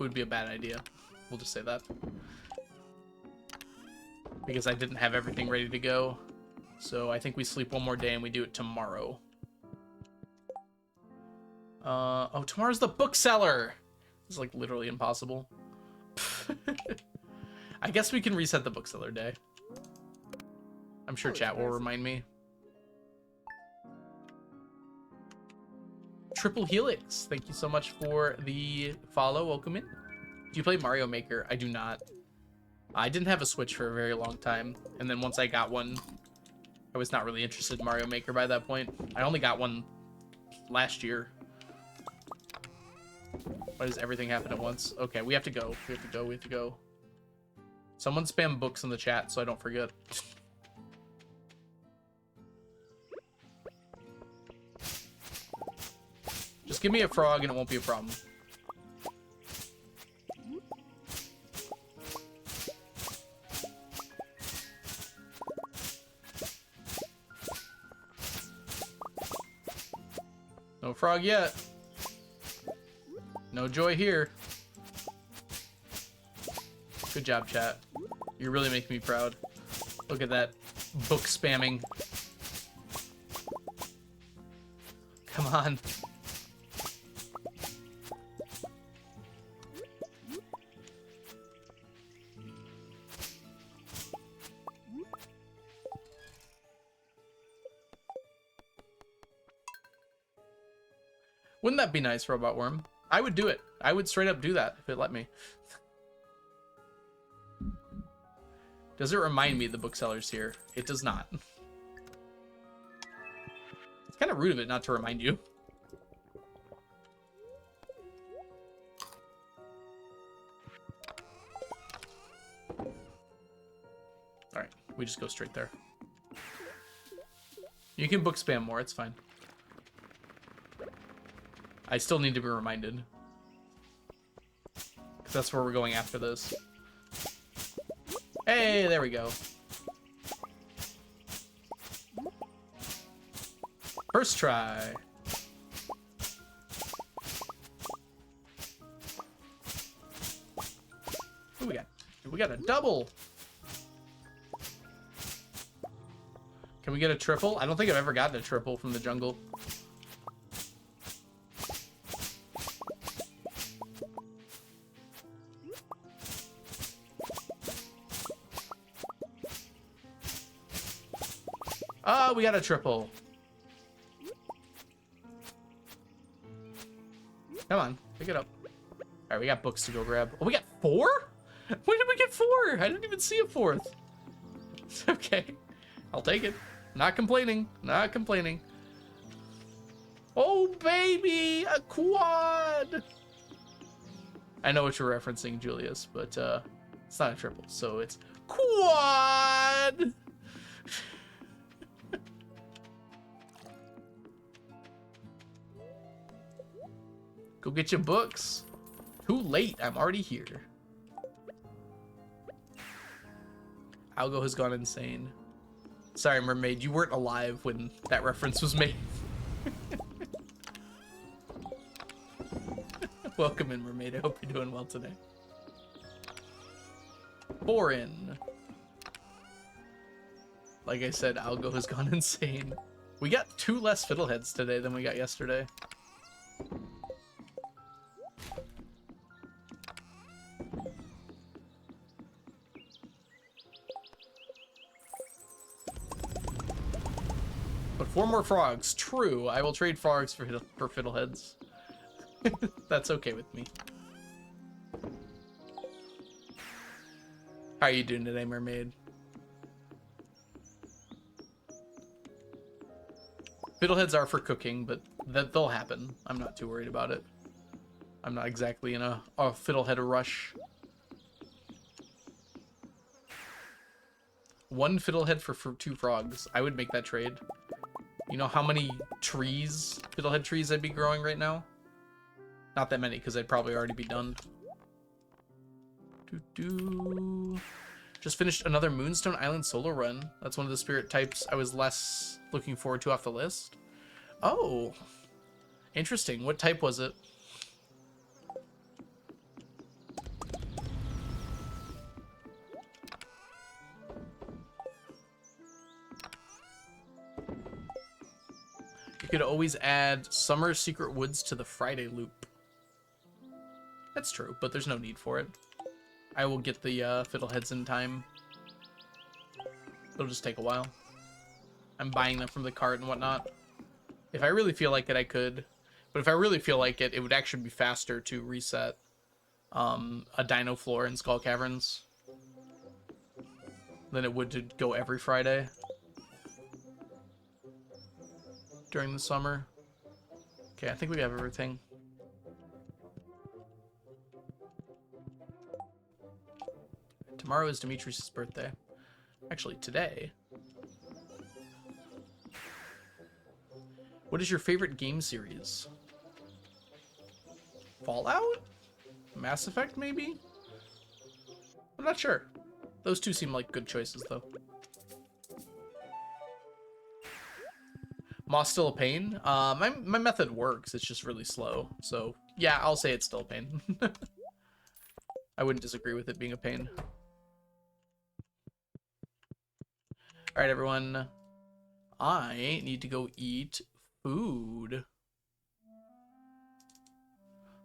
would be a bad idea. We'll just say that. Because I didn't have everything ready to go. So I think we sleep one more day and we do it tomorrow. Oh, tomorrow's the bookseller. It's like literally impossible. I guess we can reset the bookseller day. I'm sure chat will remind me. Triple Helix, thank you so much for the follow. Welcome in. Do you play Mario Maker? I do not. I didn't have a Switch for a very long time, and then once I got one, I was not really interested in Mario Maker by that point. I only got one last year. Why does everything happen at once? Okay, we have to go. We have to go. We have to go. Someone spam books in the chat so I don't forget. Just give me a frog and it won't be a problem. No frog yet. No joy here. Good job, chat. You're really making me proud. Look at that book spamming. Come on. Wouldn't that be nice, Robot Worm? I would do it. I would straight up do that if it let me. Does it remind me of the bookseller's here? It does not. It's kind of rude of it not to remind you. Alright, we just go straight there. You can book spam more, it's fine. I still need to be reminded. Because that's where we're going after this. Hey, there we go. First try. What we got? We got a double. Can we get a triple? I don't think I've ever gotten a triple from the jungle. Oh, we got a triple. Come on, pick it up. All right, we got books to go grab. Oh, we got 4? When did we get 4? I didn't even see a 4th. Okay, I'll take it. Not complaining, not complaining. Oh, baby, a quad. I know what you're referencing, Julius, but it's not a triple, so it's quad. Go get your books. Too late. I'm already here. Algo has gone insane. Sorry, Mermaid. You weren't alive when that reference was made. Welcome in, Mermaid. I hope you're doing well today. 4 in. Like I said, Algo has gone insane. We got 2 less fiddleheads today than we got yesterday. But 4 more frogs. True. I will trade frogs for fiddleheads. That's okay with me. How are you doing today, Mermaid? Fiddleheads are for cooking, but they'll happen. I'm not too worried about it. I'm not exactly in a fiddlehead rush. 1 fiddlehead for 2 frogs. I would make that trade. You know how many trees, fiddlehead trees, I'd be growing right now? Not that many, because I'd probably already be done. Just finished another Moonstone Island solo run. That's one of the spirit types I was less looking forward to off the list. Oh, interesting. What type was it? could always add Summer Secret Woods to the Friday loop. That's true, but there's no need for it. I will get the fiddleheads in time. It'll just take a while. I'm buying them from the cart and whatnot. If I really feel like it, I could. But if I really feel like it, it would actually be faster to reset a dino floor in Skull Caverns than it would to go every Friday during the summer. Okay, I think we have everything. Tomorrow is Demetrius' birthday. Actually, today. What is your favorite game series? Fallout? Mass Effect, maybe? I'm not sure. Those two seem like good choices, though. Moss still a pain? My method works. It's just really slow. So, yeah, I'll say it's still a pain. I wouldn't disagree with it being a pain. All right, everyone. I need to go eat food.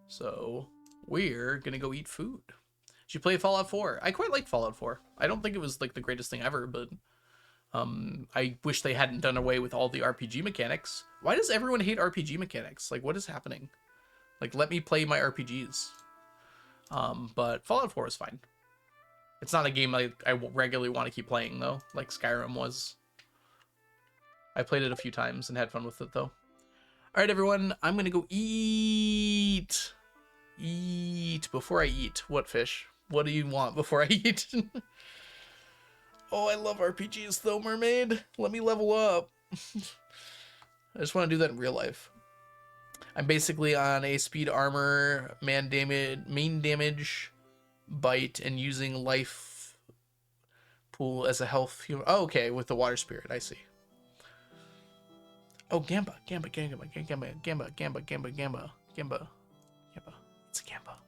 So, we're gonna go eat food. Did you play Fallout 4? I quite like Fallout 4. I don't think it was like the greatest thing ever, but I wish they hadn't done away with all the RPG mechanics. Why does everyone hate RPG mechanics? Like, what is happening? Like, let me play my RPGs. But Fallout 4 is fine. It's not a game I regularly want to keep playing, though, like Skyrim was. I played it a few times and had fun with it, though. All right, everyone, I'm going to go eat. Eat. Before I eat, what fish? What do you want before I eat? Oh, I love RPGs, though, Mermaid. Let me level up. I just want to do that in real life. I'm basically on a speed armor, main damage, bite, and using life pool as a health human. Oh, okay, with the water spirit, I see. Oh, Gamba. It's a Gamba.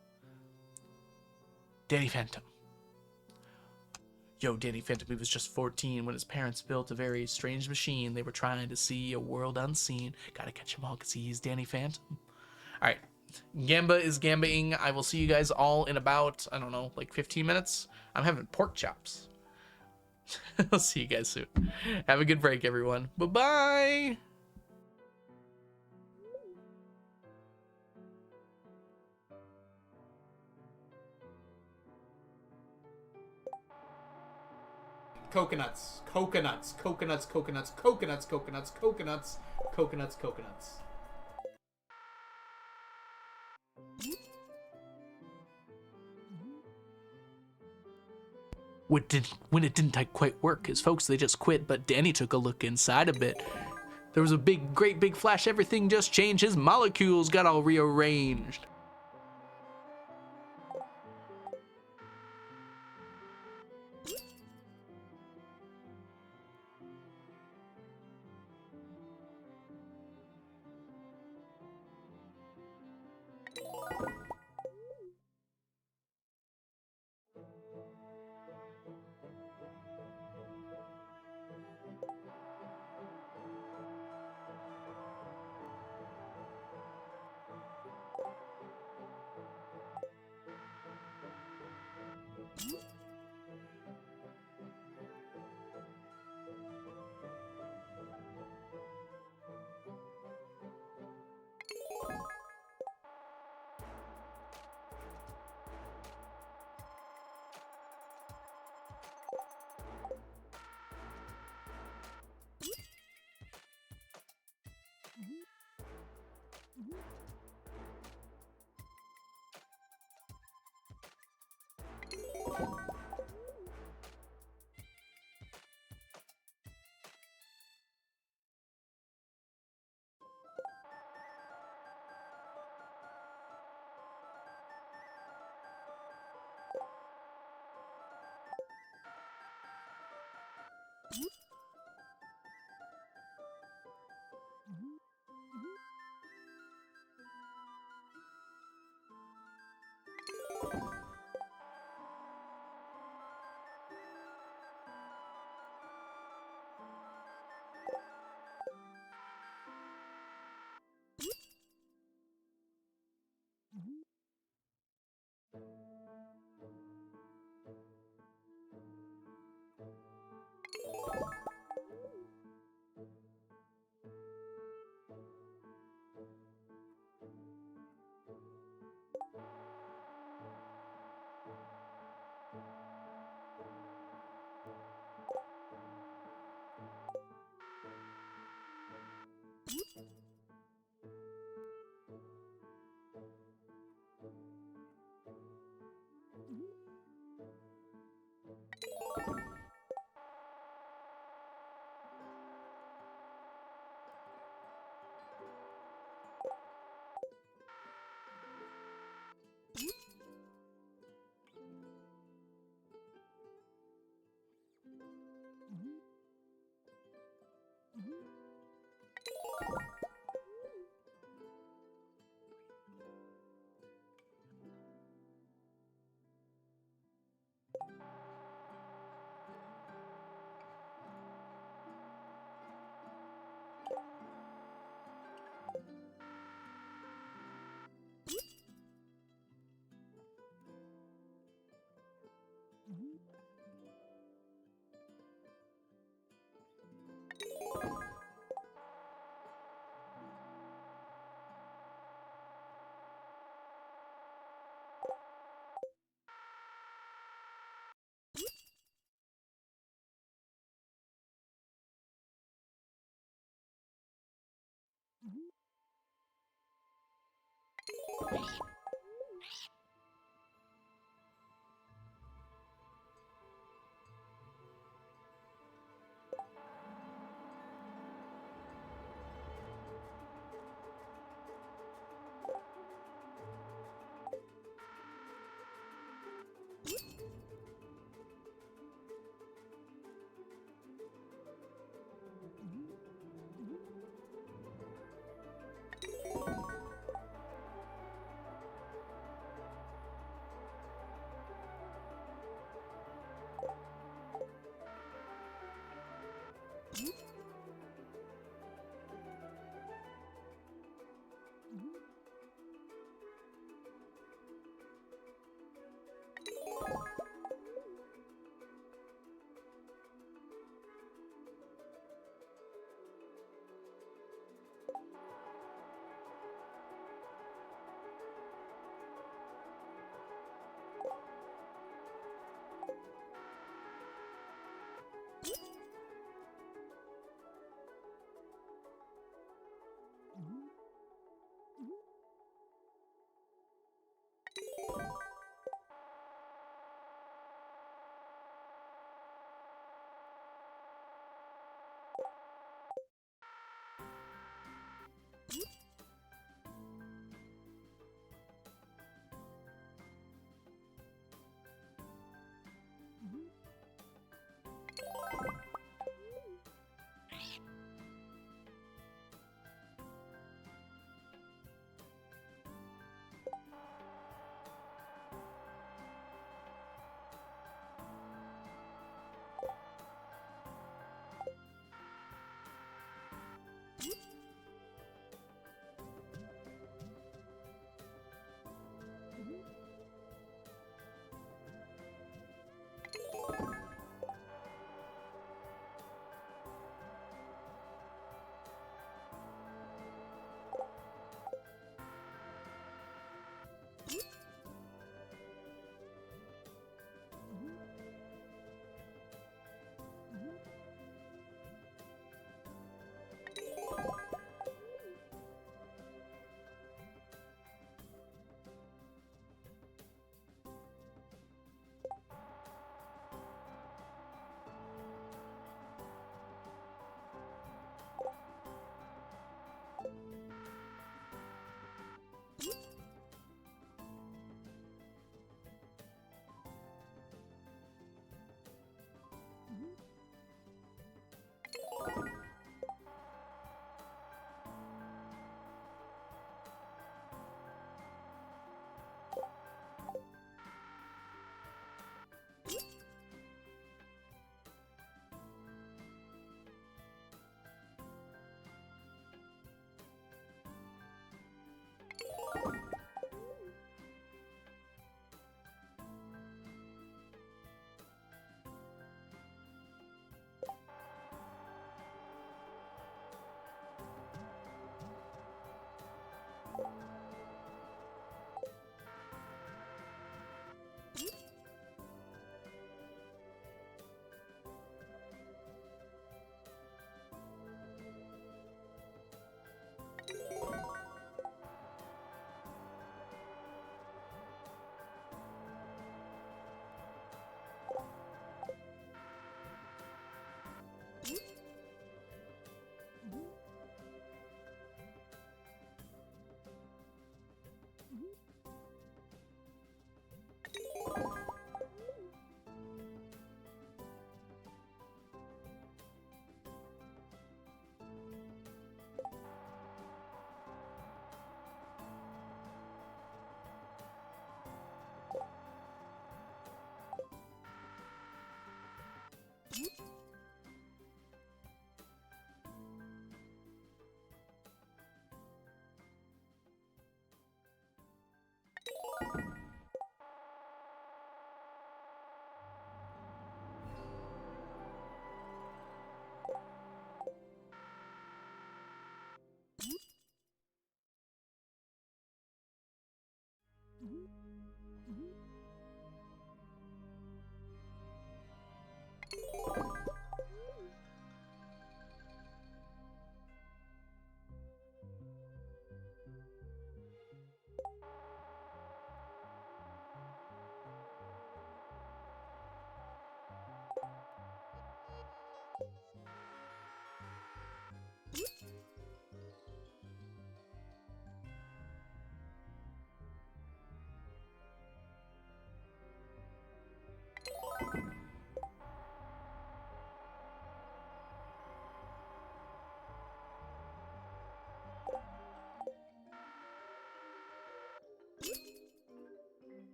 Danny Phantom. Yo, Danny Phantom, he was just 14 when his parents built a very strange machine. They were trying to see a world unseen. Gotta catch him all because he's Danny Phantom. All right. Gamba is gambaing. I will see you guys all in about, I don't know, like 15 minutes. I'm having pork chops. I'll see you guys soon. Have a good break, everyone. Bye-bye. Coconuts, coconuts, coconuts, coconuts, coconuts, coconuts, coconuts, coconuts, coconuts. When it didn't quite work, his folks, they just quit, but Danny took a look inside a bit. There was a great big flash, everything just changed, his molecules got all rearranged.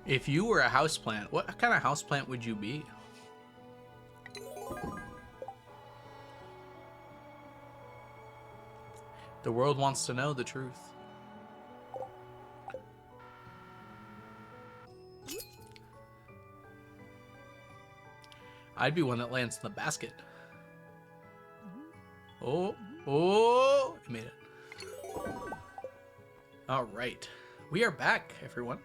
If you were a houseplant, what kind of houseplant would you be? The world wants to know the truth. I'd be one that lands in the basket. Oh, oh, I made it. All right. We are back, everyone.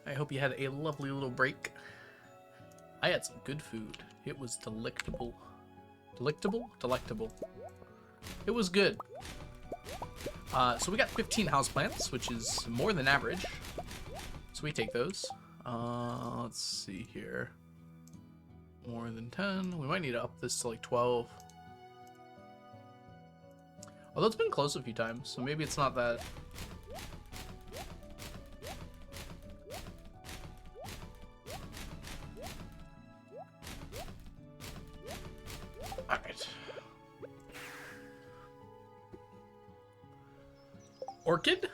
I hope you had a lovely little break. I had some good food. It was delectable. Delectable? Delectable. It was good. So we got 15 houseplants, which is more than average. So we take those. Let's see here. More than 10. We might need to up this to like 12. Although it's been close a few times, so maybe it's not that. Alright. Orchid?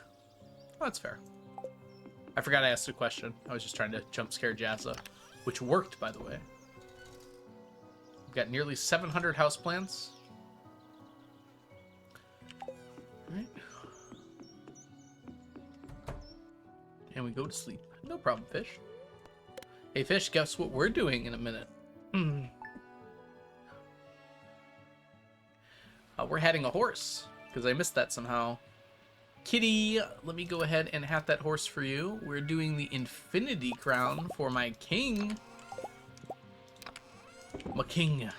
Oh, that's fair. I forgot I asked a question. I was just trying to jump scare Jazza, which worked, by the way. We've got nearly 700 houseplants. Right. And we go to sleep. No problem, fish. Hey, fish, guess what we're doing in a minute? We're hatting a horse, because I missed that somehow. Kitty, let me go ahead and hat that horse for you. We're doing the infinity crown for my king. My king. I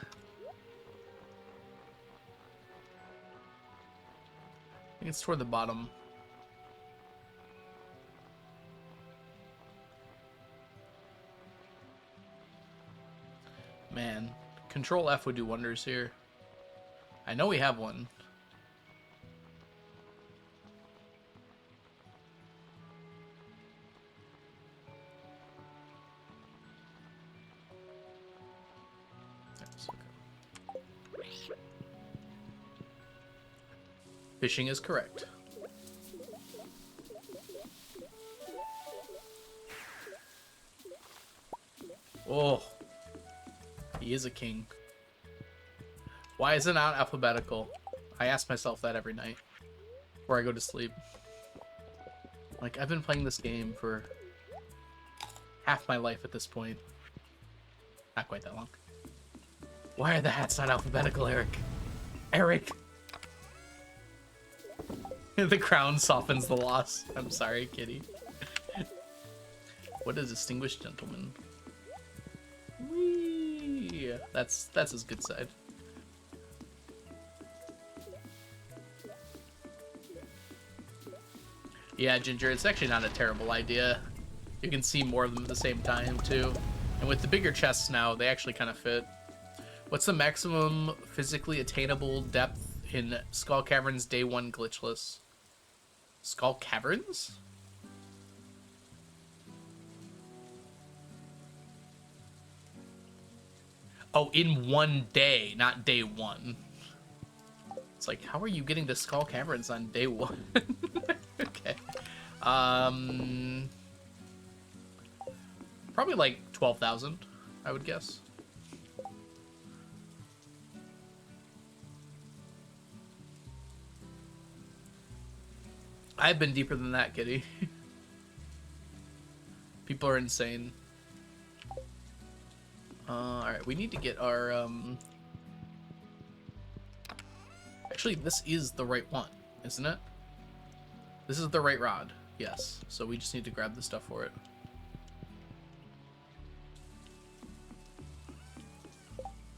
think it's toward the bottom. Man, Control F would do wonders here. I know we have one. Fishing is correct. Oh, he is a king. Why is it not alphabetical? I ask myself that every night before I go to sleep. Like, I've been playing this game for half my life at this point. Not quite that long. Why are the hats not alphabetical, Eric? Eric! The crown softens the loss. I'm sorry, kitty. What a distinguished gentleman. Whee! That's his good side. Yeah, Ginger, it's actually not a terrible idea. You can see more of them at the same time, too. And with the bigger chests now, they actually kind of fit. What's the maximum physically attainable depth in Skull Caverns Day 1 glitchless? Skull Caverns? Oh, in one day, not day 1. It's like, how are you getting to Skull Caverns on day 1? Okay. Probably like 12,000, I would guess. I've been deeper than that, kitty. People are insane. Alright, we need to get our, Actually, this is the right one, isn't it? This is the right rod, yes. So we just need to grab the stuff for it.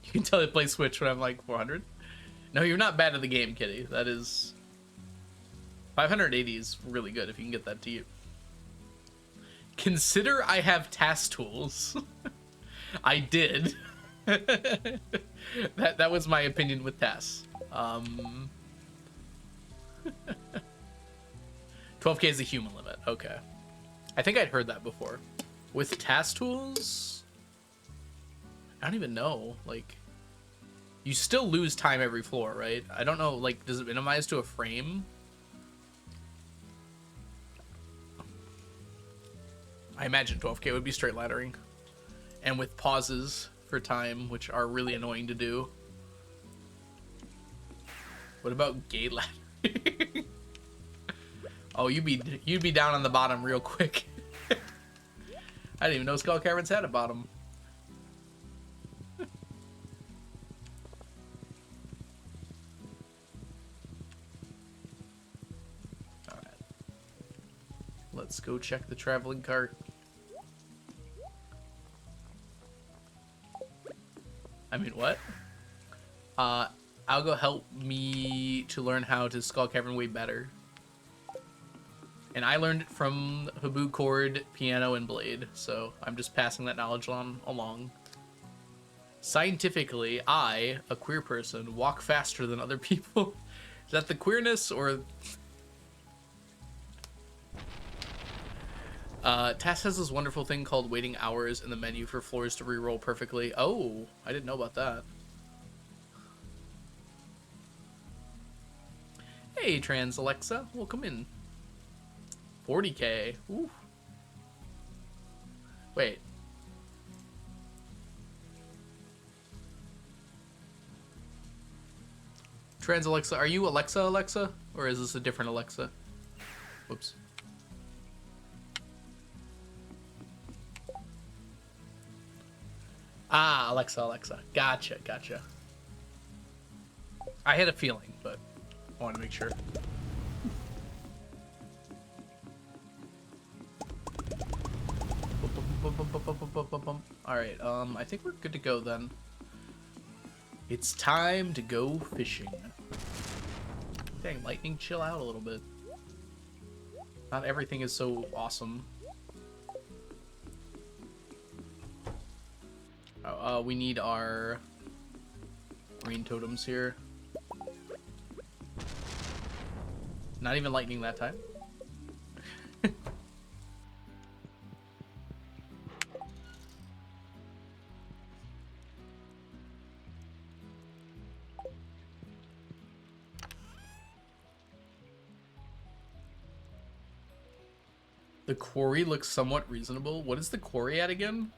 You can tell I play Switch when I'm like 400. No, you're not bad at the game, kitty. That is... 580 is really good if you can get that to you. Consider I have task tools. I did. that was my opinion with tasks. 12k is the human limit. Okay. I think I'd heard that before. With task tools, I don't even know. Like, you still lose time every floor, right? I don't know. Like, does it minimize to a frame? I imagine 12k would be straight laddering. And with pauses for time, which are really annoying to do. What about gate laddering? Oh, you'd be down on the bottom real quick. I didn't even know Skull Caverns had a bottom. Alright. Let's go check the traveling cart. I mean, what? Algo helped me to learn how to Skull Cavern way better. And I learned it from Habu Chord, Piano, and Blade, so I'm just passing that knowledge on along. Scientifically, I, a queer person, walk faster than other people. Is that the queerness, or... Task has this wonderful thing called waiting hours in the menu for floors to reroll perfectly. Oh, I didn't know about that. Hey, Trans Alexa, welcome in. 40k. Ooh. Wait. Trans Alexa, are you Alexa, or is this a different Alexa? Whoops. Ah, Alexa. Gotcha. I had a feeling, but I wanted to make sure. Alright, I think we're good to go then. It's time to go fishing. Dang, lightning, chill out a little bit. Not everything is so awesome. Oh, we need our green totems here. Not even lightning that time. The quarry looks somewhat reasonable. What is the quarry at again?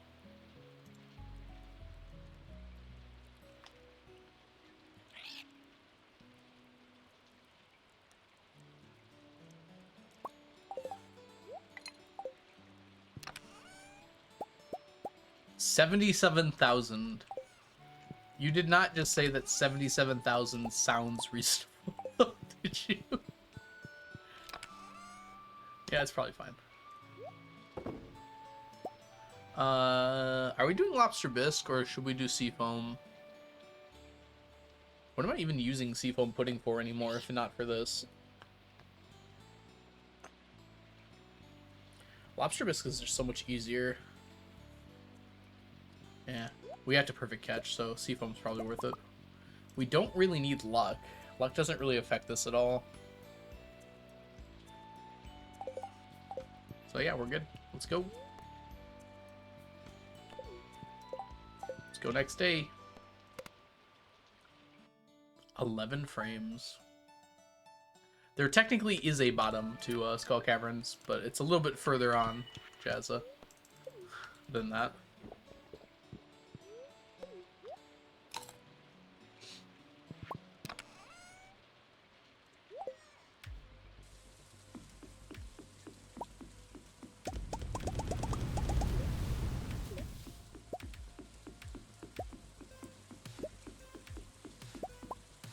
$77,000. You did not just say that 77,000 sounds reasonable, did you? Yeah, it's probably fine. Are we doing lobster bisque or should we do seafoam? What am I even using seafoam pudding for anymore if not for this? Lobster bisque is just so much easier. Yeah, we have to perfect catch, so seafoam's probably worth it. We don't really need luck. Luck doesn't really affect this at all. So yeah, we're good. Let's go. Let's go next day. 11 frames. There technically is a bottom to Skull Caverns, but it's a little bit further on, Jazza, than that.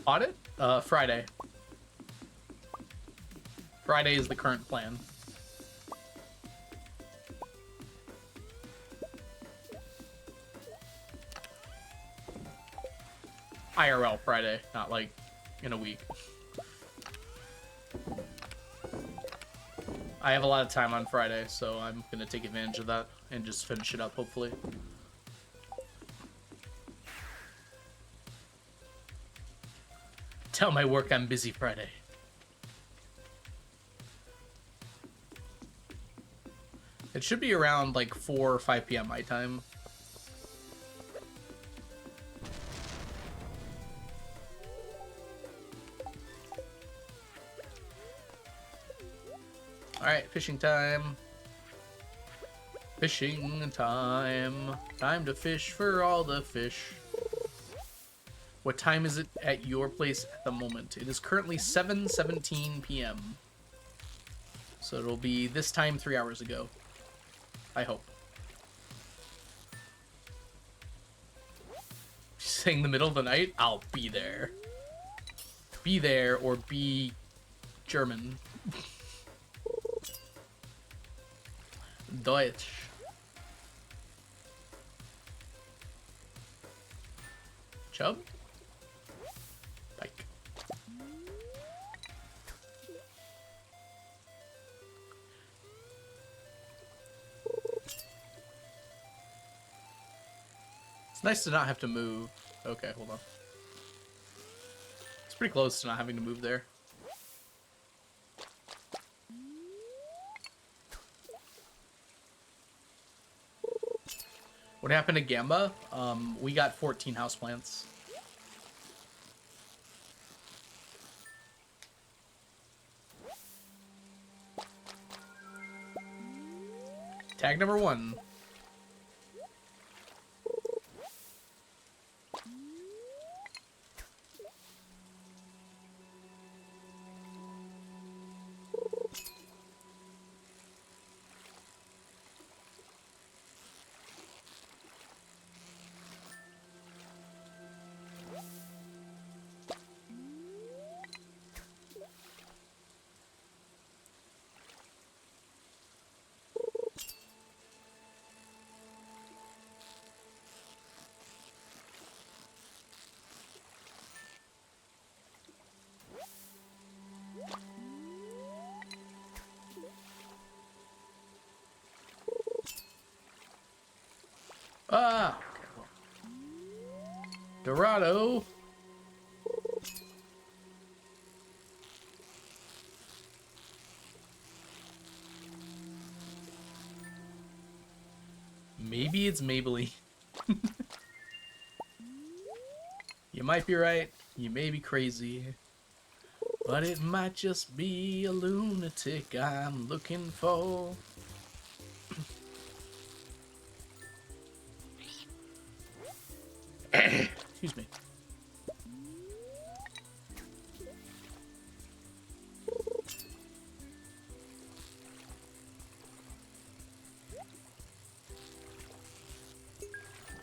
Audit? Friday. Friday is the current plan. IRL Friday, not like in a week. I have a lot of time on Friday, so I'm gonna take advantage of that and just finish it up, hopefully. Tell my work I'm busy Friday. It should be around like 4 or 5 p.m. my time. Alright, fishing time. Fishing time. Time to fish for all the fish. What time is it at your place at the moment? It is currently 7:17 p.m. So it'll be this time 3 hours ago. I hope. Saying the middle of the night? I'll be there. Be there or be German. Deutsch. Chub? Pike. It's nice to not have to move. Okay, hold on. It's pretty close to not having to move there. What happened to Gamba? We got 14 houseplants. Tag number 1. Ah! Dorado! Maybe it's Maybelline. You might be right. You may be crazy. But it might just be a lunatic I'm looking for. Excuse me.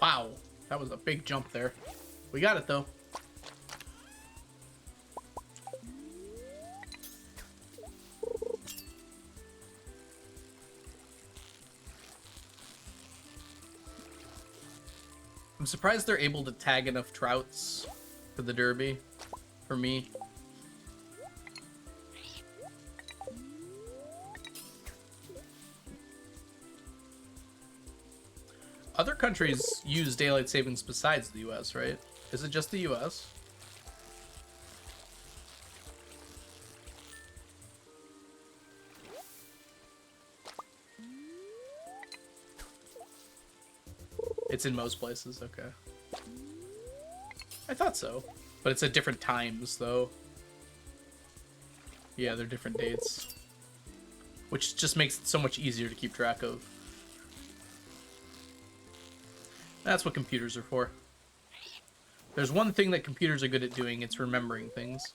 Wow, that was a big jump there. We got it though. I'm surprised they're able to tag enough trouts for the derby, for me. Other countries use daylight savings besides the US, right? Is it just the US? It's in most places, okay. I thought so. But it's at different times, though. Yeah, they're different dates. Which just makes it so much easier to keep track of. That's what computers are for. There's one thing that computers are good at doing, it's remembering things.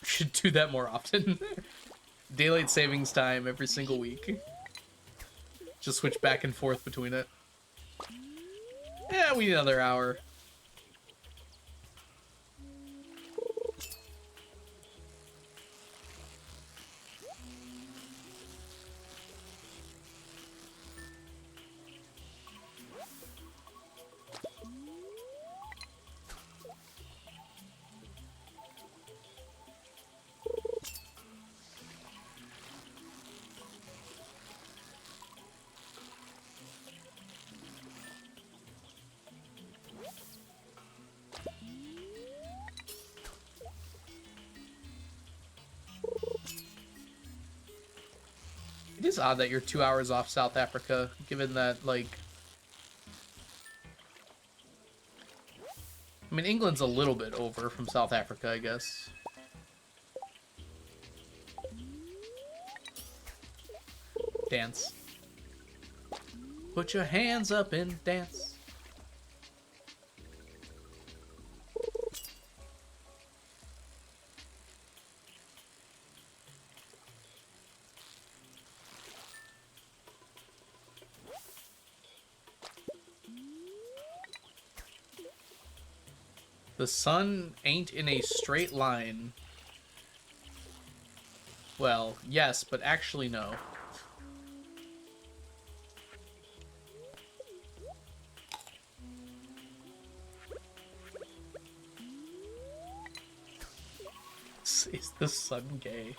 Should do that more often. Daylight savings time every single week. Just switch back and forth between it. Yeah, we need another hour. It is odd that you're 2 hours off South Africa, given that, like... I mean, England's a little bit over from South Africa, I guess. Dance. Put your hands up and dance. The sun ain't in a straight line. Well, yes, but actually no. Is the sun gay?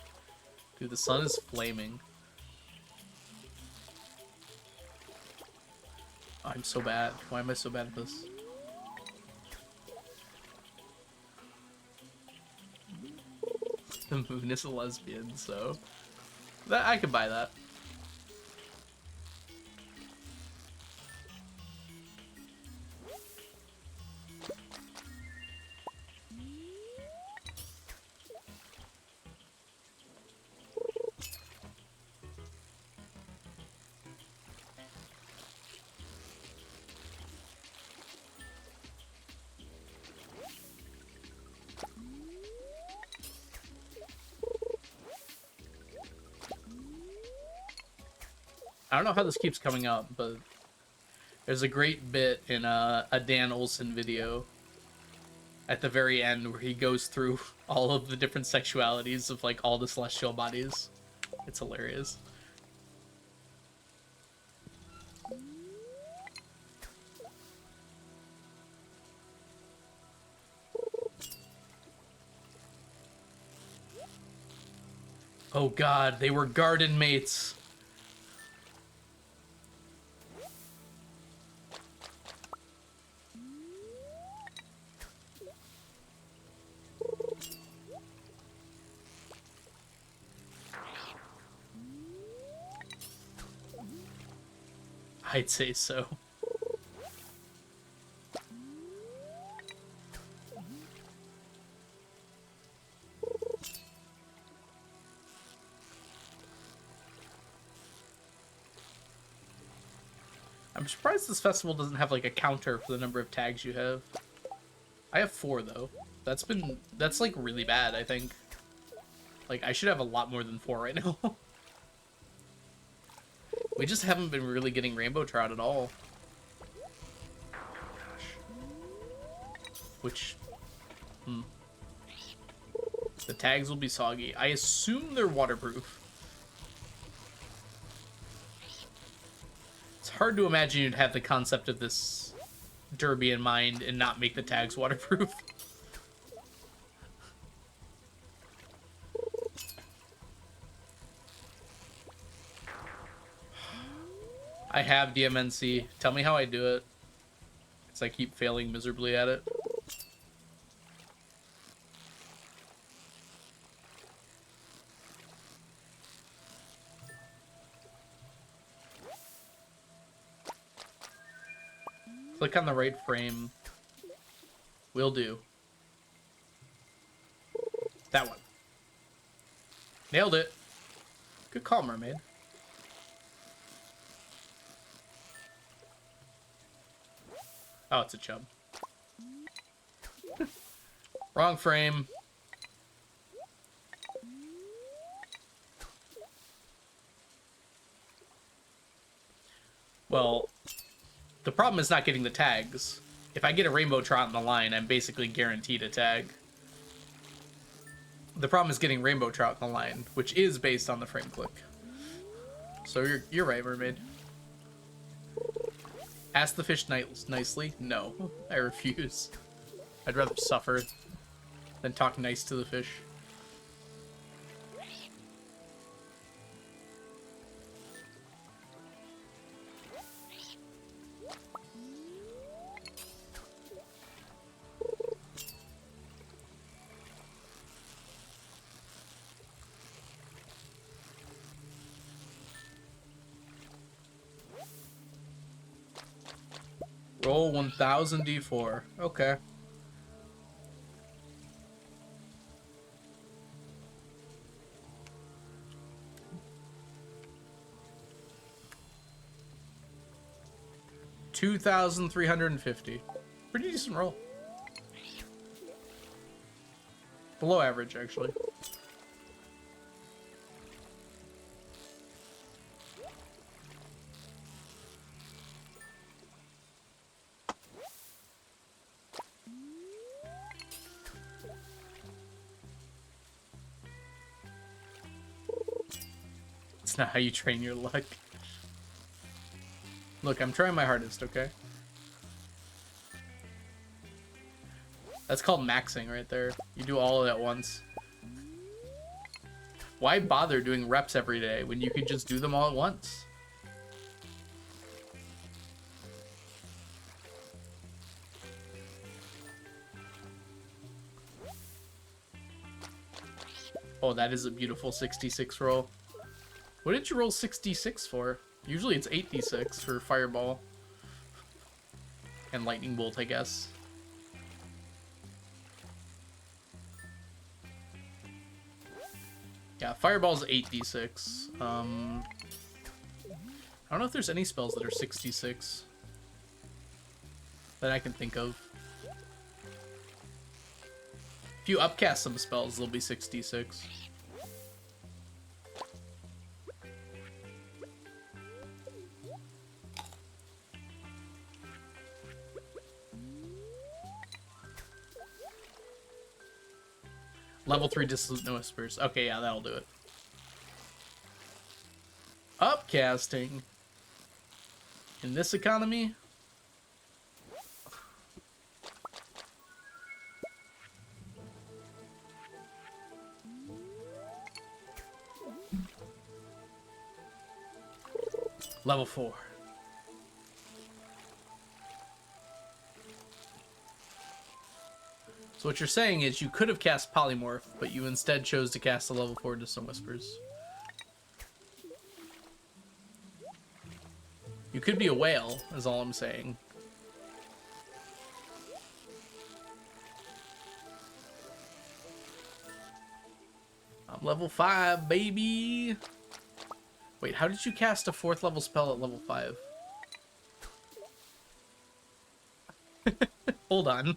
Dude, the sun is flaming. I'm so bad. Why am I so bad at this? The moon is a lesbian, so that I could buy that. I don't know how this keeps coming up, but there's a great bit in a Dan Olsen video at the very end where he goes through all of the different sexualities of like all the celestial bodies. It's hilarious. Oh god, they were garden mates. I'd say so. I'm surprised this festival doesn't have like a counter for the number of tags you have. I have 4 though. That's like really bad, I think. Like I should have a lot more than 4 right now. We just haven't been really getting rainbow trout at all. Which, the tags will be soggy. I assume they're waterproof. It's hard to imagine you'd have the concept of this derby in mind and not make the tags waterproof. I have DMNC. Tell me how I do it. Because I keep failing miserably at it. Click on the right frame. Will do. That one. Nailed it. Good call, mermaid. Oh, it's a chub. Wrong frame. Well, the problem is not getting the tags. If I get a rainbow trout in the line, I'm basically guaranteed a tag. The problem is getting rainbow trout in the line, which is based on the frame click. So you're right, mermaid. Ask the fish nicely? No, I refuse. I'd rather suffer than talk nice to the fish. Roll 1000 d4. Okay. 2,350. Pretty decent roll. Below average, actually. It's not how you train your luck. Look, I'm trying my hardest, okay? That's called maxing right there. You do all of it at once. Why bother doing reps every day when you could just do them all at once? Oh, that is a beautiful 66 roll. What did you roll 66 for? Usually it's 8d6 for Fireball. And Lightning Bolt, I guess. Yeah, Fireball's 8d6. I don't know if there's any spells that are 66 that I can think of. If you upcast some spells, they'll be 66. Level 3 Dissonant Whispers. Okay, yeah, that'll do it. Upcasting. In this economy? Level 4. So what you're saying is you could have cast Polymorph, but you instead chose to cast a level 4 Dissonant Whispers. You could be a whale, is all I'm saying. I'm level 5, baby! Wait, how did you cast a 4th level spell at level 5? Hold on.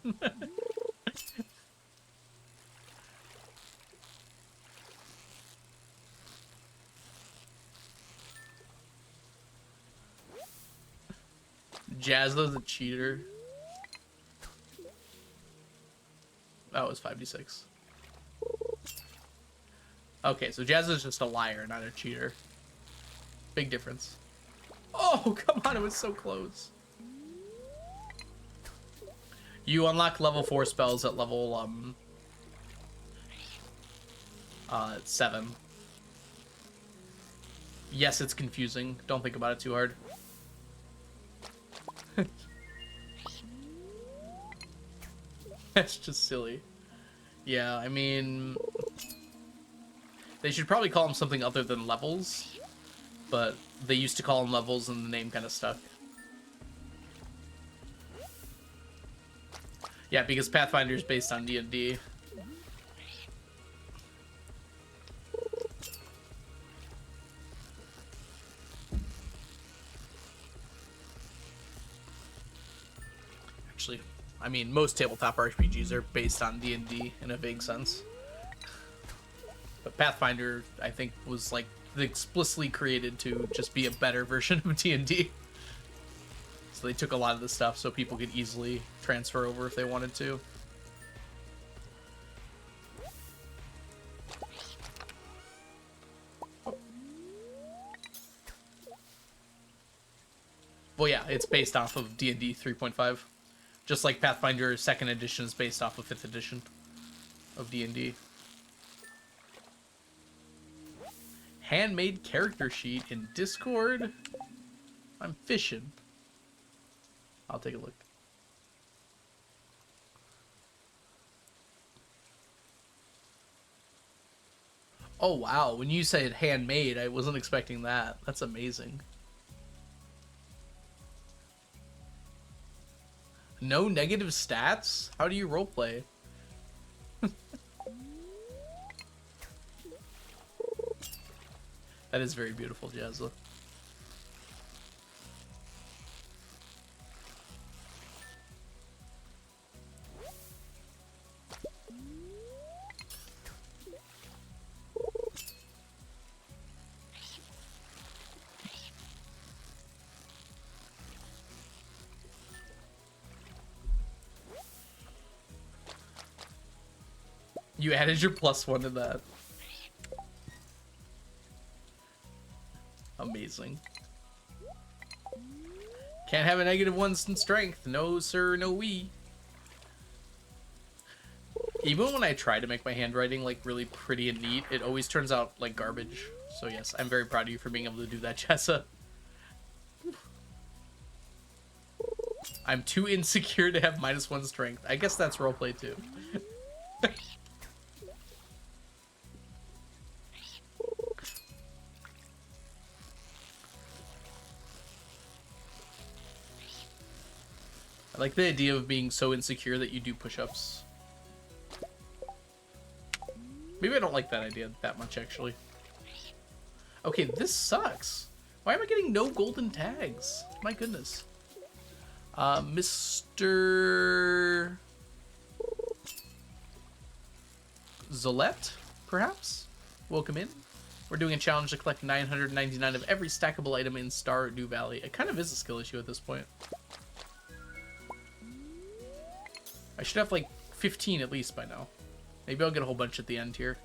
Jazzo's a cheater. Oh, it was 5d6. Okay, so Jazzo's just a liar, not a cheater. Big difference. Oh, come on, it was so close. You unlock level 4 spells at level 7. Yes, it's confusing. Don't think about it too hard. That's just silly. Yeah, I mean, they should probably call them something other than levels, but they used to call them levels and the name kind of stuck. Yeah, because Pathfinder is based on D&D. Actually, I mean, most tabletop RPGs are based on D&D in a vague sense. But Pathfinder, I think, was like explicitly created to just be a better version of D&D. So they took a lot of the stuff so people could easily transfer over if they wanted to. Well, yeah, it's based off of D&D 3.5. Just like Pathfinder 2nd edition is based off of 5th edition of D&D. Handmade character sheet in Discord. I'm fishing. I'll take a look. Oh, wow. When you said handmade, I wasn't expecting that. That's amazing. No negative stats? How do you roleplay? That is very beautiful, Jazza. You added your +1 to that. Amazing. Can't have a -1 in strength. No, sir, no we. Even when I try to make my handwriting like really pretty and neat, it always turns out like garbage. So yes, I'm very proud of you for being able to do that, Jessa. I'm too insecure to have -1 strength. I guess that's roleplay too. I like the idea of being so insecure that you do push-ups. Maybe I don't like that idea that much, actually. Okay, this sucks. Why am I getting no golden tags? My goodness. Mr. Zolette, perhaps? Welcome in. We're doing a challenge to collect 999 of every stackable item in Stardew Valley. It kind of is a skill issue at this point. I should have like 15 at least by now. Maybe I'll get a whole bunch at the end here.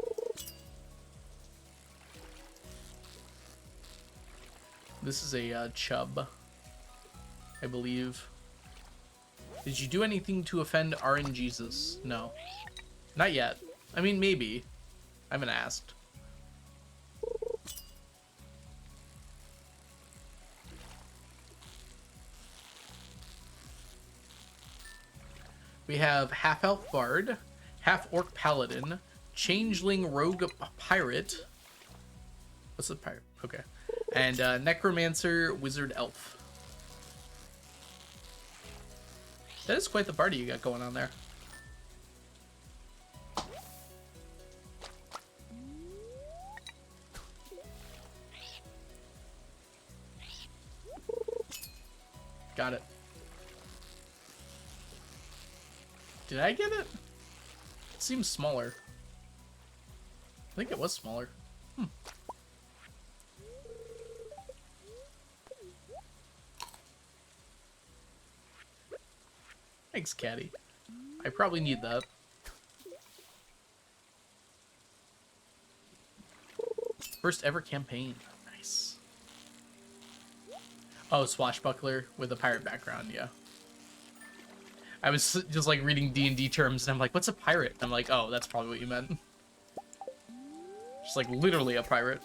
This is a chub, I believe. Did you do anything to offend RNGesus? No. Not yet. I mean, maybe. I haven't asked. We have half-elf bard, half-orc paladin, changeling rogue pirate. What's the pirate? Okay. And necromancer wizard elf. That is quite the party you got going on there. Got it. Did I get it? It seems smaller. I think it was smaller. Thanks, Caddy. I probably need that. First ever campaign. Nice. Oh, swashbuckler with a pirate background, yeah. I was just like reading D&D terms and I'm like, what's a pirate? I'm like, oh, that's probably what you meant. Just like literally a pirate.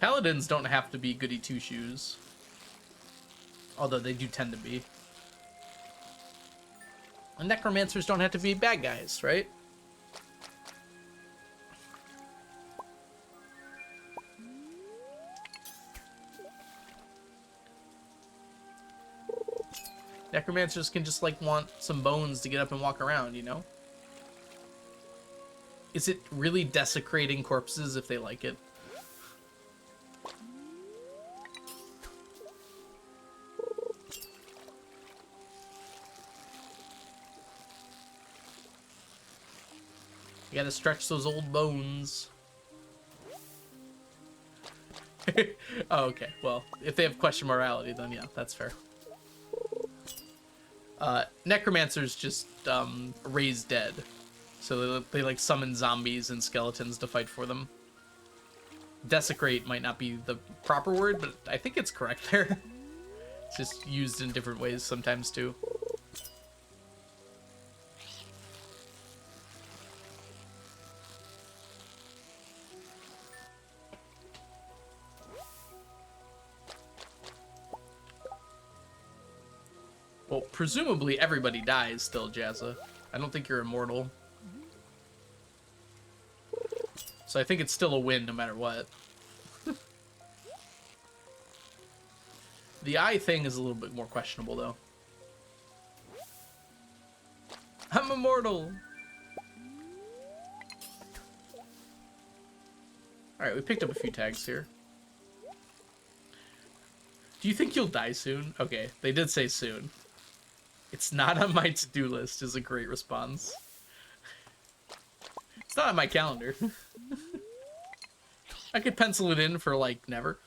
Paladins don't have to be goody two-shoes. Although they do tend to be. And necromancers don't have to be bad guys, right? Necromancers can just like want some bones to get up and walk around, you know? Is it really desecrating corpses if they like it? You gotta stretch those old bones. Oh, okay. Well, if they have question morality, then yeah, that's fair. Necromancers just raise dead. So they like summon zombies and skeletons to fight for them. Desecrate might not be the proper word, but I think it's correct there. It's just used in different ways sometimes too. Well, presumably everybody dies still, Jazza. I don't think you're immortal. So I think it's still a win no matter what. The eye thing is a little bit more questionable, though. I'm immortal! Alright, we picked up a few tags here. Do you think you'll die soon? Okay, they did say soon. It's not on my to-do list is a great response. It's not on my calendar. I could pencil it in for, like, never.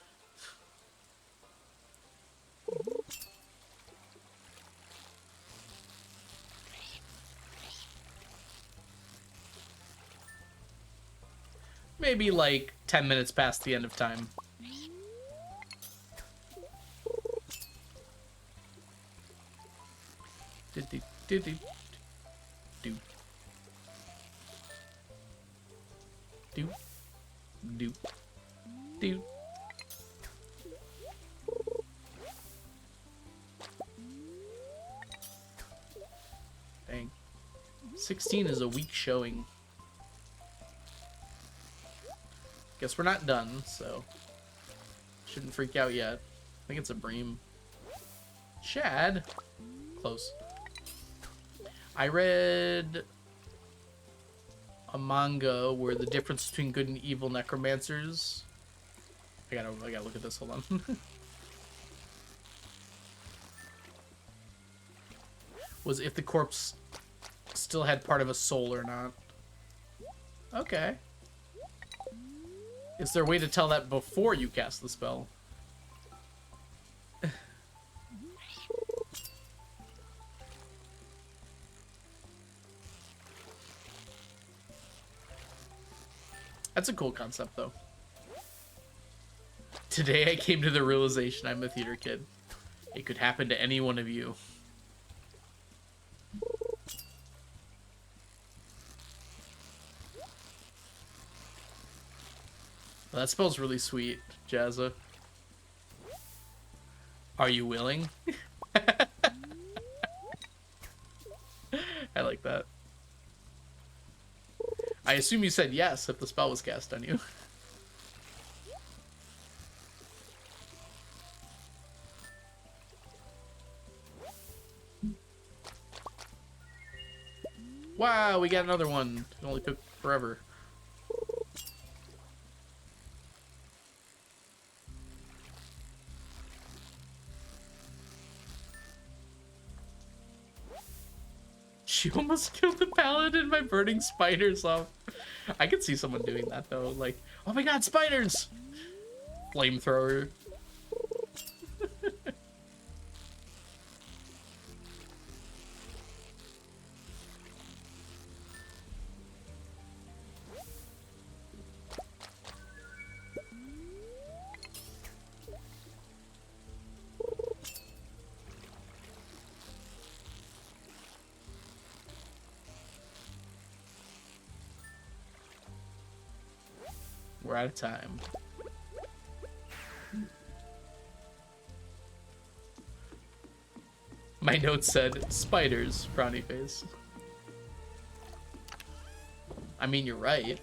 Maybe like 10 minutes past the end of time. Do, do, do, do, do. Do, do, do. Dang. 16 is a weak showing. Guess we're not done, so shouldn't freak out yet. I think it's a bream. Chad? Close. I read a manga where the difference between good and evil necromancers... I gotta look at this, hold on. Was if the corpse still had part of a soul or not. Okay. Is there a way to tell that before you cast the spell? That's a cool concept, though. Today I came to the realization I'm a theater kid. It could happen to any one of you. Well, that spell's really sweet, Jazza. Are you willing? I like that. I assume you said yes if the spell was cast on you. Wow, we got another one. It only took forever. She almost killed the paladin by burning spiders off. I could see someone doing that, though. Like, oh my god, spiders! Flamethrower. We're out of time. My notes said, spiders, frowny face. I mean, you're right.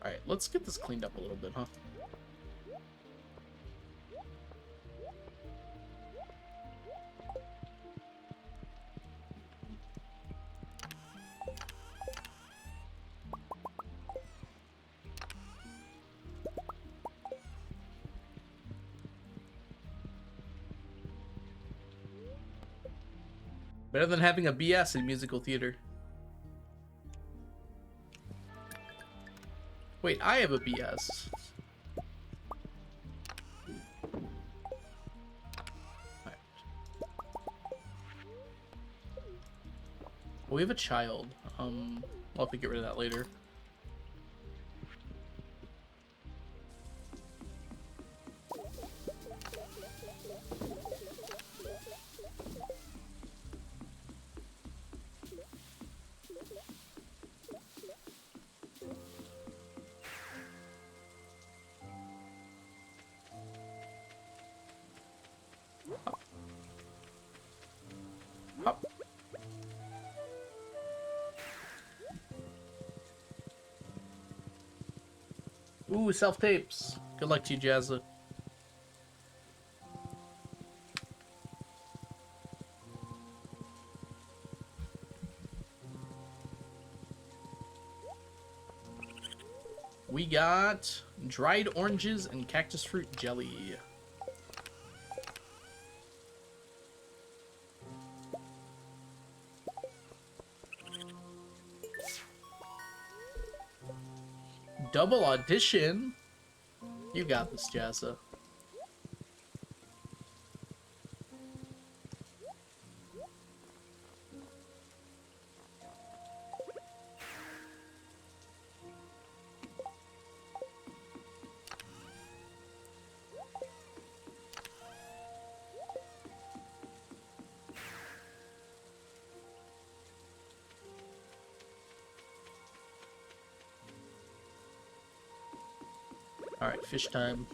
Alright, let's get this cleaned up a little bit, huh? Better than having a BS in musical theater. Wait, I have a BS. Right. We have a child. We'll have to get rid of that later. Hop. Ooh, self-tapes. Good luck to you, Jazza. We got dried oranges and cactus fruit jelly. Double audition. You got this, Jazza. All right, fish time.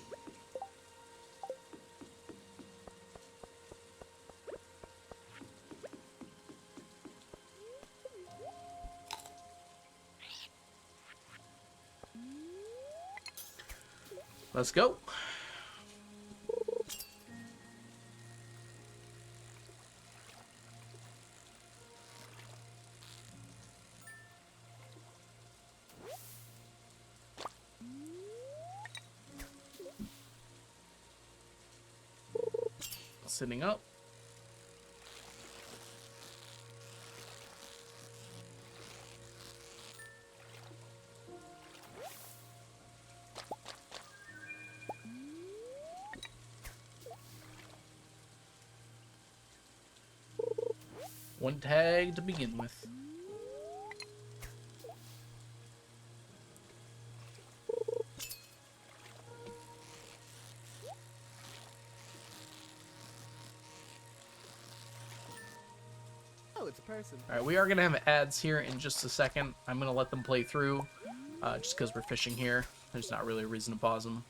Let's go. Sitting up. One tag to begin with. Oh, it's a person. All right, we are gonna have ads here in just a second. I'm gonna let them play through, just because we're fishing here. There's not really a reason to pause them.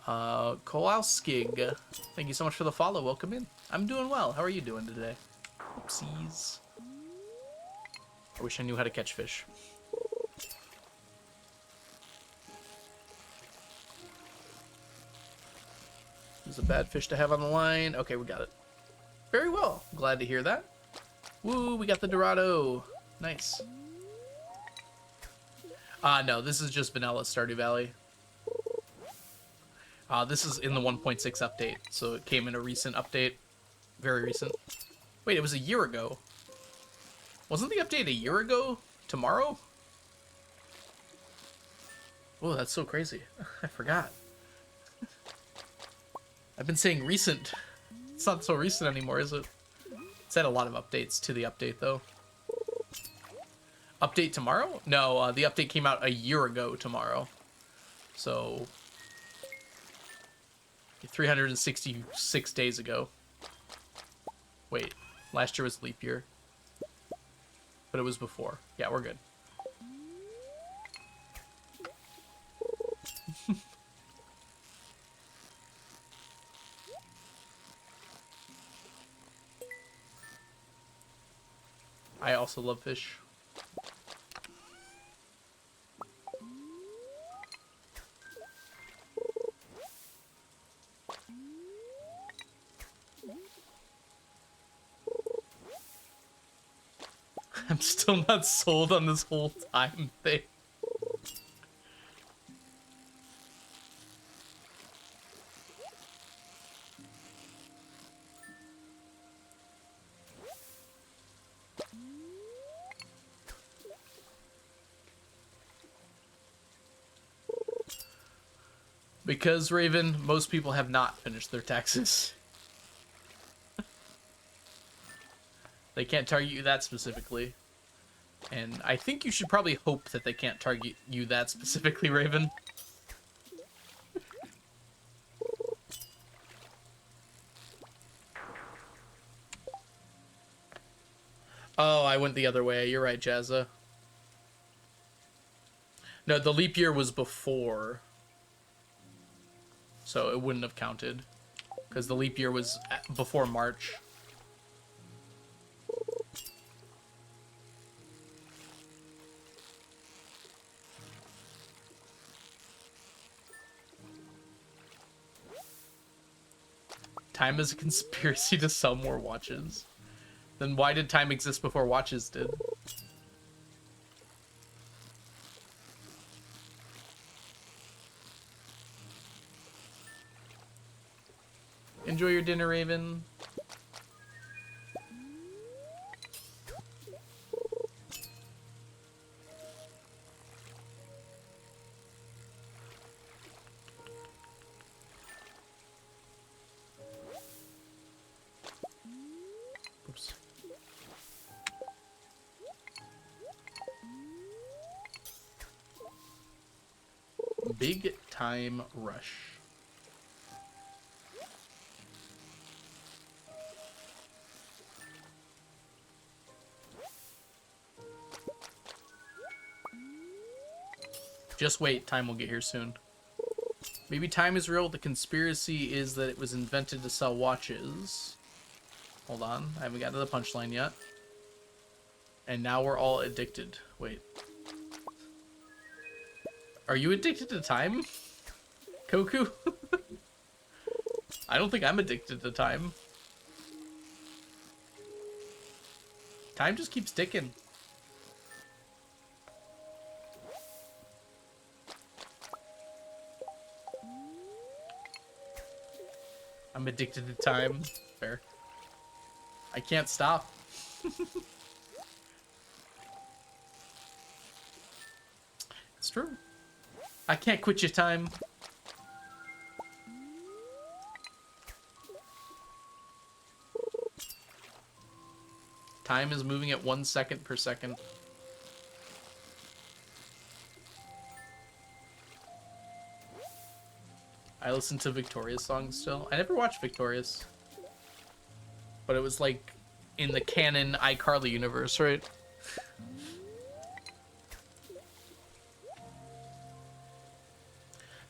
Kowalskig, thank you so much for the follow. Welcome in. I'm doing well. How are you doing today? Oopsies. I wish I knew how to catch fish. This is a bad fish to have on the line. Okay, we got it. Very well. Glad to hear that. Woo, we got the Dorado. Nice. No, this is just vanilla Stardew Valley. This is in the 1.6 update, so it came in a recent update. Very recent. Wait, it was a year ago. Wasn't the update a year ago? Tomorrow? Oh, that's so crazy. I forgot. I've been saying recent. It's not so recent anymore, is it? It's had a lot of updates to the update, though. Update tomorrow? No, the update came out a year ago tomorrow. So 366 days ago. Wait, last year was leap year. But it was before. Yeah, we're good. I also love fish. I'm still not sold on this whole time thing. Because, Raven, most people have not finished their taxes. They can't target you that specifically. And I think you should probably hope that they can't target you that specifically, Raven. Oh, I went the other way. You're right, Jazza. No, the leap year was before. So it wouldn't have counted. Because the leap year was before March. Time is a conspiracy to sell more watches. Then why did time exist before watches did? Enjoy your dinner, Raven. Oops. Big time rush. Just wait, time will get here soon. Maybe time is real. The conspiracy is that it was invented to sell watches. Hold on. I haven't gotten to the punchline yet. And now we're all addicted. Wait. Are you addicted to time, Koku? I don't think I'm addicted to time. Time just keeps ticking. I'm addicted to time. Fair. I can't stop. It's true. I can't quit your time. Time is moving at 1 second per second. I listen to Victoria's songs still. I never watched Victoria's. But it was like in the canon iCarly universe, right?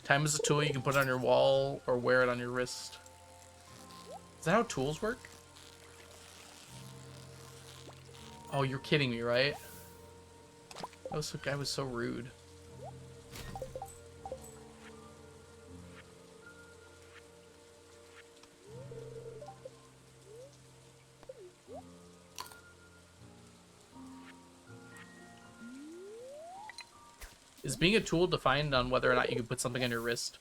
Time is a tool you can put on your wall or wear it on your wrist. Is that how tools work? Oh, you're kidding me, right? That guy was so rude. Is being a tool defined on whether or not you can put something on your wrist?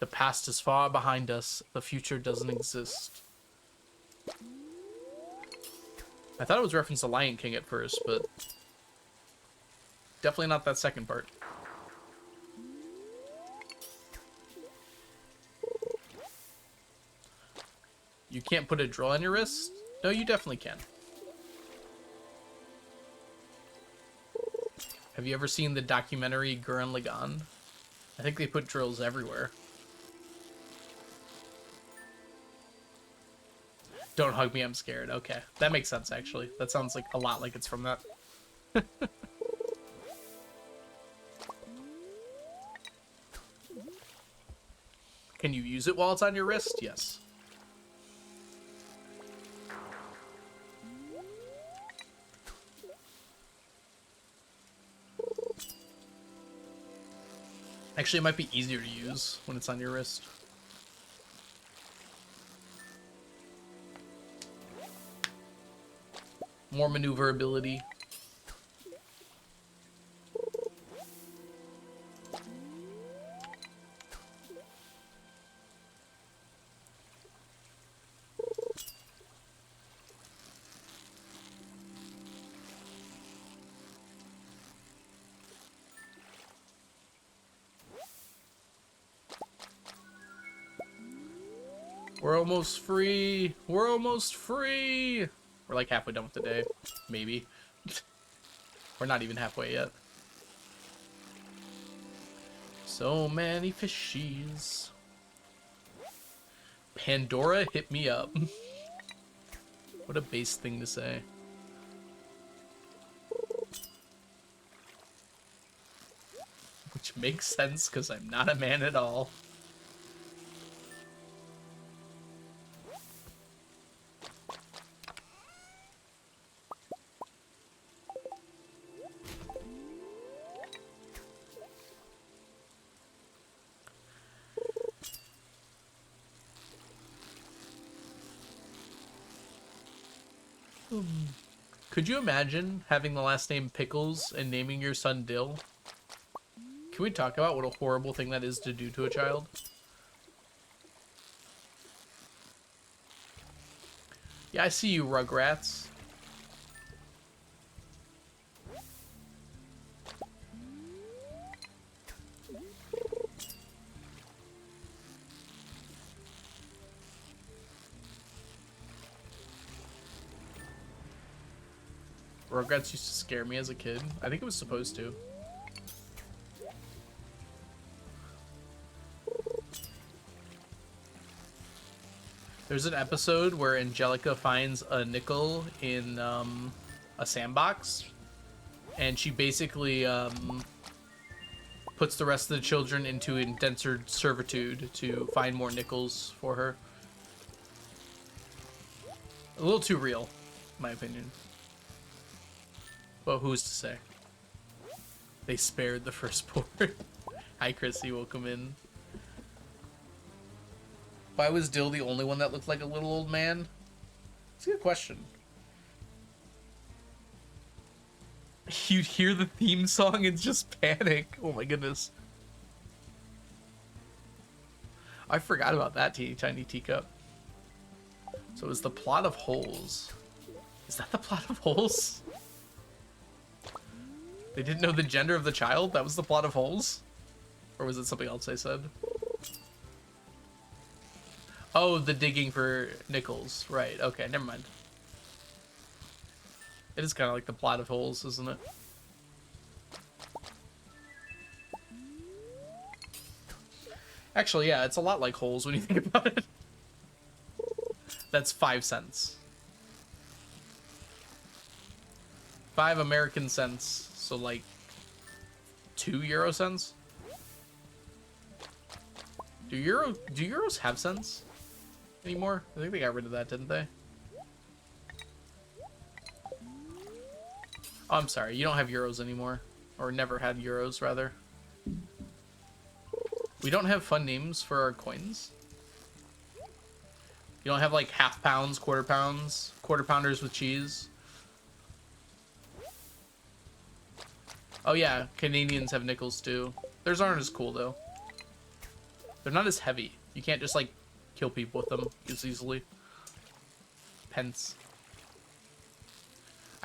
The past is far behind us. The future doesn't exist. I thought it was reference to Lion King at first, but definitely not that second part. You can't put a drill on your wrist? No, you definitely can. Have you ever seen the documentary Gurren Lagann? I think they put drills everywhere. Don't hug me, I'm scared. Okay, that makes sense, actually. That sounds like a lot like it's from that. Can you use it while it's on your wrist? Yes. Actually, it might be easier to use when it's on your wrist. More maneuverability. We're almost free. We're almost free. We're like halfway done with the day. Maybe. We're not even halfway yet. So many fishies. Pandora, hit me up. What a base thing to say. Which makes sense because I'm not a man at all. Could you imagine having the last name Pickles and naming your son Dill? Can we talk about what a horrible thing that is to do to a child? Yeah, I see you, Rugrats. Rugrats used to scare me as a kid. I think it was supposed to. There's an episode where Angelica finds a nickel in a sandbox, and she basically puts the rest of the children into indentured servitude to find more nickels for her. A little too real, in my opinion. But who's to say? They spared the firstborn. Hi, Chrissy. Welcome in. Why was Dill the only one that looked like a little old man? It's a good question. You'd hear the theme song and just panic. Oh my goodness. I forgot about that teeny tiny teacup. So it's the plot of holes. Is that the plot of holes? They didn't know the gender of the child? That was the plot of holes? Or was it something else I said? Oh, the digging for nickels. Right, okay, never mind. It is kind of like the plot of holes, isn't it? Actually, yeah, it's a lot like holes when you think about it. That's 5 cents. 5 American cents, so like 2 euro cents? Do euros have cents anymore? I think they got rid of that, didn't they? Oh, I'm sorry, you don't have euros anymore. Or never had euros, rather. We don't have fun names for our coins. You don't have like half pounds, quarter pounds, quarter pounders with cheese. Oh yeah, Canadians have nickels too. Theirs aren't as cool though. They're not as heavy. You can't just like kill people with them as easily. Pence.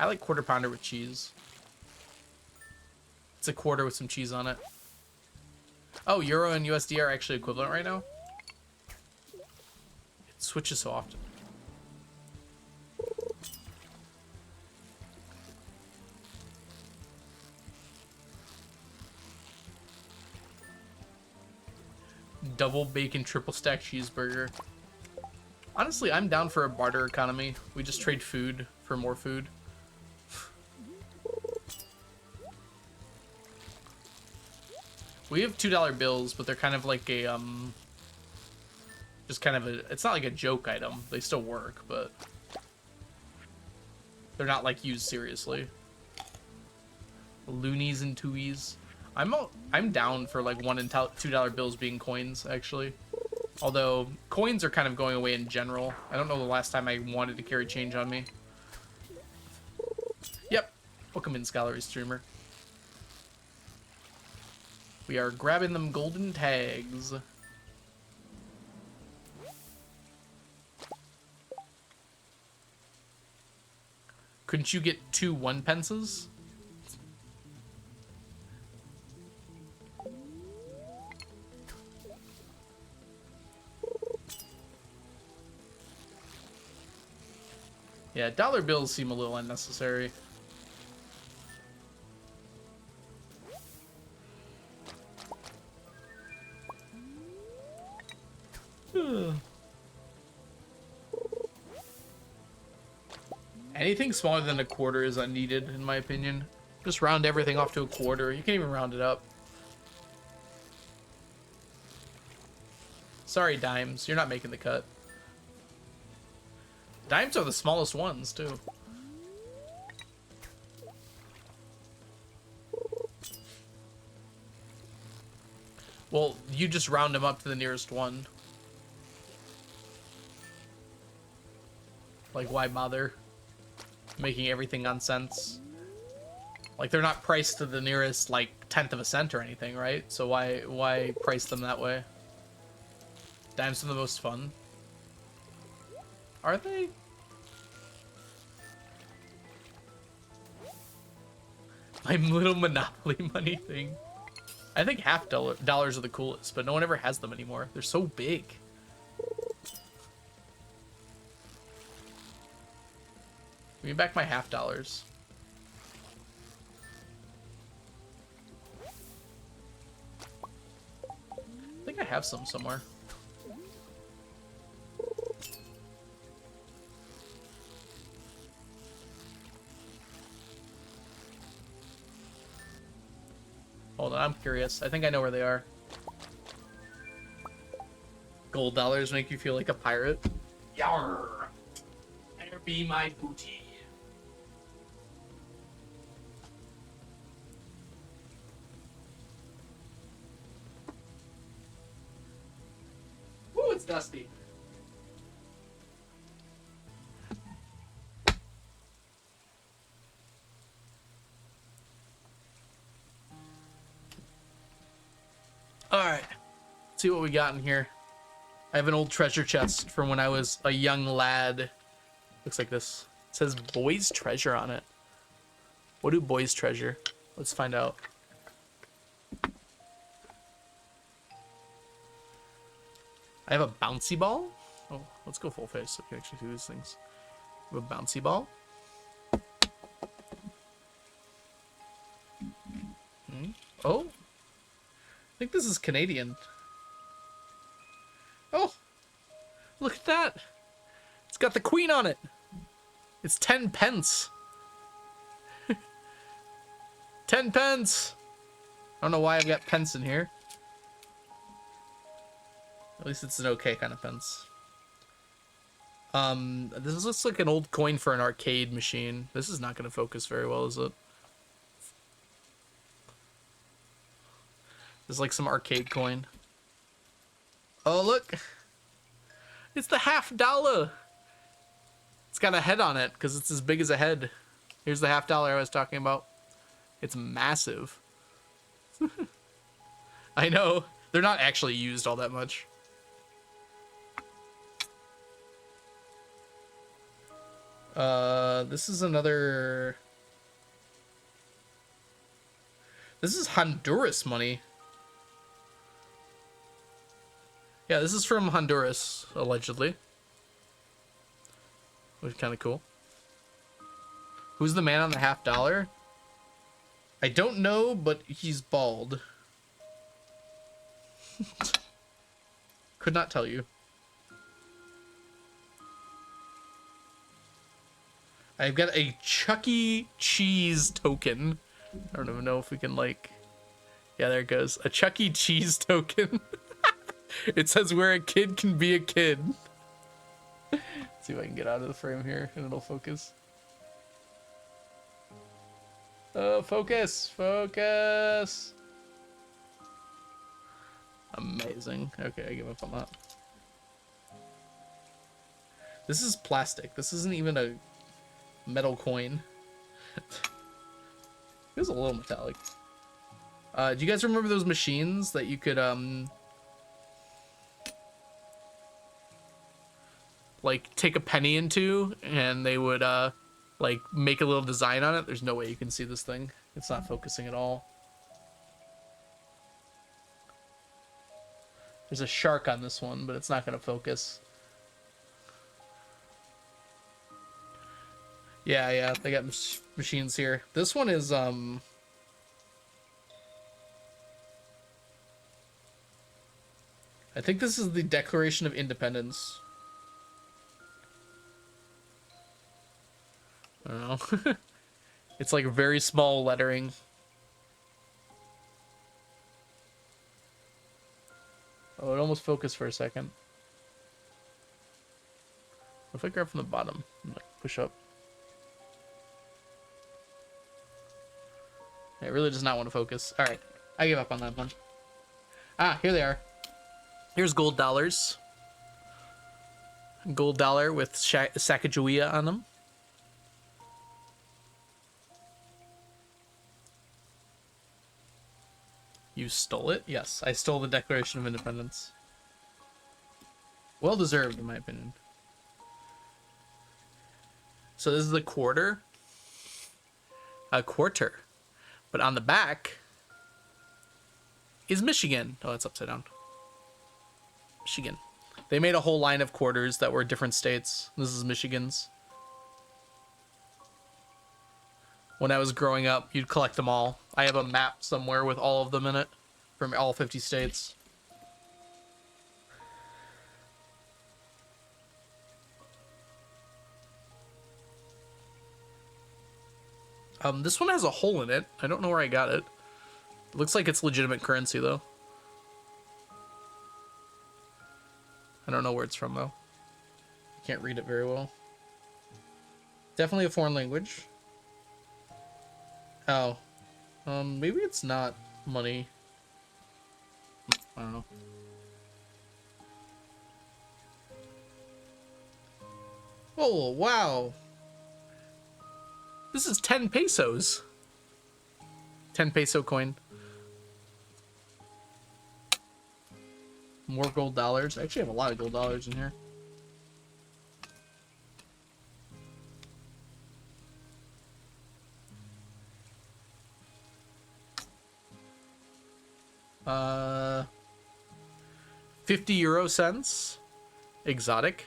I like quarter pounder with cheese. It's a quarter with some cheese on it. Oh, Euro and USD are actually equivalent right now? It switches so often. Double bacon, triple stack cheeseburger. Honestly, I'm down for a barter economy. We just trade food for more food. We have $2 bills, but they're kind of like a, just kind of a, it's not like a joke item. They still work, but they're not like used seriously. Loonies and twoies. I'm down for like $1 and $2 bills being coins, actually. Although coins are kind of going away in general. I don't know the last time I wanted to carry change on me. Yep. Welcome in, Scholarly Streamer. We are grabbing them golden tags. Couldn't you get 2 1-pences? Yeah, dollar bills seem a little unnecessary. Anything smaller than a quarter is unneeded, in my opinion. Just round everything off to a quarter. You can't even round it up. Sorry, dimes. You're not making the cut. Dimes are the smallest ones, too. Well, you just round them up to the nearest one. Like, why bother making everything on cents? Like, they're not priced to the nearest, like, 1/10 of a cent or anything, right? So why price them that way? Dimes are the most fun. Are they? My little Monopoly money thing. I think $half dollars are the coolest, but no one ever has them anymore. They're so big. Give me back my $half. I think I have some somewhere. Hold on, I'm curious. I think I know where they are. Gold dollars make you feel like a pirate. Yarr! There be my booty. Ooh, it's dusty. Alright. Let's see what we got in here. I have an old treasure chest from when I was a young lad. Looks like this. It says boys treasure on it. What do boys treasure? Let's find out. I have a bouncy ball. Oh, let's go full face so we can actually do these things. I have a bouncy ball. Oh, I think this is Canadian. Oh, look at that. It's got the Queen on it. It's 10 pence. 10 pence. I don't know why I've got pence in here. At least it's an okay kind of pence. This looks like an old coin for an arcade machine. This is not going to focus very well, is it? There's like some arcade coin. Oh, look. It's the $50. It's got a head on it because it's as big as a head. Here's the $50 I was talking about. It's massive. I know. They're not actually used all that much. This is another... This is Honduras money. Yeah, this is from Honduras, allegedly. Which is kind of cool. Who's the man on the $50? I don't know, but he's bald. Could not tell you. I've got a Chuck E. Cheese token. I don't even know if we can, like... Yeah, there it goes. A Chuck E. Cheese token. It says where a kid can be a kid. Let's see if I can get out of the frame here and it'll focus. Oh, focus! Focus! Amazing. Okay, I give up on that. This is plastic. This isn't even a metal coin. Feels a little metallic. Do you guys remember those machines that you could, like, take a penny into and they would, like, make a little design on it? There's no way you can see this thing. It's not focusing at all. There's a shark on this one, but it's not going to focus. Yeah, they got machines here. This one is, I think this is the Declaration of Independence. I don't know. It's like very small lettering. Oh, it almost focused for a second. What if I grab from the bottom and like push up? It really does not want to focus. All right, I give up on that one. Ah, here they are. Here's gold dollars. Gold dollar with Sacagawea on them. You stole it? Yes, I stole the Declaration of Independence. Well deserved, in my opinion. So this is the quarter. A quarter. But on the back is Michigan. Oh, it's upside down. Michigan. They made a whole line of quarters that were different states. This is Michigan's. When I was growing up, you'd collect them all. I have a map somewhere with all of them in it from all 50 states. This one has a hole in it. I don't know where I got it. Looks like it's legitimate currency, though. I don't know where it's from, though. Can't read it very well. Definitely a foreign language. Oh. Maybe it's not money. I don't know. Oh, wow. This is 10 pesos. 10 peso coin. More gold dollars. I actually have a lot of gold dollars in here. Uh, 50 euro cents. Exotic.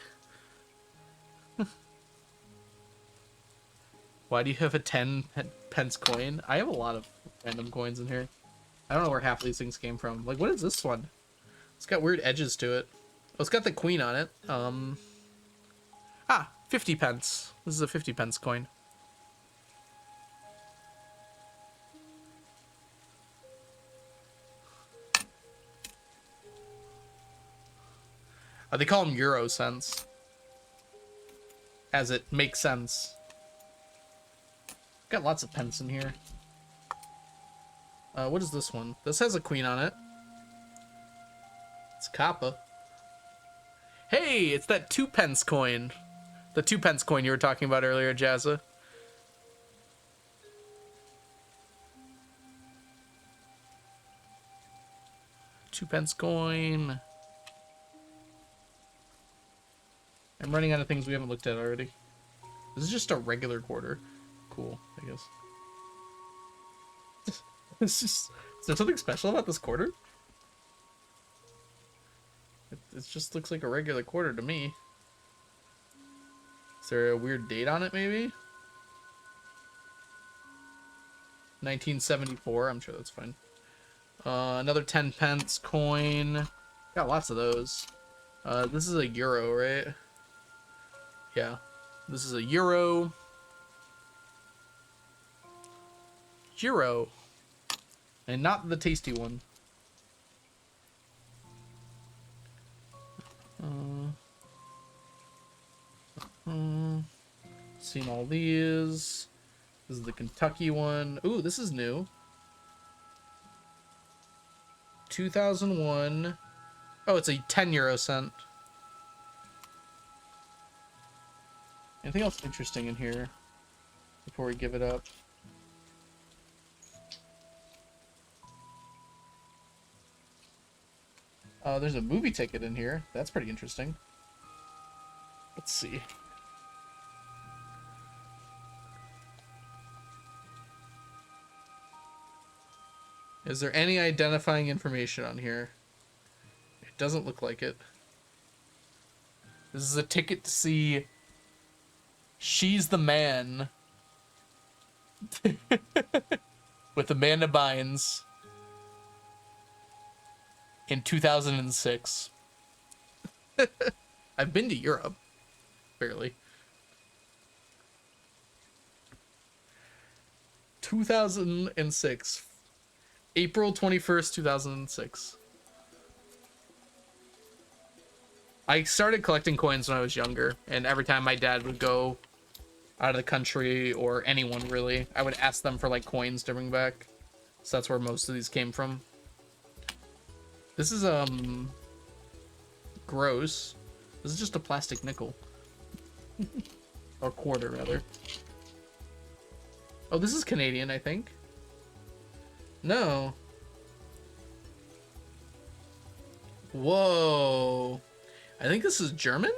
Why do you have a 10 pence coin? I have a lot of random coins in here. I don't know where half of these things came from. Like, what is this one? It's got weird edges to it. Oh, it's got the queen on it. 50 pence. This is a 50 pence coin. They call them euro cents. As it makes sense. Got lots of pence in here. What is this one? This has a queen on it. It's Kappa. Hey, it's that 2 pence coin. The 2 pence coin you were talking about earlier, Jazza. £2 coin. I'm running out of things we haven't looked at already. This is just a regular quarter. Cool, I guess. It's just... Is there something special about this quarter? It just looks like a regular quarter to me. Is there a weird date on it, maybe? 1974, I'm sure that's fine. Another 10 pence coin. Got lots of those. This is a euro, right? Yeah. This is a euro. Euro. And not the tasty one. Seen all these. This is the Kentucky one. Ooh, this is new. 2001. Oh, it's a 10 euro cent. Anything else interesting in here before we give it up? There's a movie ticket in here. That's pretty interesting. Let's see. Is there any identifying information on here? It doesn't look like it. This is a ticket to see She's the Man with Amanda Bynes in 2006. I've been to Europe, barely. 2006. April 21st, 2006. I started collecting coins when I was younger, and every time my dad would go out of the country, or anyone really, I would ask them for like coins to bring back. So that's where most of these came from. This is gross. This is just a plastic nickel. Or quarter, rather. Oh, this is Canadian, I think. No. Whoa. I think this is German?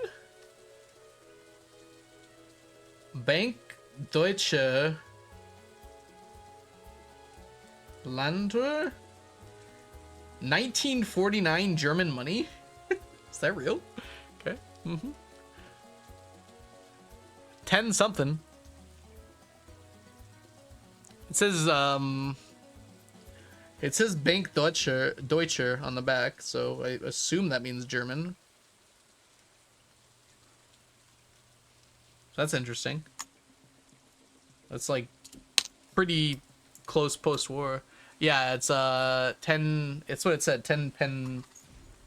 Bank Deutsche Landwehr? 1949 German money? Is that real? Okay. 10 something. It says Bank Deutsche on the back, so I assume that means German. That's interesting. That's like pretty close post-war. Yeah, it's 10. It's what it said. 10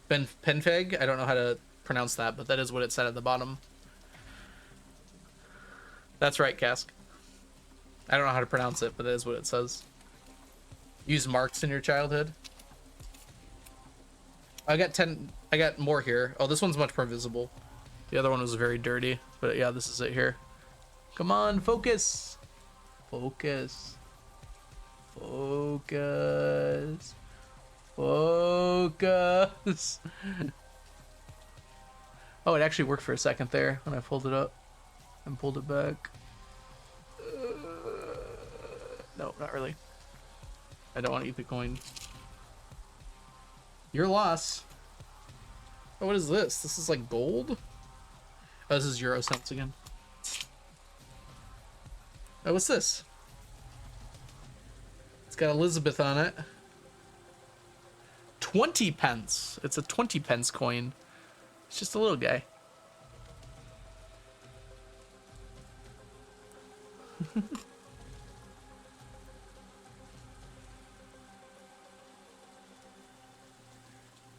penfeg. I don't know how to pronounce that, but that is what it said at the bottom. That's right, Cask. I don't know how to pronounce it, but that is what it says. Use marks in your childhood. I got 10. I got more here. Oh, this one's much more visible. The other one was very dirty, but yeah, this is it here. Come on, focus. Focus. Focus. Focus. Oh, it actually worked for a second there when I pulled it up and pulled it back. No, not really. I don't want to eat the coin. Your loss. Oh, what is this? This is like gold? Oh, this is Euro cents again. Oh, what's this? It's got Elizabeth on it. 20 pence. It's a 20 pence coin. It's just a little guy.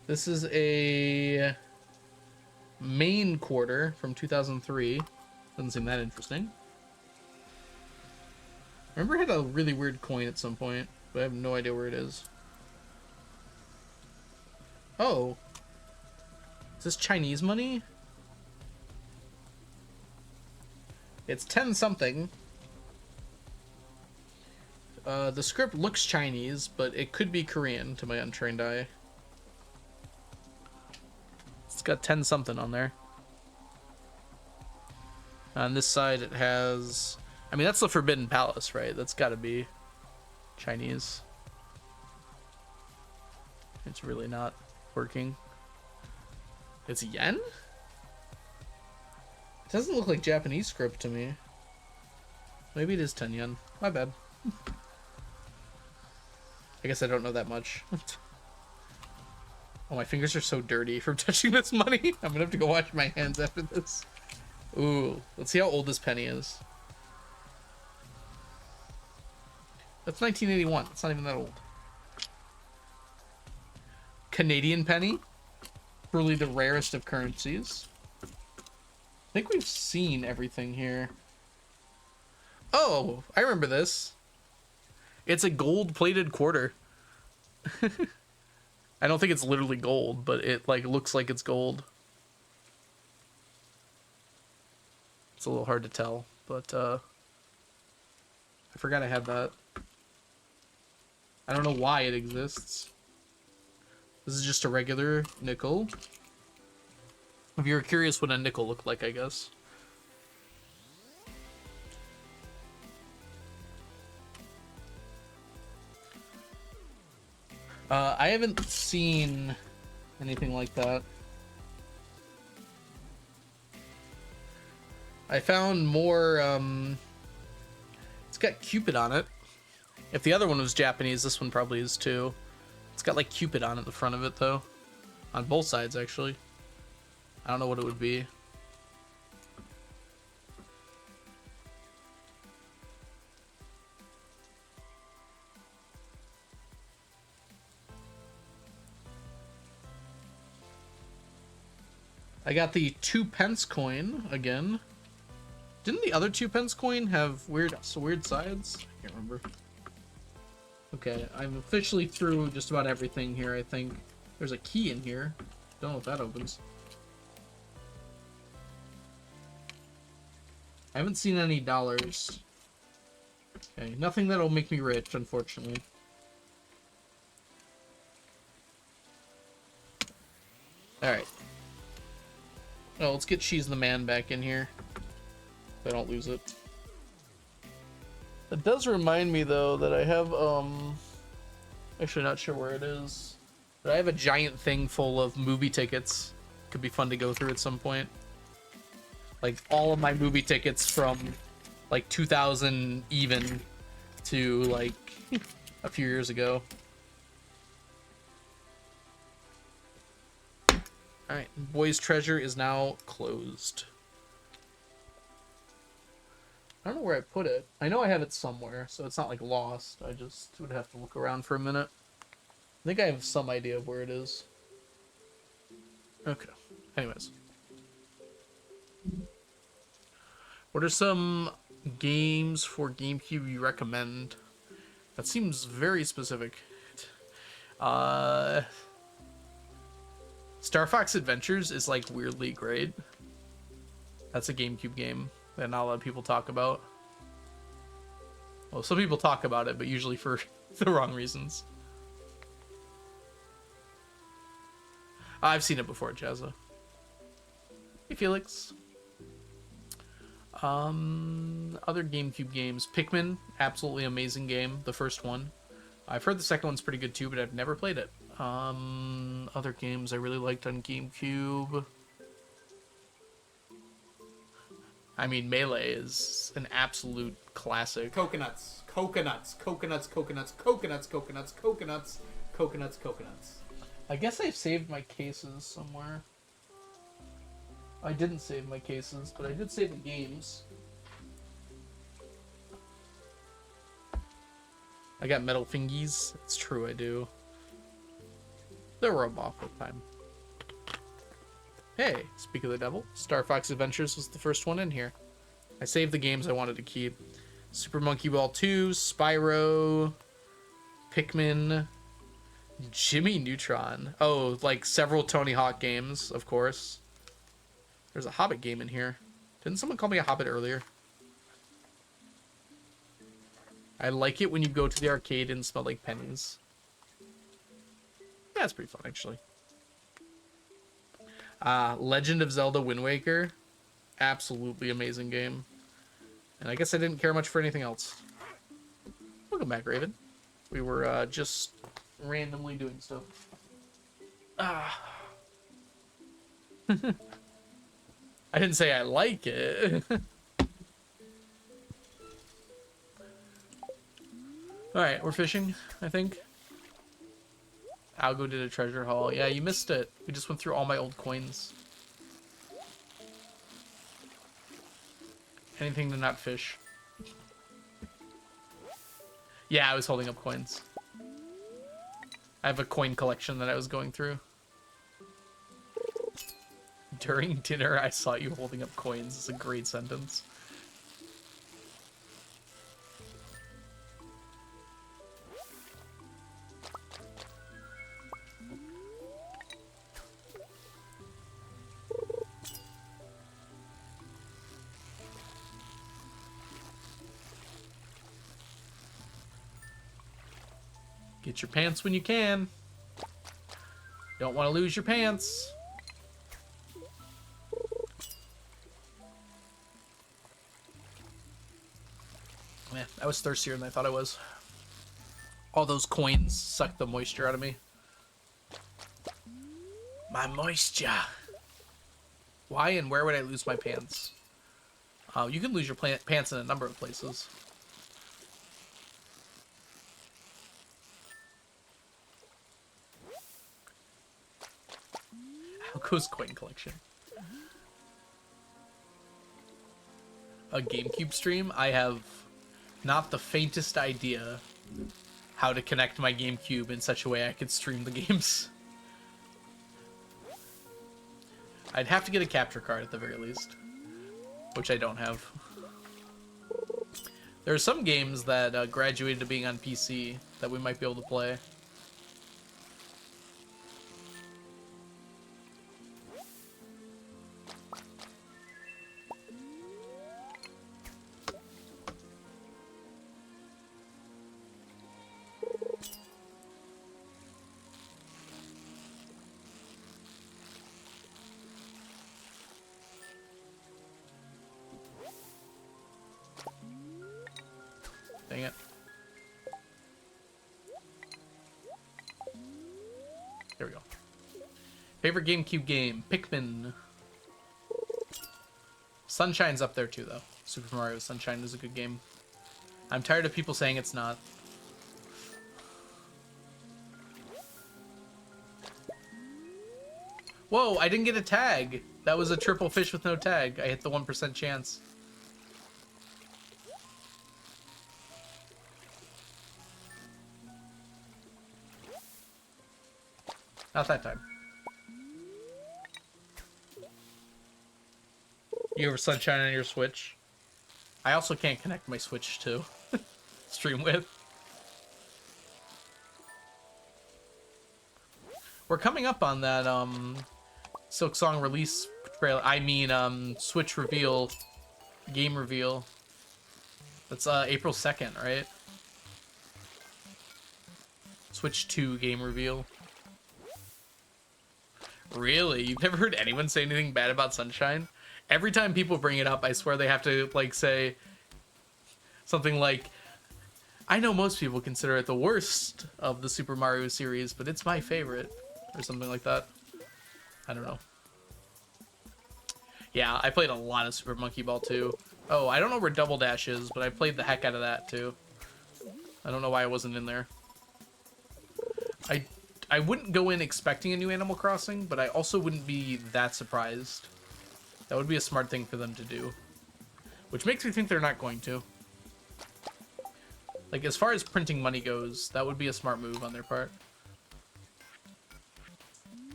This is a main quarter from 2003. Doesn't seem that interesting. I remember it had a really weird coin at some point, but I have no idea where it is. Oh. Is this Chinese money? It's 10 something. The script looks Chinese, but it could be Korean to my untrained eye. It's got 10 something on there. On this side it has... I mean, that's the Forbidden Palace, right? That's got to be Chinese. It's really not working. It's yen? It doesn't look like Japanese script to me. Maybe it is 10 yen. My bad. I guess I don't know that much. Oh, my fingers are so dirty from touching this money. I'm gonna have to go wash my hands after this. Ooh, let's see how old this penny is. That's 1981. It's not even that old. Canadian penny. Truly the rarest of currencies. I think we've seen everything here. Oh, I remember this. It's a gold-plated quarter. I don't think it's literally gold, but it like looks like it's gold. It's a little hard to tell, but I forgot I had that. I don't know why it exists. This is just a regular nickel. If you're curious what a nickel looked like, I guess. I haven't seen anything like that. I found more, it's got Cupid on it. If the other one was Japanese, this one probably is too. It's got like Cupid on it, the front of it though. On both sides, actually. I don't know what it would be. I got the 2 pence coin again. Didn't the other 2 pence coin have weird sides? I can't remember. Okay, I'm officially through just about everything here, I think. There's a key in here. Don't know if that opens. I haven't seen any dollars. Okay, nothing that'll make me rich, unfortunately. Alright. Oh, let's get She's the Man back in here. So I don't lose it. That does remind me, though, that I have, actually not sure where it is. But I have a giant thing full of movie tickets. Could be fun to go through at some point. Like, all of my movie tickets from, like, 2000 even to, like, a few years ago. Alright, Boy's Treasure is now closed. I don't know where I put it. I know I have it somewhere, so it's not like lost. I just would have to look around for a minute. I think I have some idea of where it is. Okay. Anyways. What are some games for GameCube you recommend? That seems very specific. Uh, Star Fox Adventures is like weirdly great. That's a GameCube game that not a lot of people talk about. Well, some people talk about it, but usually for the wrong reasons. I've seen it before, Jazza. Hey, Felix. Other GameCube games. Pikmin, absolutely amazing game. The first one. I've heard the second one's pretty good too, but I've never played it. Other games I really liked on GameCube. I mean, Melee is an absolute classic. Coconuts, coconuts, coconuts, coconuts, coconuts, coconuts, coconuts, coconuts, coconuts. I guess I've saved my cases somewhere. I didn't save my cases, but I did save the games. I got metal fingies. It's true, I do. They'll rub off with time. Hey, speak of the devil, Star Fox Adventures was the first one in here. I saved the games I wanted to keep. Super Monkey Ball 2, Spyro, Pikmin, Jimmy Neutron. Oh, like several Tony Hawk games, of course. There's a Hobbit game in here. Didn't someone call me a Hobbit earlier? I like it when you go to the arcade and smell like pennies. Yeah, it's pretty fun, actually. Legend of Zelda Wind Waker. Absolutely amazing game. And I guess I didn't care much for anything else. Welcome back, Raven. We were just randomly doing stuff. I didn't say I like it. Alright, we're fishing, I think. Algo did a treasure haul. Yeah, you missed it. We just went through all my old coins. Anything to not fish. Yeah, I was holding up coins. I have a coin collection that I was going through. During dinner, I saw you holding up coins. It's a great sentence. Get your pants when you can. Don't want to lose your pants. Man, I was thirstier than I thought I was. All those coins sucked the moisture out of me. My moisture. Why and where would I lose my pants? You can lose your pants in a number of places. Alco's coin collection. A GameCube stream? I have not the faintest idea how to connect my GameCube in such a way I could stream the games. I'd have to get a capture card at the very least, which I don't have. There are some games that graduated to being on PC that we might be able to play. Dang it. There we go. Favorite GameCube game? Pikmin. Sunshine's up there too, though. Super Mario Sunshine is a good game. I'm tired of people saying it's not. Whoa, I didn't get a tag. That was a triple fish with no tag. I hit the 1% chance. Not that time. You have Sunshine on your Switch? I also can't connect my Switch to stream with. We're coming up on that Silk Song release trailer. I mean Switch reveal, game reveal. That's April 2nd, right? Switch 2 game reveal. Really? You've never heard anyone say anything bad about Sunshine? Every time people bring it up, I swear they have to, like, say something like, I know most people consider it the worst of the Super Mario series, but it's my favorite. Or something like that. I don't know. Yeah, I played a lot of Super Monkey Ball 2. Oh, I don't know where Double Dash is, but I played the heck out of that, too. I don't know why I wasn't in there. I wouldn't go in expecting a new Animal Crossing, but I also wouldn't be that surprised. That would be a smart thing for them to do. Which makes me think they're not going to. Like, as far as printing money goes, that would be a smart move on their part.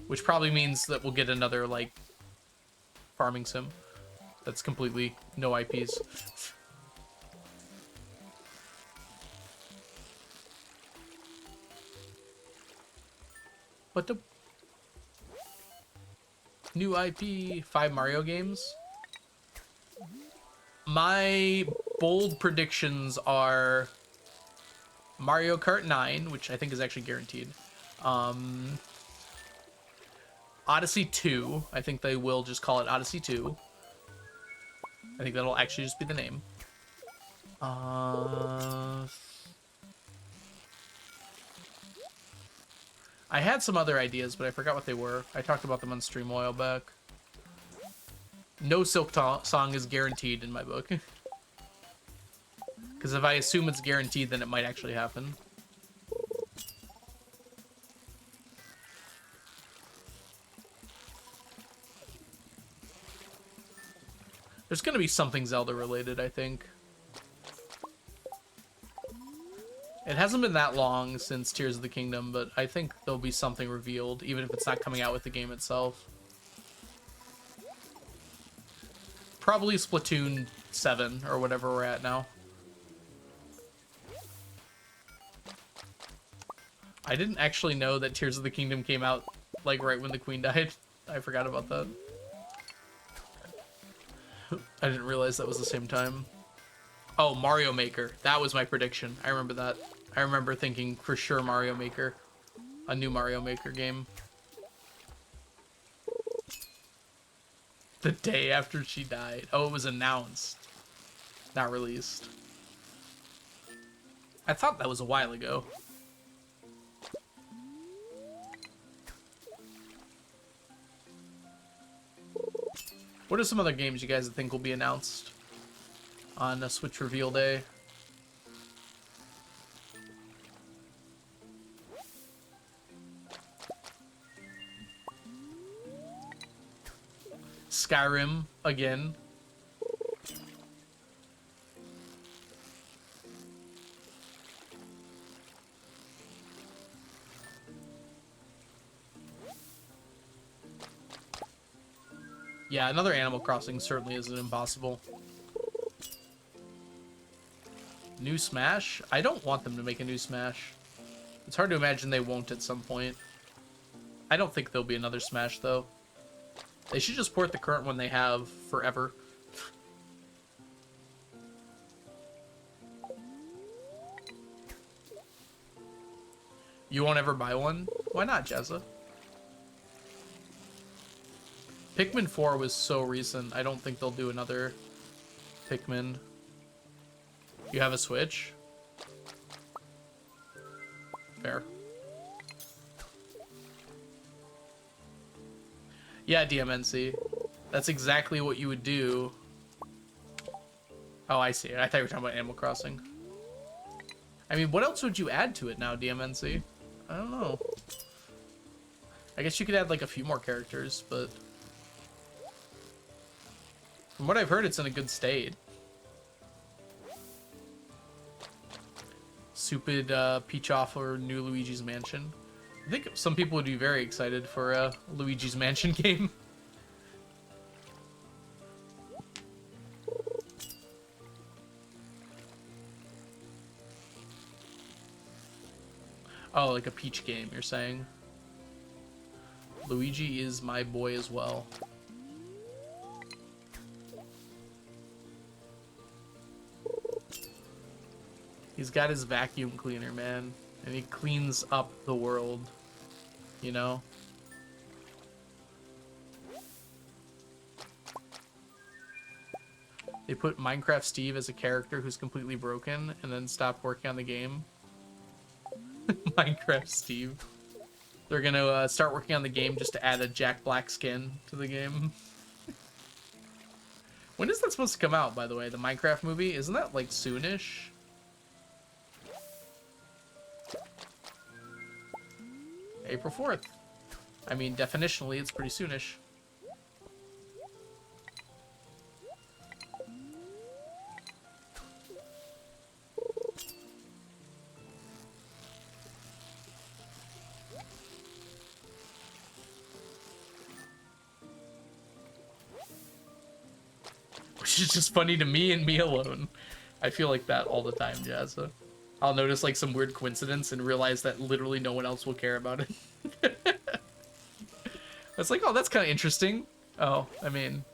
Which probably means that we'll get another, like, farming sim. That's completely no IPs. What the... New IP, 5 Mario games? My bold predictions are Mario Kart 9, which I think is actually guaranteed. Odyssey 2. I think they will just call it Odyssey 2. I think that'll actually just be the name. I had some other ideas, but I forgot what they were. I talked about them on stream a while back. No Silk Song is guaranteed in my book. Because if I assume it's guaranteed, then it might actually happen. There's going to be something Zelda related, I think. It hasn't been that long since Tears of the Kingdom, but I think there'll be something revealed, even if it's not coming out with the game itself. Probably Splatoon 7, or whatever we're at now. I didn't actually know that Tears of the Kingdom came out, like, right when the Queen died. I forgot about that. I didn't realize that was the same time. Oh, Mario Maker. That was my prediction. I remember that. I remember thinking for sure Mario Maker. A new Mario Maker game. The day after she died. Oh, it was announced. Not released. I thought that was a while ago. What are some other games you guys think will be announced on a Switch reveal day? Skyrim again. Yeah, another Animal Crossing certainly isn't impossible. New Smash? I don't want them to make a new Smash. It's hard to imagine they won't at some point. I don't think there'll be another Smash, though. They should just port the current one they have forever. You won't ever buy one? Why not, Jezza? Pikmin 4 was so recent, I don't think they'll do another Pikmin. You have a Switch? Fair. Yeah, DMNC. That's exactly what you would do. Oh, I see. I thought you were talking about Animal Crossing. I mean, what else would you add to it now, DMNC? I don't know. I guess you could add, like, a few more characters, but... From what I've heard, it's in a good state. Stupid Peach off or New Luigi's Mansion. I think some people would be very excited for a Luigi's Mansion game. Oh, like a Peach game, you're saying? Luigi is my boy as well. He's got his vacuum cleaner, man. And he cleans up the world. You know? They put Minecraft Steve as a character who's completely broken and then stopped working on the game. Minecraft Steve. They're gonna start working on the game just to add a Jack Black skin to the game. When is that supposed to come out, by the way? The Minecraft movie? Isn't that, like, soonish? April 4th. I mean, definitionally, it's pretty soonish. Which is just funny to me and me alone. I feel like that all the time, Jazza. I'll notice like some weird coincidence and realize that literally no one else will care about it. It's like, oh, that's kind of interesting. Oh, I mean...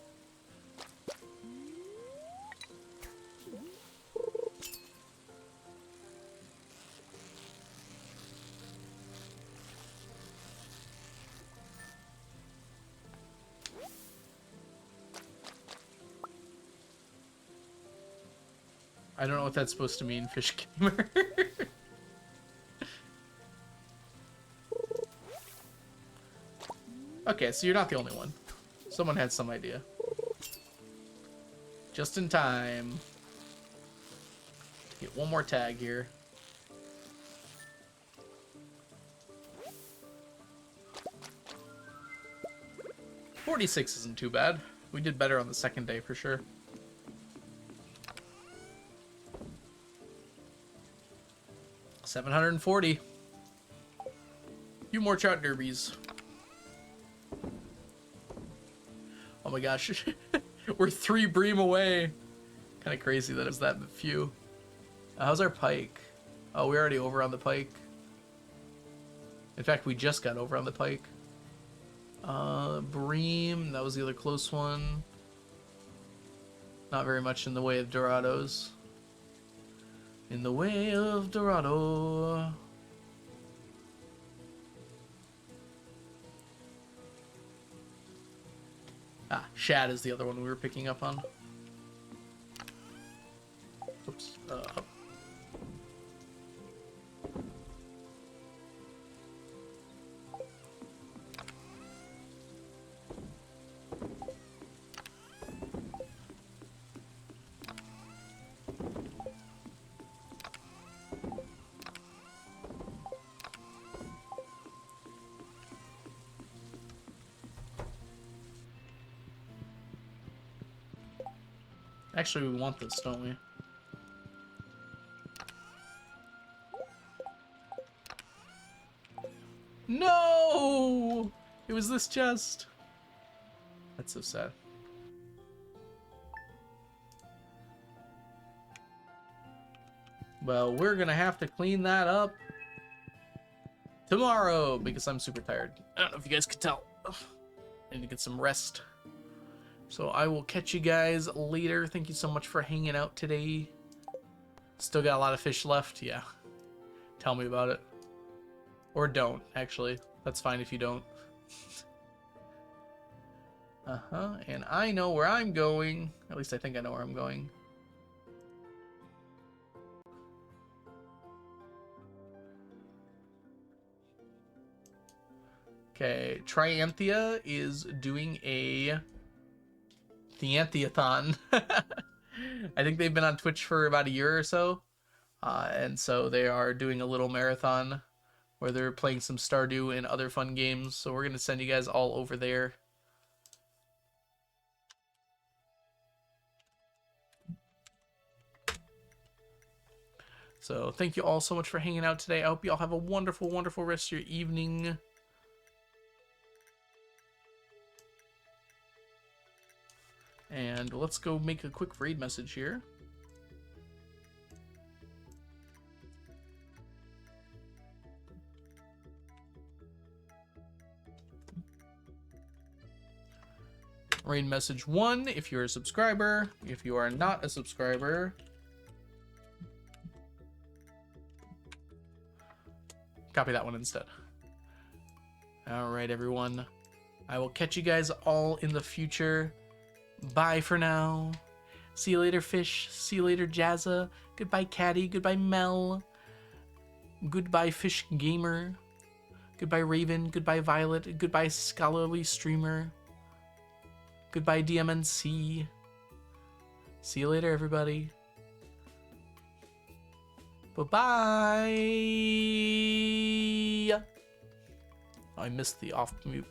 I don't know what that's supposed to mean, Fish Gamer. Okay, so you're not the only one. Someone had some idea. Just in time. Get one more tag here. $46 isn't too bad. We did better on the second day for sure. $740. Few more trout derbies. Oh my gosh. We're 3 bream away. Kind of crazy that it's that few. How's our pike? Oh, we're already over on the pike. In fact, we just got over on the pike. Bream, that was the other close one. Not very much in the way of Dorados. In the way of Dorado. Ah, shad is the other one we were picking up on. Oops. Up. Actually, we want this, don't we? No! It was this chest. That's so sad. Well, we're gonna have to clean that up tomorrow because I'm super tired. I don't know if you guys could tell. Ugh. I need to get some rest. So I will catch you guys later. Thank you so much for hanging out today. Still got a lot of fish left. Yeah. Tell me about it. Or don't, actually. That's fine if you don't. And I know where I'm going. At least I think I know where I'm going. Okay, Trianthia is doing a Theantheathon. I think they've been on Twitch for about a year or so. And so they are doing a little marathon where they're playing some Stardew and other fun games. So we're going to send you guys all over there. So thank you all so much for hanging out today. I hope you all have a wonderful, wonderful rest of your evening. And let's go make a quick raid message here. Raid message 1 if you're a subscriber. If you are not a subscriber, copy that one instead. Alright, everyone. I will catch you guys all in the future. Bye for now. See you later, Fish. See you later, Jazza. Goodbye, Caddy. Goodbye, Mel. Goodbye, Fish Gamer. Goodbye, Raven. Goodbye, Violet. Goodbye, Scholarly Streamer. Goodbye, DMNC. See you later, everybody. Bye-bye. I missed the off mute.